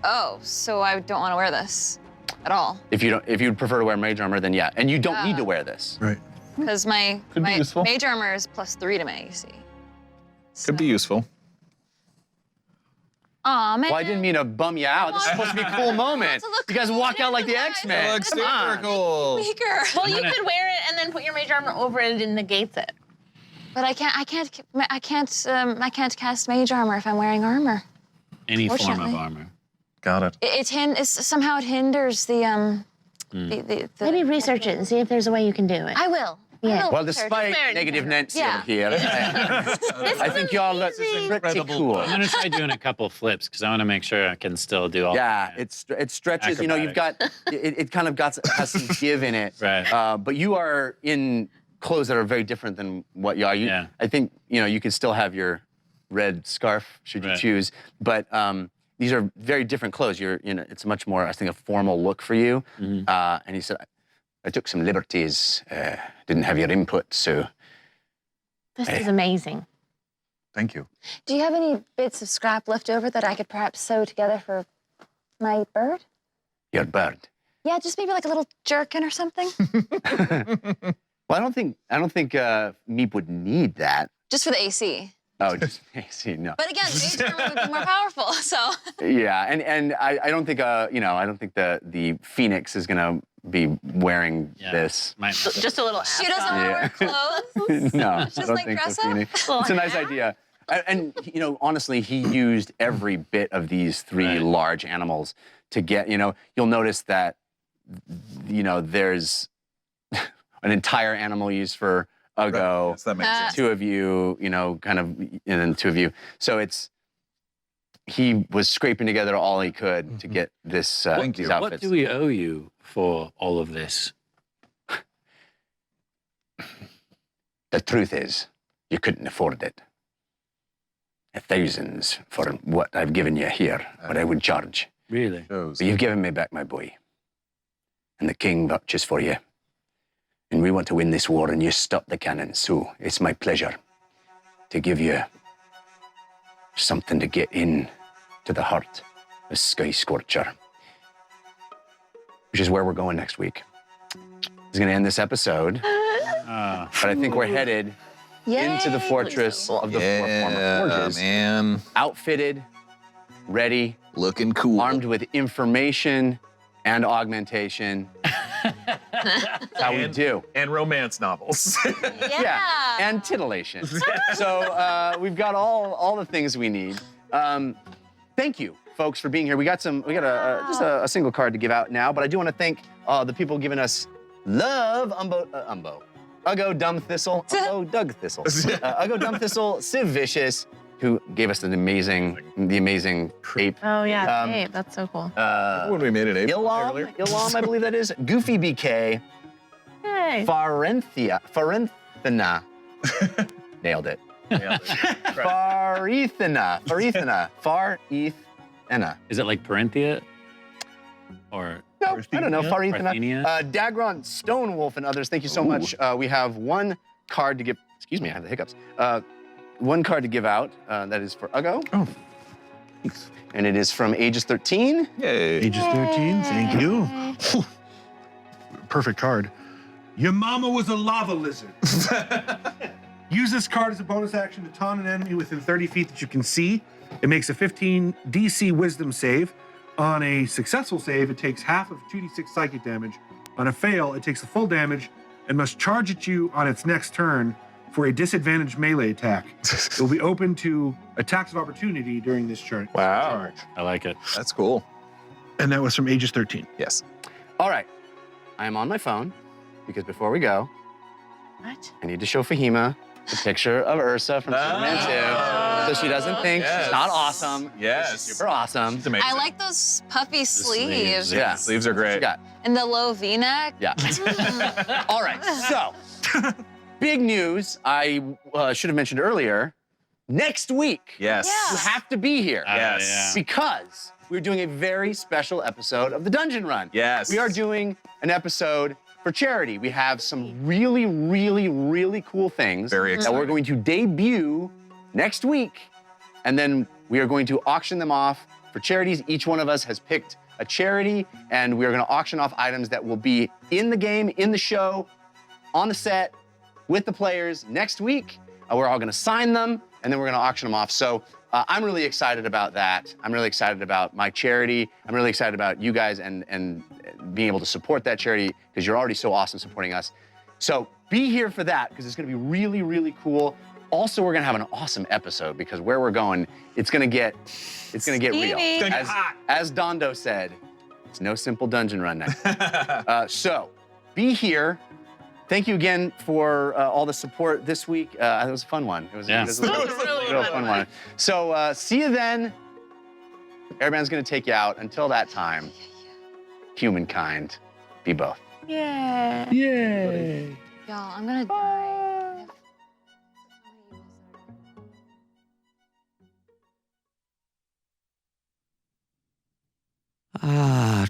Oh, so I don't want to wear this at all. If you'd prefer to wear mage armor, then yeah. And you don't need to wear this. Right. Because my Could be useful. mage armor is +3 to my AC. Could be useful. Aw, man. Well, I didn't mean to bum you out. This is supposed to be a cool moment. to look You guys cool. walk out like the Guys. X-Men. That looks Come super on. cool. Weaker. Well, you gonna- could wear it and then put your mage armor over it and it negates it. But I can't cast mage armor if I'm wearing armor. Any form Fortunately. of armor. Got it. Somehow it hinders the Maybe research it and see if there's a way you can do it. I will. Yeah. I will Well, research. despite Very negative Nancy Yeah. over here, I think y'all look pretty cool. I'm gonna try doing a couple flips because I want to make sure I can still do all. Yeah, that. it stretches. You know, you've got it kind of has some give in it. Right. But you are in clothes that are very different than what you are. Yeah. I think you could still have your red scarf should you Right. choose, but these are very different clothes. It's much more, I think, a formal look for you. Mhm. And he said, I took some liberties, didn't have your input, so. This is amazing. Thank you. Do you have any bits of scrap left over that I could perhaps sew together for my bird? Your bird. Yeah, just maybe like a little jerkin or something. Well, I don't think Meep would need that. Just for the AC. Oh, just see, no. But again, mage armor would be more powerful, so. Yeah, and I don't think I don't think the Phoenix is gonna be wearing Yeah. this. Might Just a little. She doesn't want to wear clothes. No, I Just don't like think dress the up? Phoenix. Little It's a nice hat? idea. And you know, honestly, he used every bit of these three large animals to get. You know, you'll notice that. You know, there's an entire animal used for Ugo. Right. Yes, that makes sense. Two of you, you know, kind of, and then two of you. So he was scraping together all he could to get this. These outfits. What do we owe you for all of this? The truth is, you couldn't afford it. Thousands for what I've given you here, what I would charge. Really? But you've given me back my boy. And the king vouches for you. And we want to win this war, and you stop the cannons. So it's my pleasure to give you something to get in to the heart of Skyscorcher, which is where we're going next week. It's going to end this episode, but I think we're headed into the fortress of the four former forges. Man. Outfitted, ready, looking cool, armed with information and augmentation. That's how we do. And romance novels. Yeah, and titillation. So we've got all the things we need. Thank you, folks, for being here. We got just a single card to give out now, but I do want to thank the people giving us love. Ugo Dumb Thistle, Ugo Doug Thistle, Ugo Dumb Thistle, Civ Vicious, who gave us the amazing ape. Oh yeah, ape. That's so cool. When we made an ape earlier. Ilam, I believe that is. Goofy BK. Hey. Farenthina. Nailed it. Farethina. Is it like Parenthia? Or no, I don't know. Farethina. Parthenia? Dagron, Stonewolf, and others. Thank you so much. We have one card to give. Excuse me, I have the hiccups. One card to give out. That is for Ugo. Oh, thanks. And it is from Ages 13. Yay. Ages 13, thank you. Whew. Perfect card. Your mama was a lava lizard. Use this card as a bonus action to taunt an enemy within 30 feet that you can see. It makes a 15 DC Wisdom save. On a successful save, it takes half of 2d6 psychic damage. On a fail, it takes the full damage and must charge at you on its next turn for a disadvantaged melee attack. It will be open to attacks of opportunity during this charge. Wow. I like it. That's cool. And that was from Ages 13. Yes. All right. I am on my phone because before we go, What? I need to show Fahima the picture of Ursa from Superman 2 so she doesn't think she's not awesome. Yes. She's super awesome. It's amazing. I like those puffy sleeves. Yeah. Sleeves are great. Yeah. And the low V-neck. Yeah. All right. So, big news. I should have mentioned earlier. Next week, Yes. Yeah. you have to be here. Yes. Because we're doing a very special episode of the Dungeon Run. Yes. We are doing an episode for charity. We have some really, really, really cool things Very that we're going to debut next week. And then we are going to auction them off for charities. Each one of us has picked a charity, and we are going to auction off items that will be in the game, in the show, on the set, with the players next week. We're all going to sign them, and then we're going to auction them off. So I'm really excited about that. I'm really excited about my charity. I'm really excited about you guys and being able to support that charity because you're already so awesome supporting us. So be here for that because it's going to be really, really cool. Also, we're going to have an awesome episode because where we're going, it's going to get real. As Dondo said, it's no simple dungeon run next. So be here. Thank you again for all the support this week. It was a fun one. It was a real fun one. So see you then. Airband's gonna take you out. Until that time, humankind, be both. Yeah. Yay. Y'all, I'm gonna die.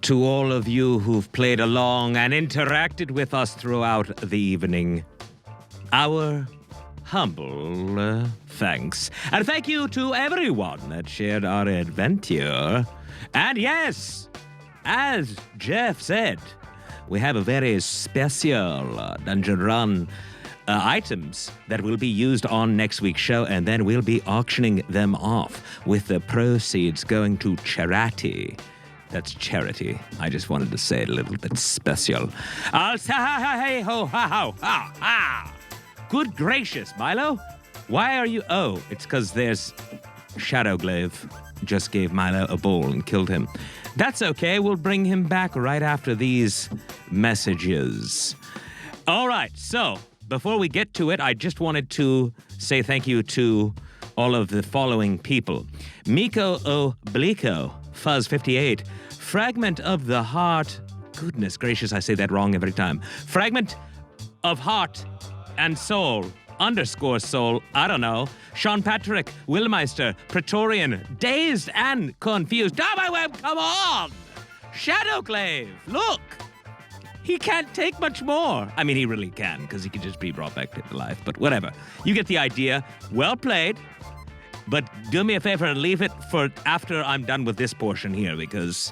To all of you who've played along and interacted with us throughout the evening, our humble thanks. And thank you to everyone that shared our adventure. And yes, as Jeff said, we have a very special Dungeon Run items that will be used on next week's show, and then we'll be auctioning them off with the proceeds going to charity. That's charity. I just wanted to say it a little bit special. I'll say hey ho ha ho ha ha. Good gracious, Milo. Why are you? Oh, it's because there's Shadowglaive just gave Milo a bowl and killed him. That's okay. We'll bring him back right after these messages. All right. So before we get to it, I just wanted to say thank you to all of the following people: Miko Oblico, Fuzz58, Fragment of the Heart. Goodness gracious, I say that wrong every time. Fragment of Heart and Soul. _soul, I don't know. Sean Patrick, Willmeister, Praetorian, Dazed and Confused. Oh, my web, come on! Shadowglaive, look! He can't take much more. I mean, he really can, because he can just be brought back to life, but whatever. You get the idea. Well played. But do me a favor and leave it for after I'm done with this portion here, because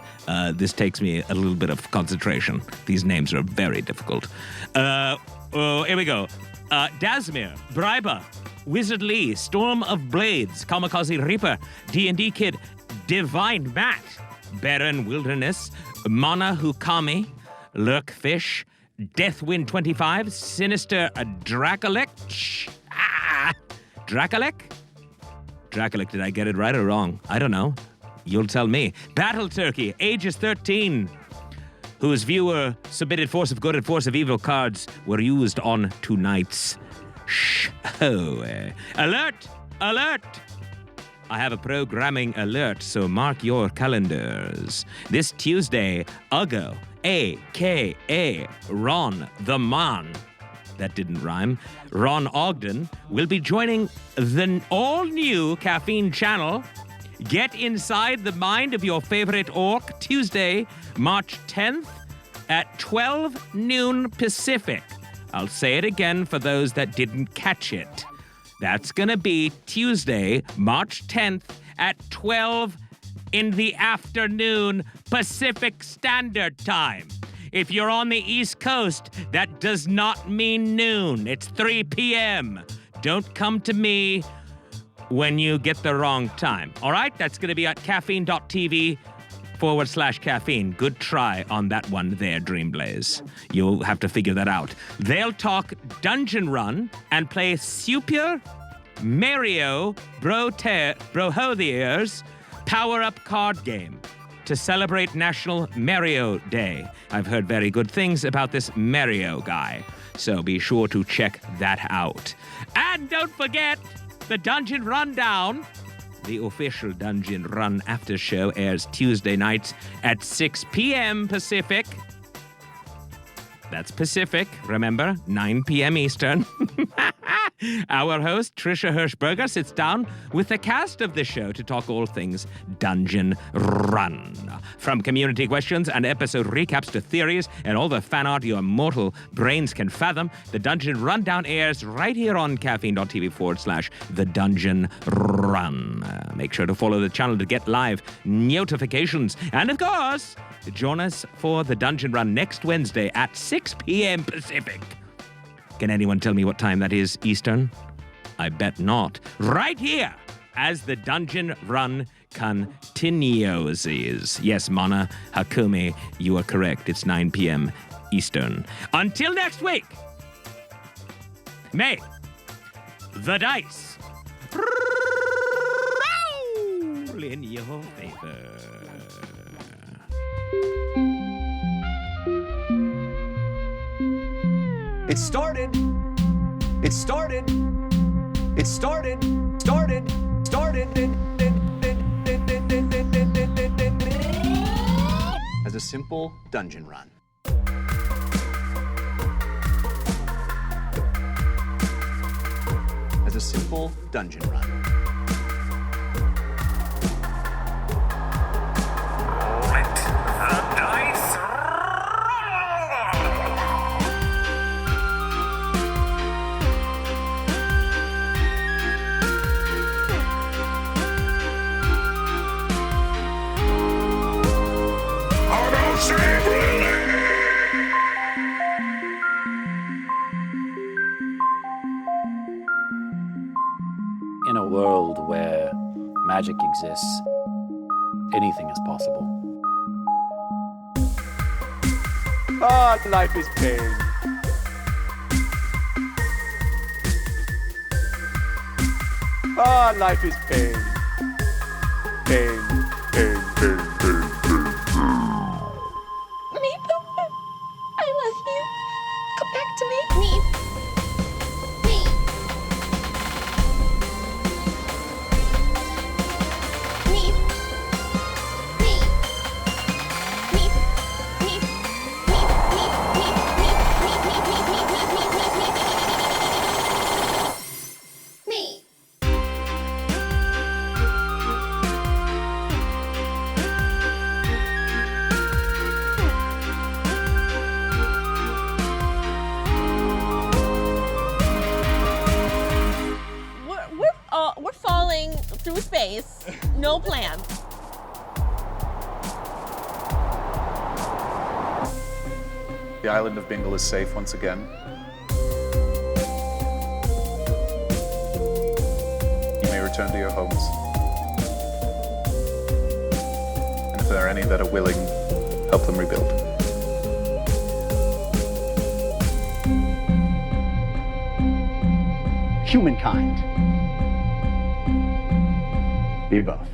this takes me a little bit of concentration. These names are very difficult. Here we go. Dasmir, Briber, Wizard Lee, Storm of Blades, Kamikaze Reaper, D&D Kid, Divine Matt, Barren Wilderness, Mana Hukami, Lurkfish, Deathwind 25, Sinister Draculek. Draculek, did I get it right or wrong? I don't know. You'll tell me. Battle Turkey, ages 13, whose viewer submitted Force of Good and Force of Evil cards were used on tonight's show. Alert! Alert! I have a programming alert, so mark your calendars. This Tuesday, Ugo, a.k.a. Ron the Man, that didn't rhyme, Ron Ogden, will be joining the all-new Caffeine channel. Get inside the mind of your favorite orc Tuesday, March 10th at 12 noon Pacific. I'll say it again for those that didn't catch it. That's going to be Tuesday, March 10th at 12 in the afternoon Pacific Standard Time. If you're on the East Coast, that does not mean noon. It's 3 p.m. Don't come to me when you get the wrong time. All right? That's going to be at caffeine.tv/caffeine. Good try on that one there, Dreamblaze. You'll have to figure that out. They'll talk Dungeon Run and play Super Mario Brothier's power-up card game to celebrate National Mario Day. I've heard very good things about this Mario guy, so be sure to check that out. And don't forget, the Dungeon Rundown, the official Dungeon Run after show, airs Tuesday nights at 6 p.m. Pacific. That's Pacific, remember, 9 p.m. Eastern. Our host, Trisha Hirschberger, sits down with the cast of the show to talk all things Dungeon Run. From community questions and episode recaps to theories and all the fan art your mortal brains can fathom, the Dungeon Rundown airs right here on caffeine.tv/The Dungeon Run. Make sure to follow the channel to get live notifications. And of course, join us for the Dungeon Run next Wednesday at 6 p.m. Pacific. Can anyone tell me what time that is Eastern? I bet not. Right here, as the Dungeon Run continues. Yes, Mana Hakumi, you are correct. It's 9 p.m. Eastern. Until next week, may the dice roll in your favor. It started. It started. It started. Started. Started. As a simple dungeon run. As a simple dungeon run. Let the dice roll! In a world where magic exists, anything is possible. Ah, life is pain. Oh, life is pain. Pain, pain, pain, pain, pain. Meep, I love you. Come back to me. Meep. Meep. Meep. Meep. Meep. Meep. Meep. Meep. Meep. Meep. Meep. Meep. Meep. Meep. Meep. We're falling through space. No plan. The island of Bingle is safe once again. You may return to your homes. And if there are any that are willing, help them rebuild. Humankind. Be both.